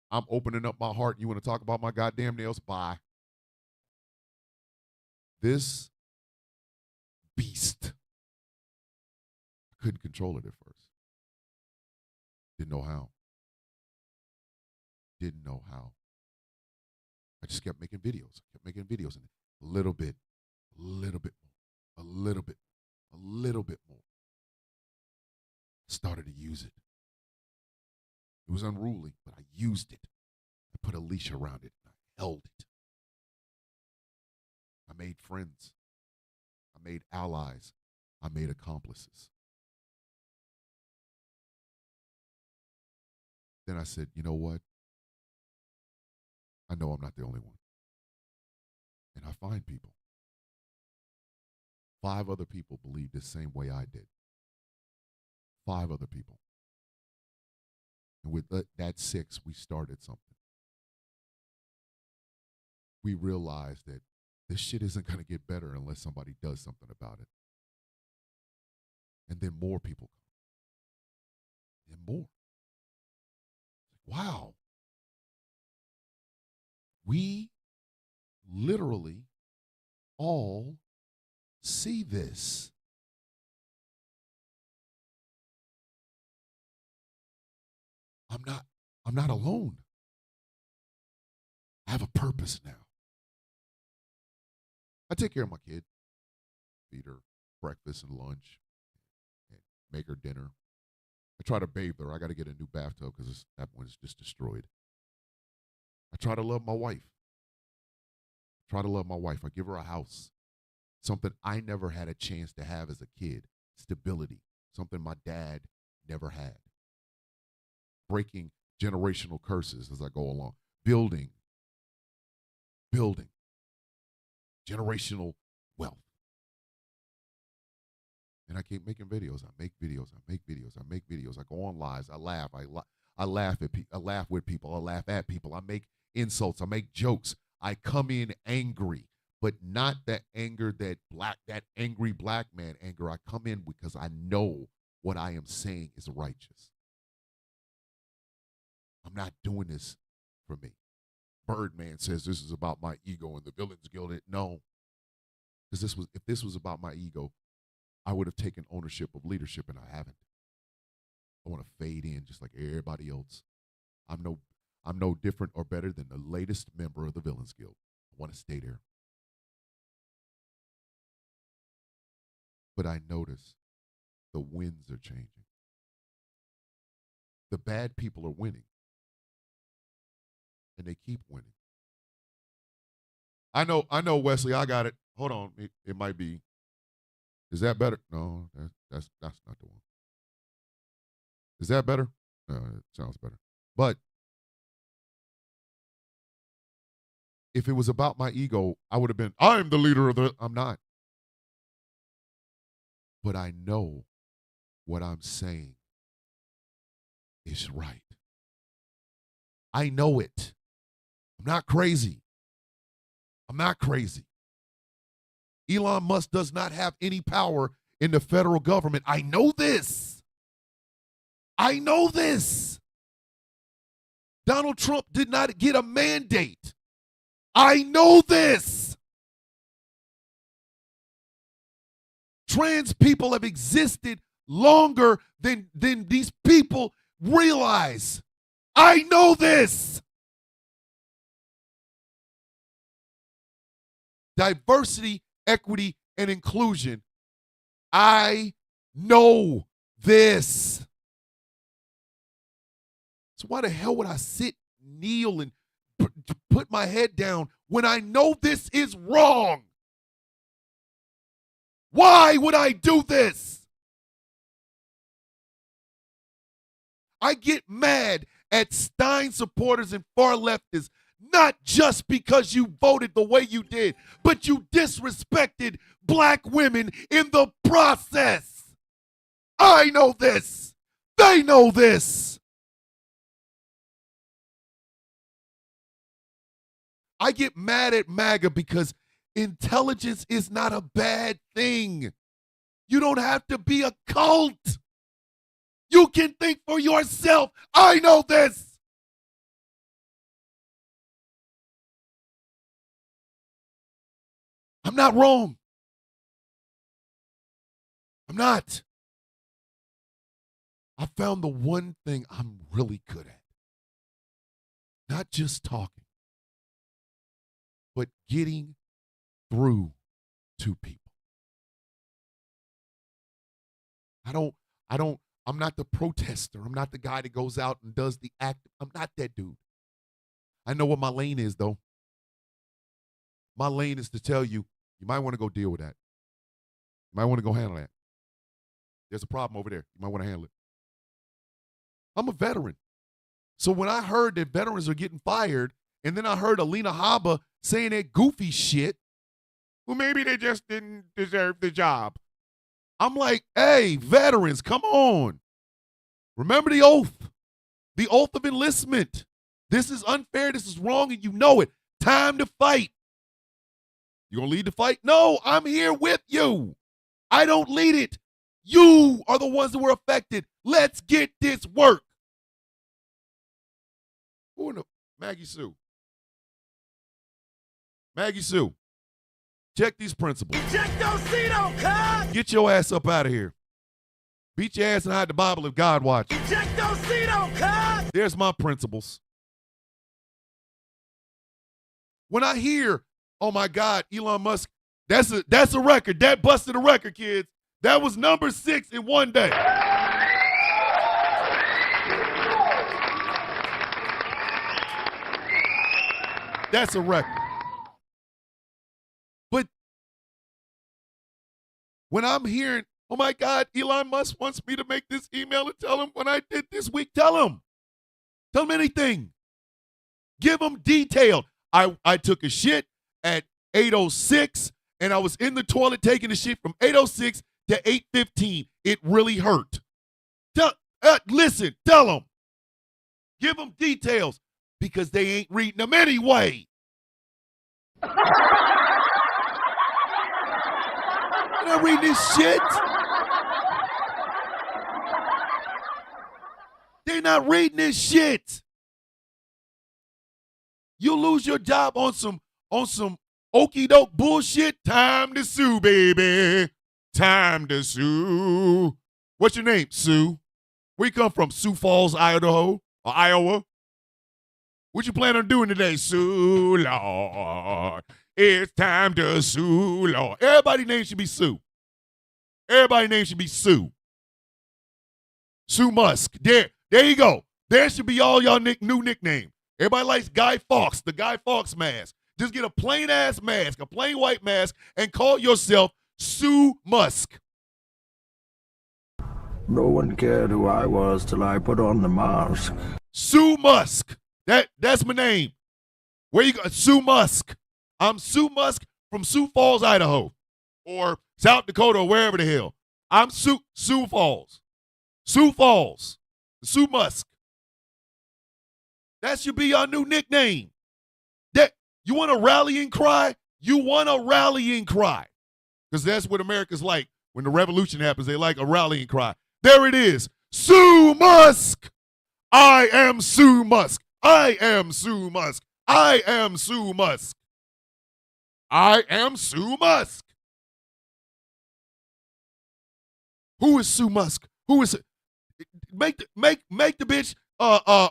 I'm opening up my heart. You want to talk about my goddamn nails? Bye. This beast. I couldn't control it at first. Didn't know how. Didn't know how. I just kept making videos. And a little bit more, a little bit more. Started to use it. It was unruly, but I used it. I put a leash around it. And I held it. I made friends. I made allies. I made accomplices. Then I said, you know what? I know I'm not the only one. And I find people. 5 other people believe the same way I did. 5 other people. And with that 6, we started something. We realized that this shit isn't going to get better unless somebody does something about it. And then more people come. And more. Wow. We literally all see this. I'm not alone. I have a purpose now. I take care of my kid, feed her breakfast and lunch, and make her dinner. I try to bathe her. I got to get a new bathtub because that one's just destroyed. I try to love my wife. I give her a house. Something I never had a chance to have as a kid. Stability. Something my dad never had. Breaking generational curses as I go along. Building. Generational wealth. And I keep making videos. I make videos. I go on lives. I laugh. I laugh with people. I laugh at people. I make insults. I make jokes. I come in angry, but not that anger that angry black man anger. I come in because I know what I am saying is righteous. I'm not doing this for me. Birdman says this is about my ego and the Villains Guild. No, because if this was about my ego, I would have taken ownership of leadership, and I haven't. I want to fade in just like everybody else. I'm no different or better than the latest member of the Villains Guild. I want to stay there. But I notice the winds are changing. The bad people are winning. And they keep winning. I know, Wesley, I got it. Hold on. It might be. Is that better? No, that's not the one. Is that better? No, it sounds better. But if it was about my ego, I would have been, I'm the leader of I'm not. But I know what I'm saying is right. I know it. I'm not crazy. Elon Musk does not have any power in the federal government. I know this. Donald Trump did not get a mandate. I know this. Trans people have existed longer than these people realize. I know this. Diversity, equity, and inclusion. I know this. So why the hell would I sit, kneel, and put my head down when I know this is wrong? Why would I do this? I get mad at Stein supporters and far leftists, not just because you voted the way you did, but you disrespected black women in the process. I know this. They know this. I get mad at MAGA because intelligence is not a bad thing. You don't have to be a cult. You can think for yourself. I know this. I'm not wrong. I'm not. I found the one thing I'm really good at. Not just talking, but getting through to people. I'm not the protester. I'm not the guy that goes out and does the act. I'm not that dude. I know what my lane is, though. My lane is to tell you, you might want to go deal with that. You might want to go handle that. There's a problem over there. You might want to handle it. I'm a veteran. So when I heard that veterans are getting fired, and then I heard Alina Habba saying that goofy shit, well, maybe they just didn't deserve the job. I'm like, hey, veterans, come on. Remember the oath of enlistment. This is unfair, this is wrong, and you know it. Time to fight. You gonna lead the fight? No, I'm here with you. I don't lead it. You are the ones that were affected. Let's get this work. Who in the Maggie Sue? Maggie Sue, check these principles. Ejectocito, cut! Get your ass up out of here. Beat your ass and hide the Bible if God watches. Ejectocito, cut! There's my principles. When I hear, oh my God, Elon Musk, that's a record. That busted a record, kids. That was number 6 in one day. That's a record. But when I'm hearing, oh my God, Elon Musk wants me to make this email and tell him what I did this week, tell him. Tell him anything. Give him detail. I took a shit at 8:06 and I was in the toilet taking a shit from 8:06 to 8:15. It really hurt. Listen, tell them. Give them details because they ain't reading them anyway. They're not reading this shit. They're not reading this shit. You'll lose your job on some okie doke bullshit. Time to sue, baby. Time to sue. What's your name, Sue? Where you come from? Sioux Falls, Idaho, or Iowa? What you plan on doing today, Sue Lord? It's time to sue, Lord. Everybody's name should be Sue. Everybody's name should be Sue. Sue Musk. There you go. There should be all y'all new nickname. Everybody likes Guy Fawkes, the Guy Fawkes mask. Just get a plain ass mask, a plain white mask, and call yourself Sue Musk. No one cared who I was till I put on the mask. Sue Musk. That's my name. Where you go? Sue Musk. I'm Sue Musk from Sioux Falls, Idaho, or South Dakota, or wherever the hell. I'm Sioux Falls. Sioux Falls. Sue Musk. That should be your new nickname. You want a rallying cry? You want a rallying cry. Because that's what America's like. When the revolution happens, they like a rallying cry. There it is. Sue Musk. I am Sue Musk. I am Sue Musk. I am Sue Musk. I am Sue Musk. Who is Sue Musk? Who is it? Make the bitch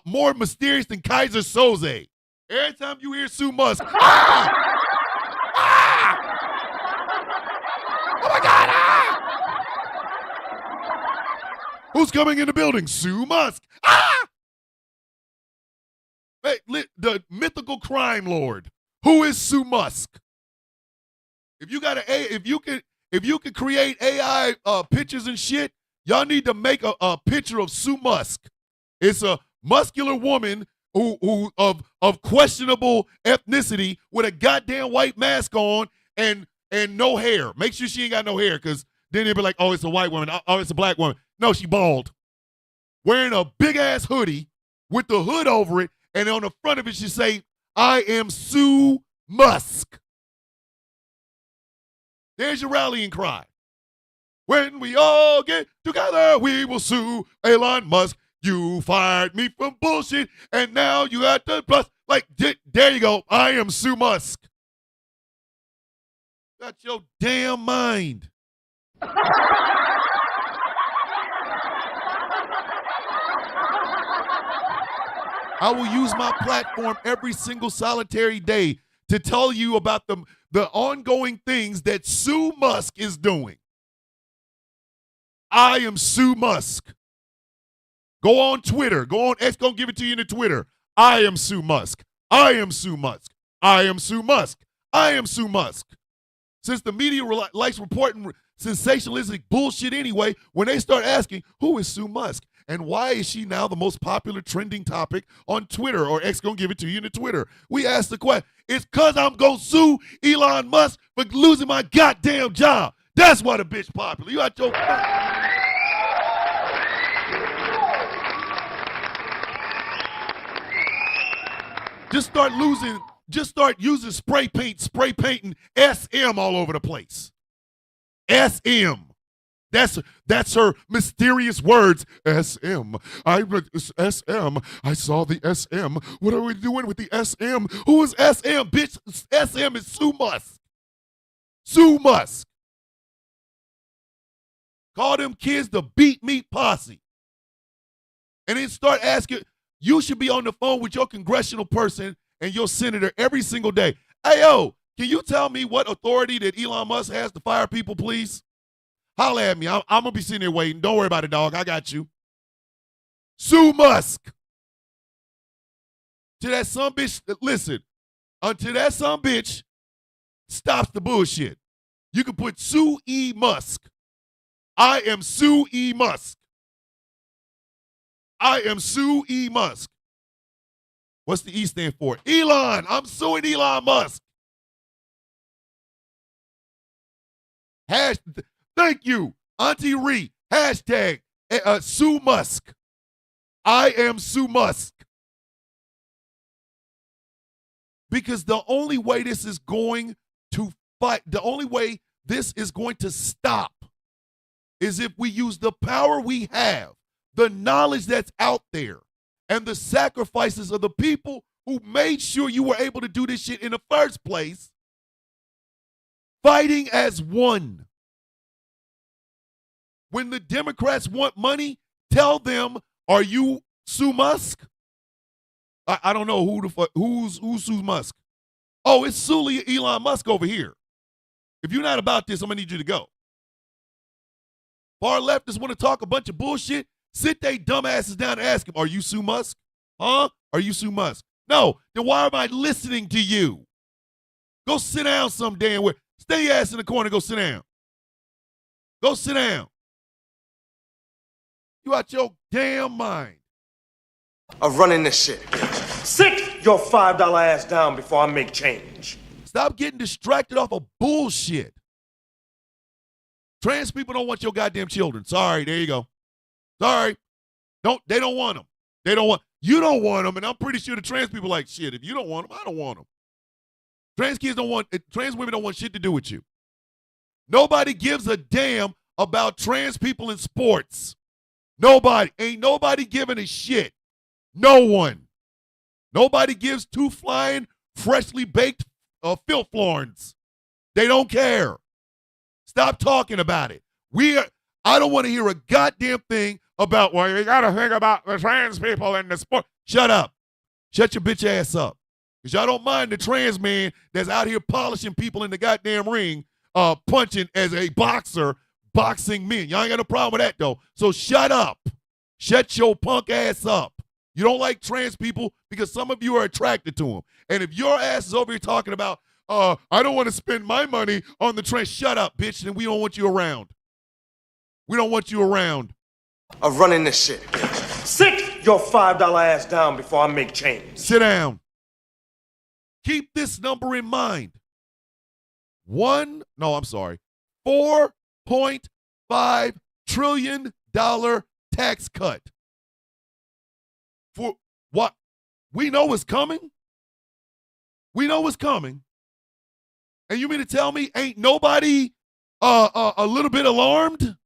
more mysterious than Kaiser Soze. Every time you hear Sue Musk, ah! Ah! Oh my God! Ah! Who's coming in the building? Sue Musk. Ah! Hey, the mythical crime lord. Who is Sue Musk? If you could create AI pictures and shit, y'all need to make a picture of Sue Musk. It's a muscular woman who of questionable ethnicity with a goddamn white mask on and no hair. Make sure she ain't got no hair, because then they'll be like, oh, it's a white woman. Oh, it's a black woman. No, she bald. Wearing a big-ass hoodie with the hood over it, and on the front of it she say, I am Sue Musk. There's your rallying cry. When we all get together, we will sue Elon Musk. You fired me from bullshit, and now you got the plus. Like, there you go. I am Sue Musk. Got your damn mind. I will use my platform every single solitary day to tell you about the ongoing things that Sue Musk is doing. I am Sue Musk. Go on Twitter. Go on X. Gonna give it to you in the Twitter. I am Sue Musk. I am Sue Musk. I am Sue Musk. I am Sue Musk. Since the media likes reporting sensationalistic bullshit anyway, when they start asking, who is Sue Musk? And why is she now the most popular trending topic on Twitter, or X gonna give it to you in the Twitter? We ask the question, it's because I'm gonna sue Elon Musk for losing my goddamn job. That's why the bitch popular. You out your... Just start using spray painting SM all over the place. SM. That's her mysterious words. SM. SM. I saw the SM. What are we doing with the SM? Who is SM? Bitch, SM is Sue Musk. Sue Musk. Call them kids the Beat Meat Posse. And then start asking, you should be on the phone with your congressional person and your senator every single day. Hey, yo, can you tell me what authority that Elon Musk has to fire people, please? Holla at me. I'm going to be sitting there waiting. Don't worry about it, dog. I got you. Sue Musk. To that son bitch, listen, until that son bitch stops the bullshit. You can put Sue E. Musk. I am Sue E. Musk. I am Sue E. Musk. What's the E stand for? Elon. I'm suing Elon Musk. Thank you, Auntie Ree. Hashtag Sue Musk. I am Sue Musk. Because the only way this is going to fight, the only way this is going to stop is if we use the power we have, the knowledge that's out there, and the sacrifices of the people who made sure you were able to do this shit in the first place, fighting as one. When the Democrats want money, tell them, are you Sue Musk? I don't know who's Sue Musk. Oh, it's Sue Elon Musk over here. If you're not about this, I'm going to need you to go. Far leftists want to talk a bunch of bullshit. Sit they dumb asses down and ask him, are you Sue Musk? Huh? Are you Sue Musk? No. Then why am I listening to you? Go sit down some damn way. Stay your ass in the corner and go sit down. Go sit down. You out your damn mind. Of running this shit. Sit your $5 ass down before I make change. Stop getting distracted off of bullshit. Trans people don't want your goddamn children. Sorry, there you go. Sorry. They don't want them. You don't want them, and I'm pretty sure the trans people are like, shit, if you don't want them, I don't want them. Trans women don't want shit to do with you. Nobody gives a damn about trans people in sports. Nobody. Ain't nobody giving a shit. No one. Nobody gives two flying, freshly baked filth florins. They don't care. Stop talking about it. I don't want to hear a goddamn thing about, well, you got to think about the trans people in the sport. Shut up. Shut your bitch ass up. Because y'all don't mind the trans man that's out here polishing people in the goddamn ring, punching as a boxer, boxing men. Y'all ain't got no problem with that, though. So shut up. Shut your punk ass up. You don't like trans people because some of you are attracted to them. And if your ass is over here talking about, I don't want to spend my money on the trans, shut up, bitch, then we don't want you around. We don't want you around. Of running this shit. Sit your $5 ass down before I make change. Sit down. Keep this number in mind. $4.5 trillion tax cut. For what? We know it's coming. We know it's coming. And you mean to tell me ain't nobody a little bit alarmed?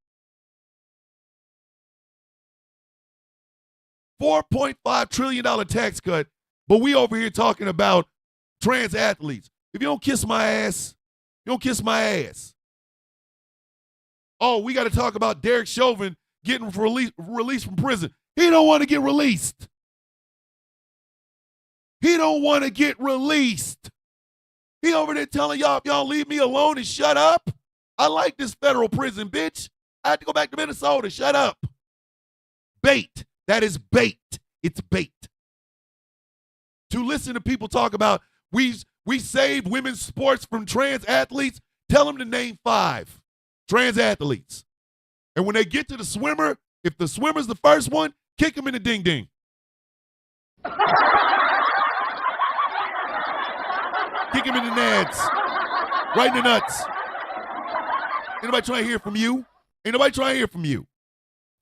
$4.5 trillion tax cut, but we over here talking about trans athletes. If you don't kiss my ass, you don't kiss my ass. Oh, we got to talk about Derek Chauvin getting released from prison. He don't want to get released. He don't want to get released. He over there telling y'all, if y'all leave me alone and shut up. I like this federal prison, bitch. I had to go back to Minnesota. Shut up. Bait. That is bait. It's bait. To listen to people talk about we saved women's sports from trans athletes, tell them to name 5 trans athletes. And when they get to the swimmer, if the swimmer's the first one, kick him in the ding-ding. Kick him in the nads. Right in the nuts. Ain't nobody trying to hear from you. Ain't nobody trying to hear from you.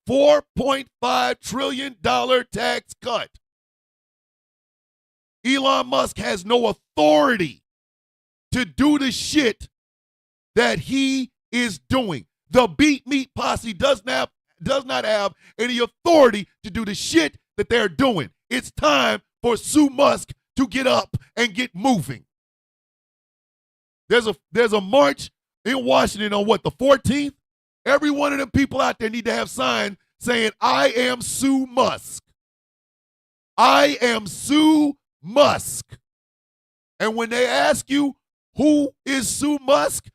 $4.5 trillion tax cut. Elon Musk has no authority to do the shit that he is doing. The Beat Meat Posse does not have any authority to do the shit that they're doing. It's time for Sue Musk to get up and get moving. There's a march in Washington on what, the 14th? Every one of them people out there need to have signs saying, I am Sue Musk. I am Sue Musk. And when they ask you, who is Sue Musk?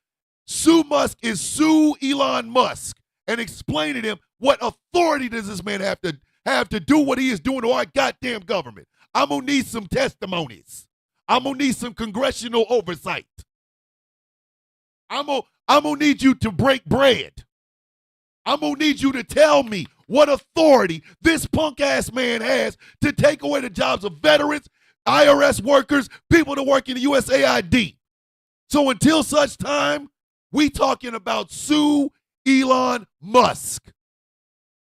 Sue Musk is Sue Elon Musk. And explain to them, what authority does this man have to do what he is doing to our goddamn government? I'm going to need some testimonies. I'm going to need some congressional oversight. I'm gonna need you to break bread. I'm going to need you to tell me what authority this punk-ass man has to take away the jobs of veterans, IRS workers, people that work in the USAID. So until such time, we talking about sue Elon Musk.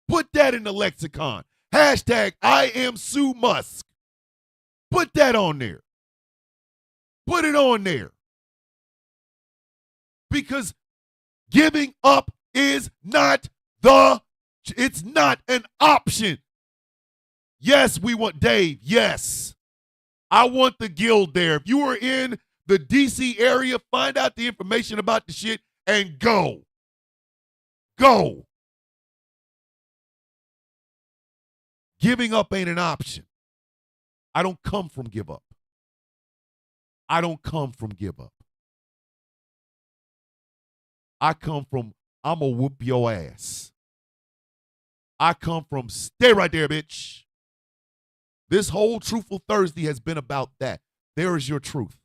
Put that in the lexicon. Hashtag I am Sue Musk. Put that on there. Put it on there. Because giving up is not it's not an option. Yes, we want Dave. Yes. I want the guild there. If you are in the DC area, find out the information about the shit and go. Go. Giving up ain't an option. I don't come from give up. I don't come from give up. I come from I'm going to whoop your ass. I come from stay right there, bitch. This whole Truthful Thursday has been about that. There is your truth.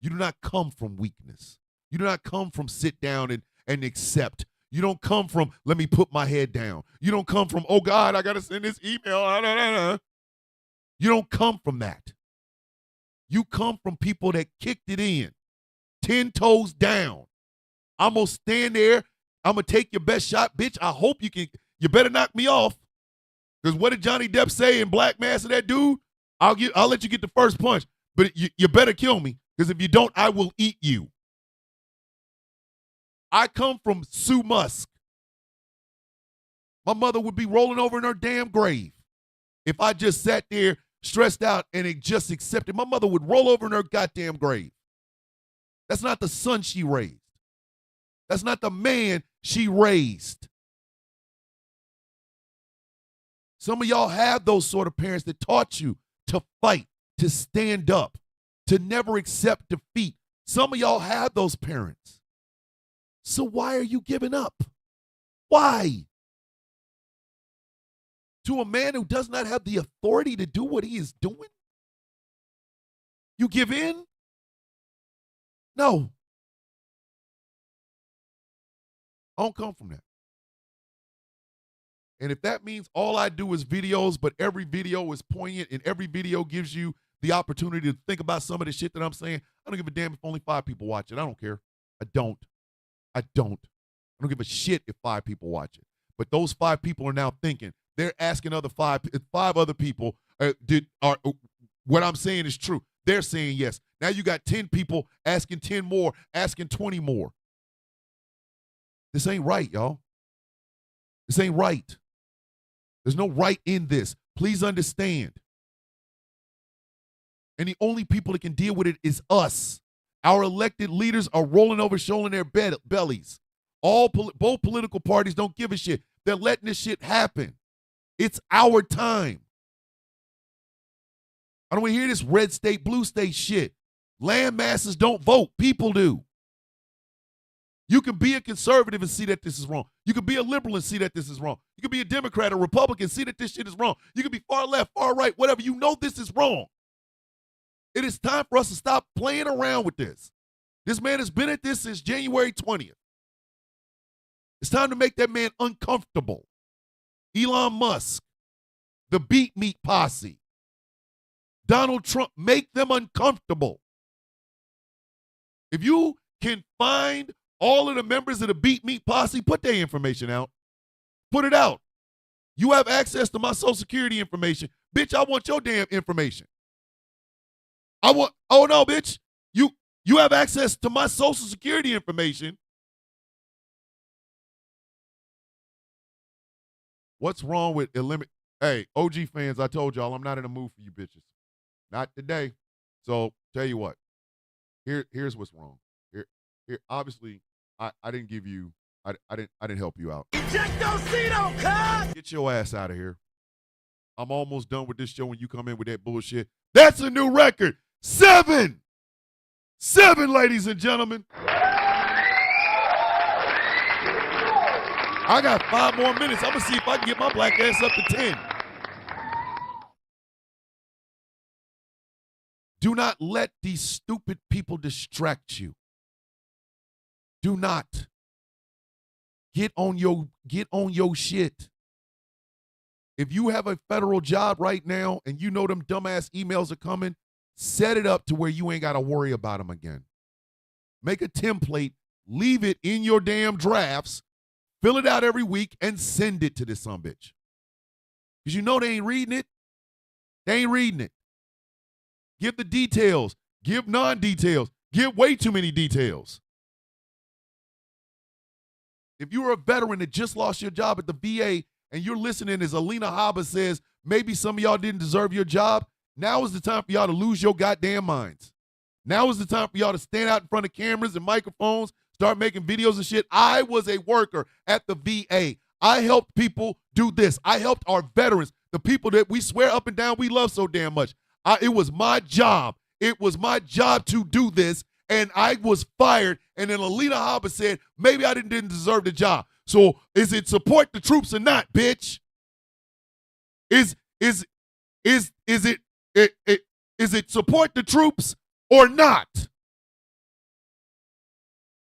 You do not come from weakness. You do not come from sit down and accept. You don't come from let me put my head down. You don't come from, oh, God, I got to send this email. You don't come from that. You come from people that kicked it in, 10 toes down. I'm going to stand there. I'm going to take your best shot. Bitch, I hope you better knock me off. Because what did Johnny Depp say in Black Mass to that dude? I'll let you get the first punch, but you better kill me. Because if you don't, I will eat you. I come from Sue Musk. My mother would be rolling over in her damn grave if I just sat there stressed out and it just accepted. My mother would roll over in her goddamn grave. That's not the son she raised. That's not the man she raised. Some of y'all have those sort of parents that taught you to fight, to stand up, to never accept defeat. Some of y'all have those parents. So why are you giving up? Why? To a man who does not have the authority to do what he is doing? You give in? No. I don't come from that. And if that means all I do is videos, but every video is poignant and every video gives you the opportunity to think about some of the shit that I'm saying, I don't give a damn if only 5 people watch it. I don't care. I don't give a shit if 5 people watch it. But those 5 people are now thinking. They're asking other 5 other people, what I'm saying is true. They're saying yes. Now you got 10 people asking 10 more, asking 20 more. This ain't right, y'all. This ain't right. There's no right in this. Please understand. And the only people that can deal with it is us. Our elected leaders are rolling over, showing their bellies. Both political parties don't give a shit. They're letting this shit happen. It's our time. I don't want to hear this red state, blue state shit. Land masses don't vote. People do. You can be a conservative and see that this is wrong. You can be a liberal and see that this is wrong. You can be a Democrat or Republican and see that this shit is wrong. You can be far left, far right, whatever. You know this is wrong. It is time for us to stop playing around with this. This man has been at this since January 20th. It's time to make that man uncomfortable. Elon Musk, the Beat Meat Posse, Donald Trump, make them uncomfortable. If you can find all of the members of the Beat Meat Posse, put their information out. Put it out. You have access to my Social Security information. Bitch, I want your damn information. Oh no, bitch. You have access to my Social Security information. What's wrong with Hey, OG fans, I told y'all I'm not in the mood for you bitches. Not today. So, tell you what. Here's what's wrong. Here obviously I didn't give you I didn't help you out. Get your ass out of here. I'm almost done with this show when you come in with that bullshit. That's a new record. 7, ladies and gentlemen. I got 5 more minutes. I'm going to see if I can get my black ass up to 10. Do not let these stupid people distract you. Do not. Get on your shit. If you have a federal job right now and you know them dumbass emails are coming, set it up to where you ain't got to worry about them again. Make a template, leave it in your damn drafts, fill it out every week, and send it to this sumbitch. Because you know they ain't reading it. They ain't reading it. Give the details. Give non-details. Give way too many details. If you're a veteran that just lost your job at the VA and you're listening as Alina Habba says, maybe some of y'all didn't deserve your job, now is the time for y'all to lose your goddamn minds. Now is the time for y'all to stand out in front of cameras and microphones, start making videos and shit. I was a worker at the VA. I helped people do this. I helped our veterans, the people that we swear up and down we love so damn much. It was my job. It was my job to do this, and I was fired. And then Alina Habba said, maybe I didn't deserve the job. So is it support the troops or not, bitch? Is it support the troops or not?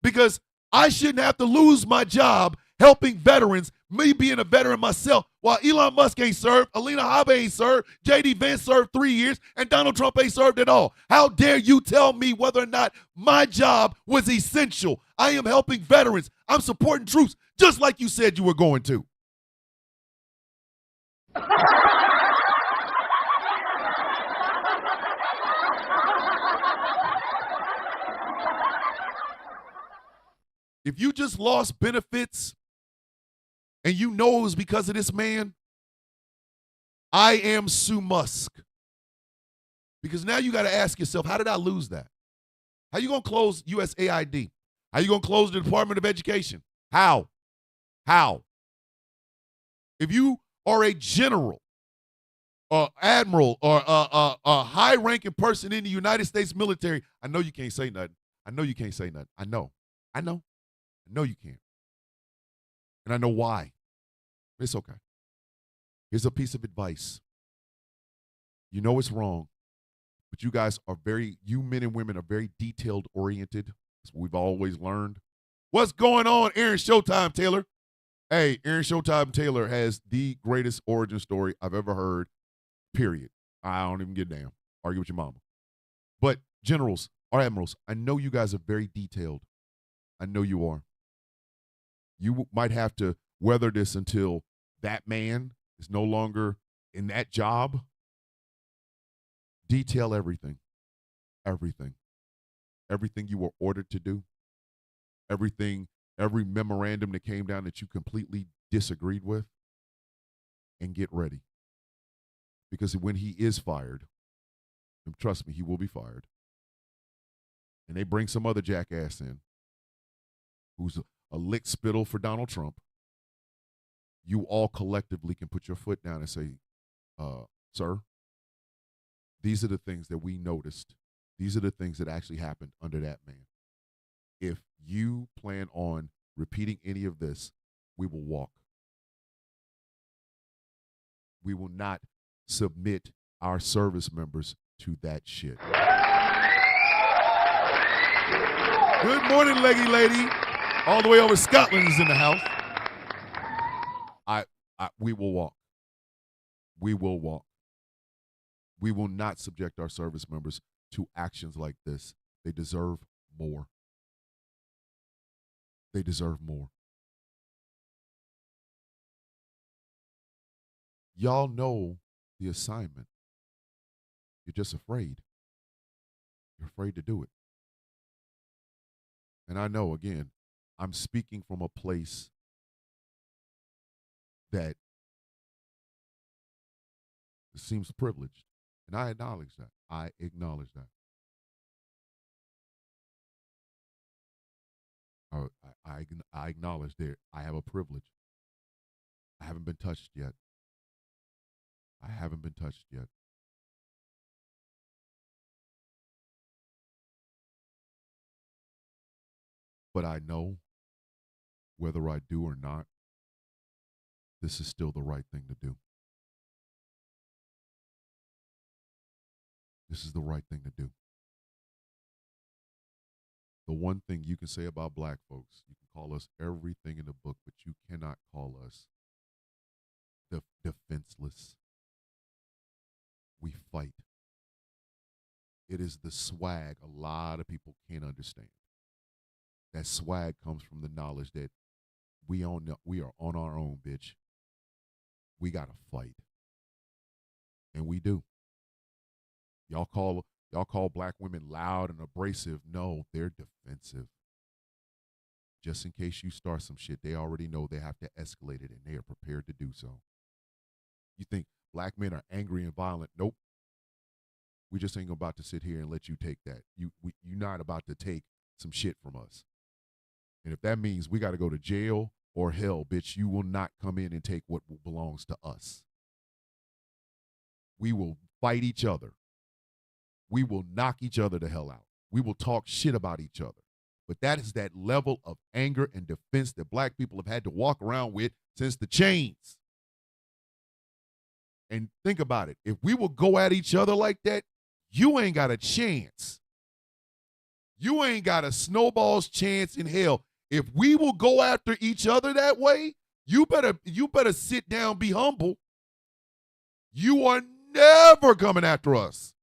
Because I shouldn't have to lose my job helping veterans, me being a veteran myself, while Elon Musk ain't served, Alina Habba ain't served, J.D. Vance served 3 years, and Donald Trump ain't served at all. How dare you tell me whether or not my job was essential? I am helping veterans. I'm supporting troops, just like you said you were going to. If you just lost benefits and you know it was because of this man, I am Sue Musk. Because now you got to ask yourself, how did I lose that? How you going to close USAID? How you going to close the Department of Education? How? If you are a general or admiral or a high-ranking person in the United States military, I know you can't say nothing. I know you can't say nothing. I know you can't. And I know why. It's okay. Here's a piece of advice. You know it's wrong, but you guys are you men and women are very detailed oriented. That's what we've always learned. What's going on, Aaron Showtime Taylor? Hey, Aaron Showtime Taylor has the greatest origin story I've ever heard, period. I don't even give a damn. Argue with your mama. But generals or admirals, I know you guys are very detailed. I know you are. You might have to weather this until that man is no longer in that job. Detail everything. Everything you were ordered to do. Every memorandum that came down that you completely disagreed with. And get ready. Because when he is fired, and trust me, he will be fired. And they bring some other jackass in who's a lick spittle for Donald Trump, you all collectively can put your foot down and say, sir, these are the things that we noticed. These are the things that actually happened under that man. If you plan on repeating any of this, we will walk. We will not submit our service members to that shit. Good morning, leggy lady. All the way over Scotland is in the house. We will walk. We will walk. We will not subject our service members to actions like this. They deserve more. They deserve more. Y'all know the assignment. You're just afraid. You're afraid to do it. And I know, again, I'm speaking from a place that seems privileged. And I acknowledge that. I acknowledge that. I acknowledge that I have a privilege. I haven't been touched yet. I haven't been touched yet. But I know whether I do or not, this is still the right thing to do. This is the right thing to do. The one thing you can say about black folks, you can call us everything in the book, but you cannot call us defenseless. We fight. It is the swag a lot of people can't understand. That swag comes from the knowledge that we are on our own, bitch. We gotta fight. And we do. Y'all call black women loud and abrasive. No, they're defensive. Just in case you start some shit, they already know they have to escalate it, and they are prepared to do so. You think black men are angry and violent? Nope. We just ain't about to sit here and let you take that. You're not about to take some shit from us. And if that means we got to go to jail or hell, bitch, you will not come in and take what belongs to us. We will fight each other. We will knock each other the hell out. We will talk shit about each other. But that is that level of anger and defense that black people have had to walk around with since the chains. And think about it. If we will go at each other like that, you ain't got a chance. You ain't got a snowball's chance in hell. If we will go after each other that way, you better sit down, be humble. You are never coming after us.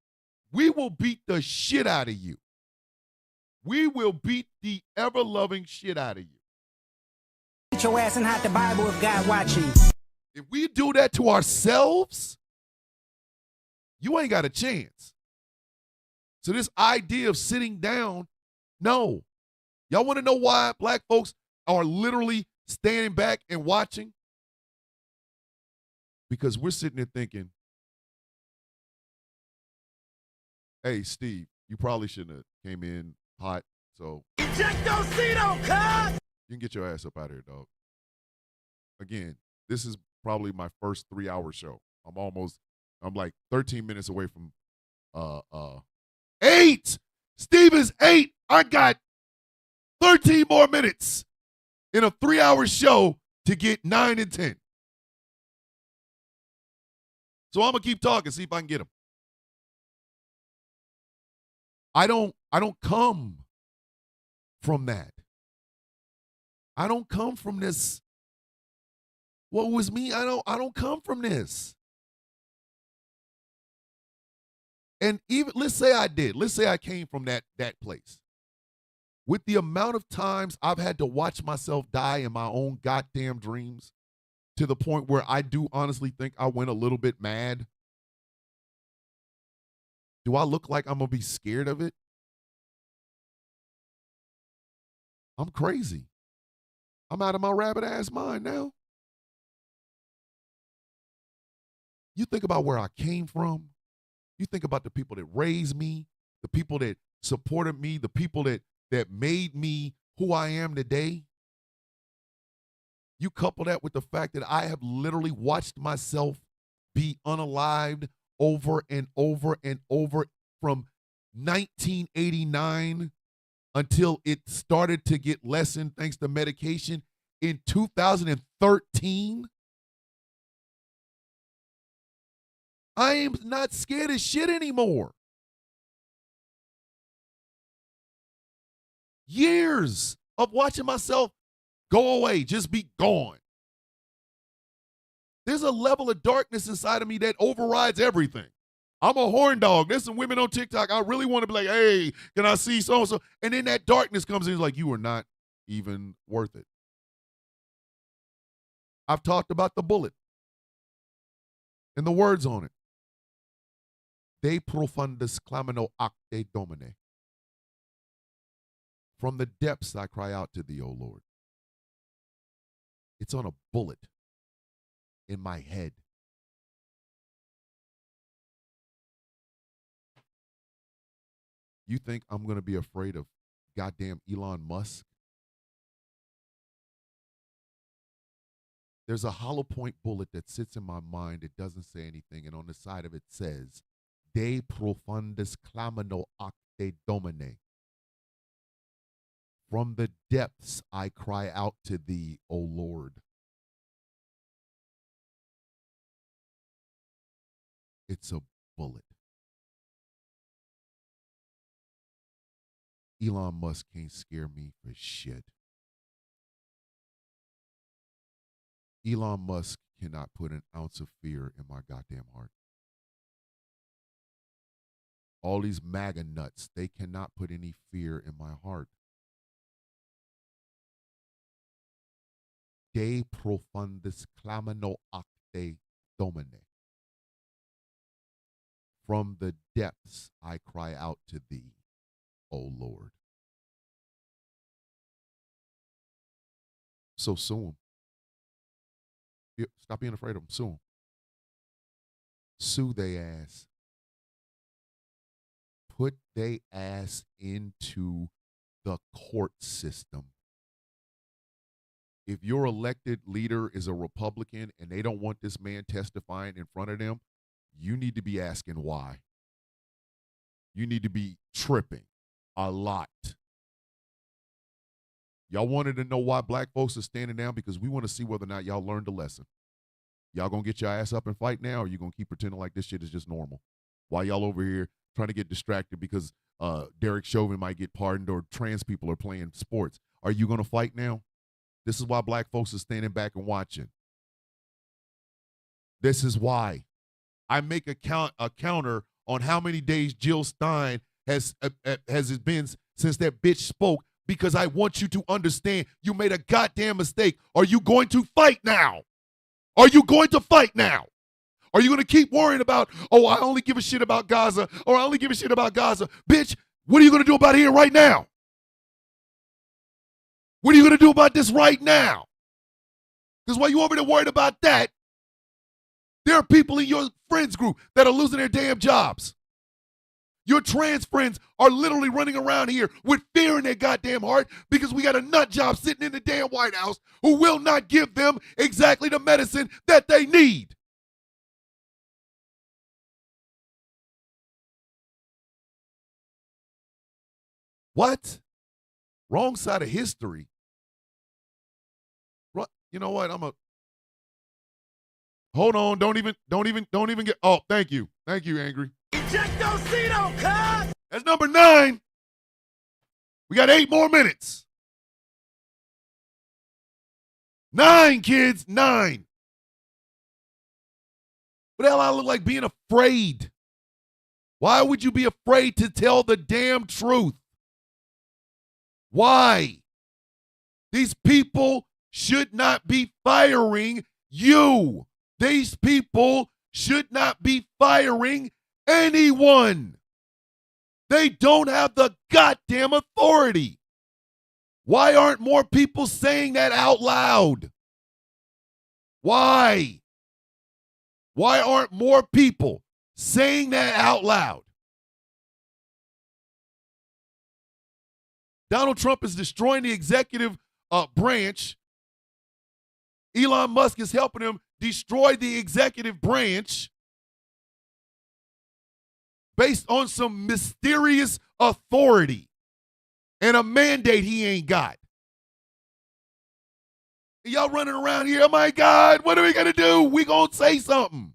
We will beat the shit out of you. We will beat the ever-loving shit out of you. Get your ass and hide the Bible if God watching. If we do that to ourselves, you ain't got a chance. So this idea of sitting down, no. Y'all want to know why black folks are literally standing back and watching? Because we're sitting there thinking, hey, Steve, you probably shouldn't have came in hot, so you can get your ass up out of here, dog. Again, this is probably my first 3-hour show. I'm like 13 minutes away from 8. Steve is 8. I got 13 more minutes in a 3-hour show to get 9 and 10. So I'm gonna keep talking, see if I can get them. I don't come from that. I don't come from this. What was me? I don't come from this. And even let's say I did. Let's say I came from that place. With the amount of times I've had to watch myself die in my own goddamn dreams, to the point where I do honestly think I went a little bit mad. Do I look like I'm going to be scared of it? I'm crazy. I'm out of my rabbit ass mind now. You think about where I came from. You think about the people that raised me, the people that supported me, the people that made me who I am today. You couple that with the fact that I have literally watched myself be unalived over and over and over from 1989 until it started to get lessened thanks to medication in 2013. I am not scared of shit anymore. Years of watching myself go away, just be gone. There's a level of darkness inside of me that overrides everything. I'm a horn dog. There's some women on TikTok. I really want to be like, hey, can I see so-and-so? And then that darkness comes in. It's like, you are not even worth it. I've talked about the bullet and the words on it. De profundis clamino acte domine. From the depths I cry out to thee, O Lord. It's on a bullet in my head. You think I'm going to be afraid of goddamn Elon Musk? There's a hollow point bullet that sits in my mind. It doesn't say anything. And on the side of it says, De profundis clamino acte domine. From the depths I cry out to thee, O Lord. It's a bullet. Elon Musk can't scare me for shit. Elon Musk cannot put an ounce of fear in my goddamn heart. All these MAGA nuts, they cannot put any fear in my heart. De profundis clamino acte domine. From the depths I cry out to thee, O Lord. So sue him. Stop being afraid of them. Sue them. Sue they ass. Put they ass into the court system. If your elected leader is a Republican and they don't want this man testifying in front of them, you need to be asking why. You need to be tripping a lot. Y'all wanted to know why black folks are standing down? Because we want to see whether or not y'all learned a lesson. Y'all gonna get your ass up and fight now, or you gonna keep pretending like this shit is just normal? While y'all over here trying to get distracted because Derek Chauvin might get pardoned or trans people are playing sports. Are you gonna fight now? This is why black folks are standing back and watching. This is why. I make a counter on how many days Jill Stein has it been since that bitch spoke, because I want you to understand you made a goddamn mistake. Are you going to fight now? Are you going to fight now? Are you going to keep worrying about, oh, I only give a shit about Gaza, or I only give a shit about Gaza? Bitch, what are you going to do about it here right now? What are you going to do about this right now? Because while you over there worried about that, there are people in your friends group that are losing their damn jobs. Your trans friends are literally running around here with fear in their goddamn heart because we got a nut job sitting in the damn White House who will not give them exactly the medicine that they need. What? Wrong side of history. You know what? Hold on. Don't even get. Oh, thank you. Thank you, Angry. That's number 9. We got 8 more minutes. 9, kids, 9. What the hell I look like being afraid? Why would you be afraid to tell the damn truth? Why? These people should not be firing you. These people should not be firing anyone. They don't have the goddamn authority. Why aren't more people saying that out loud? Why? Why aren't more people saying that out loud? Donald Trump is destroying the executive branch. Elon Musk is helping him destroy the executive branch based on some mysterious authority and a mandate he ain't got. And y'all running around here, oh my God, what are we going to do? We going to say something.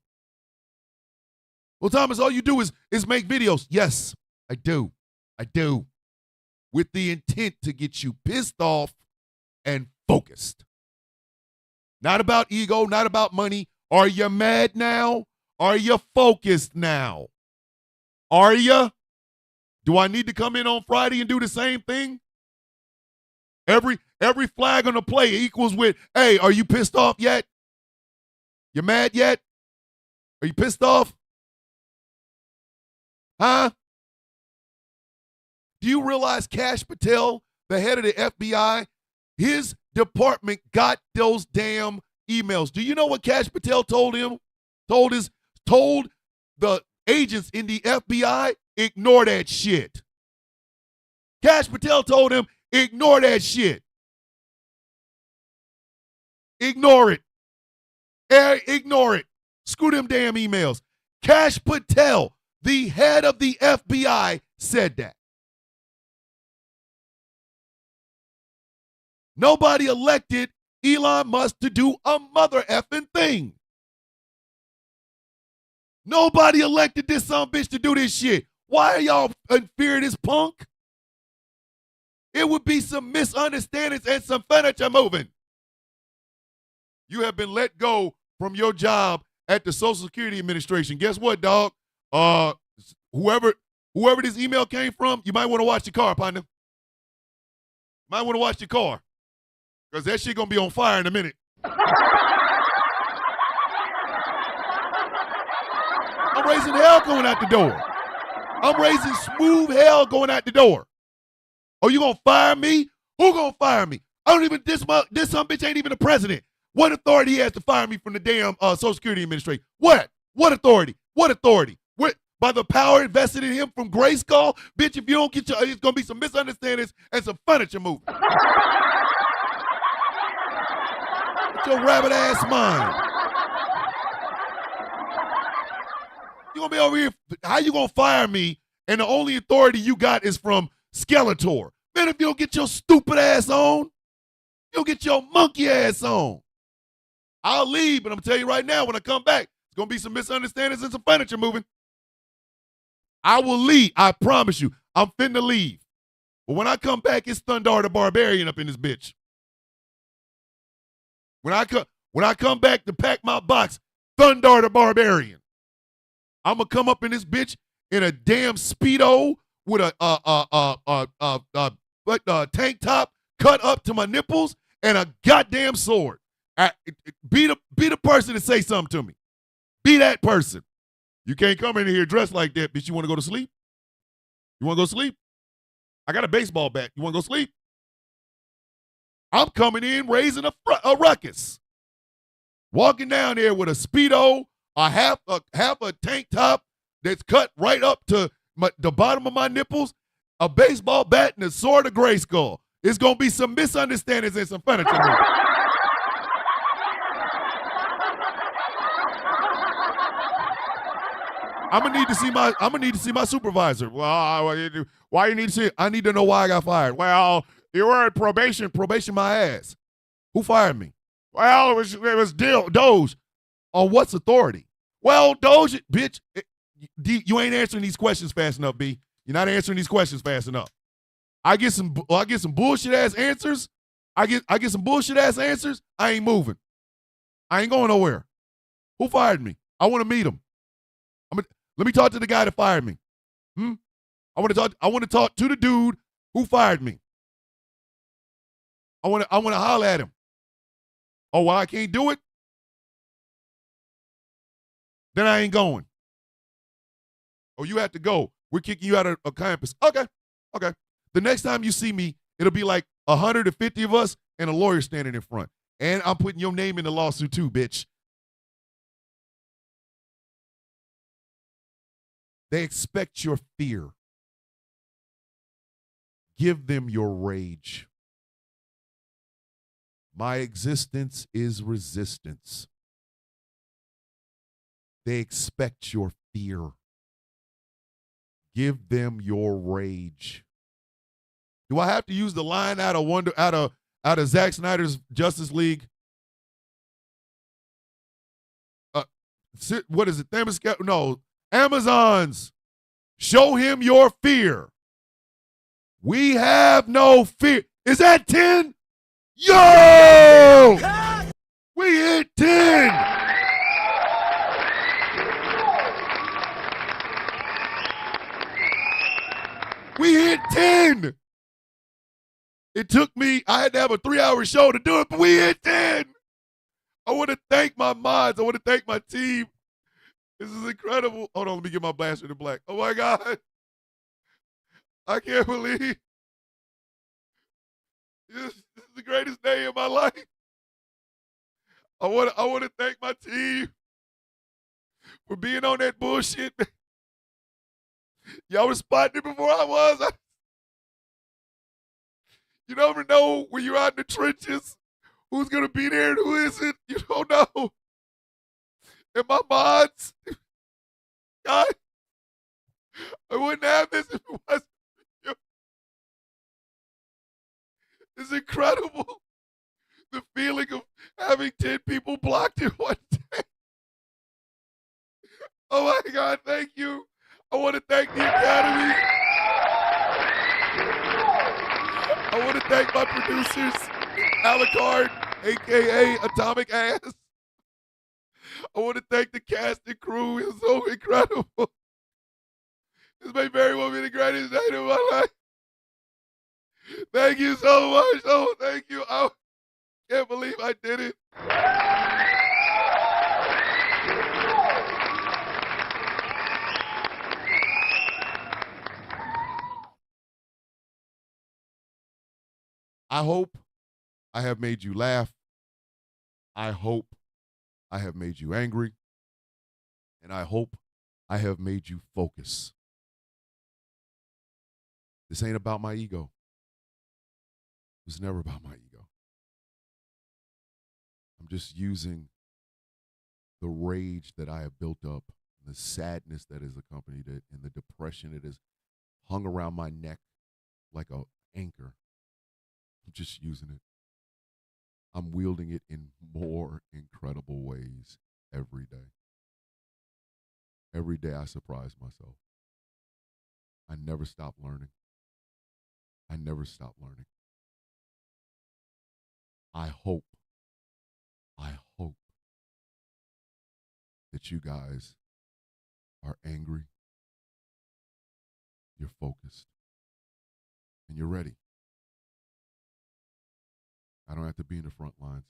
Well, Thomas, all you do is make videos. Yes, I do. I do. With the intent to get you pissed off and focused. Not about ego, not about money. Are you mad now? Are you focused now? Are you? Do I need to come in on Friday and do the same thing? Every flag on the play equals with, hey, are you pissed off yet? You mad yet? Are you pissed off? Huh? Do you realize Kash Patel, the head of the FBI, his department got those damn emails? Do you know what Kash Patel told him? Told the agents in the FBI, ignore that shit. Kash Patel told him, ignore that shit. Ignore it. Ignore it. Screw them damn emails. Kash Patel, the head of the FBI, said that. Nobody elected Elon Musk to do a mother effing thing. Nobody elected this son bitch to do this shit. Why are y'all in fear of this punk? It would be some misunderstandings and some furniture moving. You have been let go from your job at the Social Security Administration. Guess what, dog? Whoever this email came from, you might want to watch your car, partner. Might want to watch your car. Because that shit gonna be on fire in a minute. I'm raising hell going out the door. I'm raising smooth hell going out the door. Oh, you gonna fire me? Who gonna fire me? I don't even, this some bitch ain't even the president. What authority he has to fire me from the damn Social Security Administration? What? What authority? What authority? What? By the power invested in him from Grayskull? Bitch, if you don't get your, it's gonna be some misunderstandings and some furniture moving. With your rabbit ass mind. You gonna be over here, how you gonna fire me and the only authority you got is from Skeletor? Man, if you don't get your stupid ass on, you'll get your monkey ass on. I'll leave, but I'm gonna tell you right now, when I come back, it's gonna be some misunderstandings and some furniture moving. I will leave, I promise you. I'm finna leave. But when I come back, it's Thundar the Barbarian up in this bitch. When I come back to pack my box, Thundar the Barbarian. I'm gonna come up in this bitch in a damn Speedo with a tank top cut up to my nipples and a goddamn sword. Be the person to say something to me. Be that person. You can't come in here dressed like that, bitch. You want to go to sleep? You want to go sleep? I got a baseball bat. You want to go sleep? I'm coming in raising a ruckus. Walking down there with a Speedo, a half a tank top that's cut right up to the bottom of my nipples, a baseball bat, and a sword of Grayskull. It's going to be some misunderstandings and some furniture moving. I'm gonna need to see my supervisor. Well, why you need to see it? I need to know why I got fired. Well, you were in probation. Probation my ass. Who fired me? Well, it was Doge. On what's authority? Well, Doge, bitch, you ain't answering these questions fast enough, B. You're not answering these questions fast enough. I get some bullshit ass answers. I get some bullshit ass answers. I ain't moving. I ain't going nowhere. Who fired me? I want to meet him. Let me talk to the guy that fired me. I want to talk to the dude who fired me. I want to holler at him. Oh, well, I can't do it? Then I ain't going. Oh, you have to go. We're kicking you out of campus. Okay. The next time you see me, it'll be like 150 of us and a lawyer standing in front. And I'm putting your name in the lawsuit too, bitch. They expect your fear. Give them your rage. My existence is resistance. They expect your fear. Give them your rage. Do I have to use the line out of Zack Snyder's Justice League? What is it? No. Amazons, show him your fear. We have no fear. Is that 10? Yo! We hit 10. We hit 10. It took me, I had to have a 3-hour show to do it, but we hit 10. I want to thank my mods. I want to thank my team. This is incredible. Hold on, let me get my blaster in black. Oh my God. I can't believe this is the greatest day of my life. I want to thank my team for being on that bullshit. Y'all were spotting it before I was. You never know when you're out in the trenches who's going to be there and who isn't. You don't know. And my mods, God, I wouldn't have this if it wasn't for you. It's incredible. The feeling of having 10 people blocked in one day. Oh my God, thank you. I want to thank the Academy. thank my producers, Alucard, a.k.a. Atomic Ass. I want to thank the cast and crew. It's so incredible. This may very well be the greatest night of my life. Thank you so much. Oh, thank you. I can't believe I did it. I hope I have made you laugh. I hope I have made you angry. And I hope I have made you focus. This ain't about my ego. It's never about my ego. I'm just using the rage that I have built up, the sadness that has accompanied it, and the depression that has hung around my neck like an anchor. I'm just using it. I'm wielding it in more incredible ways every day. Every day I surprise myself. I never stop learning. I never stop learning. I hope that you guys are angry, you're focused, and you're ready. I don't have to be in the front lines.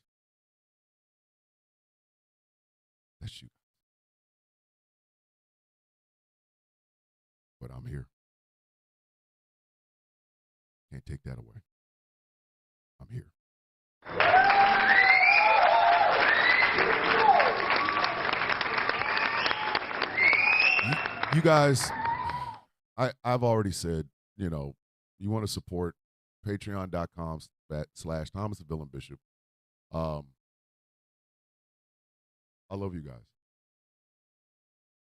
That's you. But I'm here. Can't take that away. I'm here. You guys, I've already said, you want to support patreon.com/Thomas the Villain Bishop. I love you guys.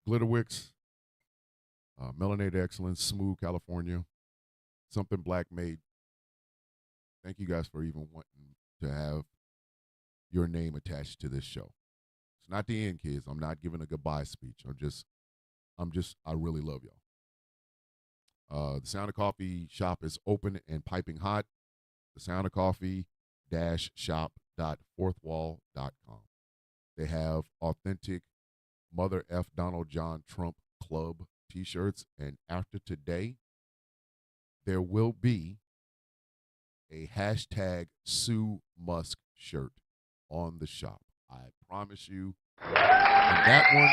Glitterwicks, Melanated Excellence, Smooth California, Something Black Made. Thank you guys for even wanting to have your name attached to this show. It's not the end, kids. I'm not giving a goodbye speech. I really love y'all. The Sound of Coffee shop is open and piping hot. The Sound of Coffee-shop.fourthwall.com. They have authentic Mother F. Donald John Trump Club t-shirts. And after today, there will be a hashtag Sue Musk shirt on the shop. I promise you. And that one,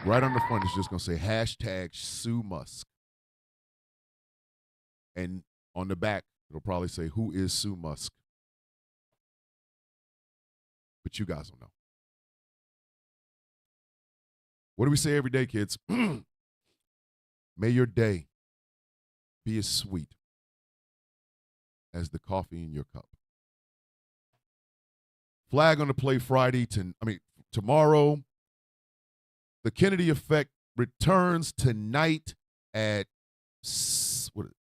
right on the front is just going to say hashtag Sue Musk. And on the back, it'll probably say, who is Sue Musk? But you guys don't know. What do we say every day, kids? May your day be as sweet as the coffee in your cup. Flag on the Play tomorrow. The Kennedy Effect returns tonight at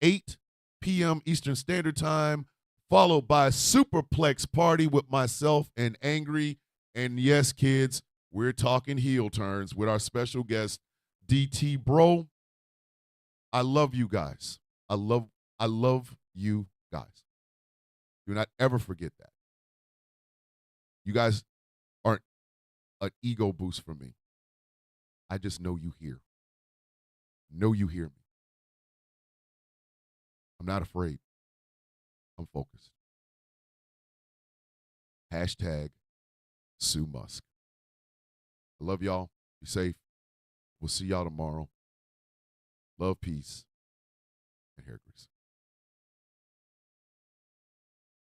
8 p.m. Eastern Standard Time, followed by Superplex Party with myself and Angry. And yes, kids, we're talking heel turns with our special guest, DT Bro. I love you guys. I love you guys. Do not ever forget that. You guys aren't an ego boost for me. I just know you hear. Know you hear me. I'm not afraid. I'm focused. Hashtag Sue Musk. I love y'all. Be safe. We'll see y'all tomorrow. Love, peace, and hair grease.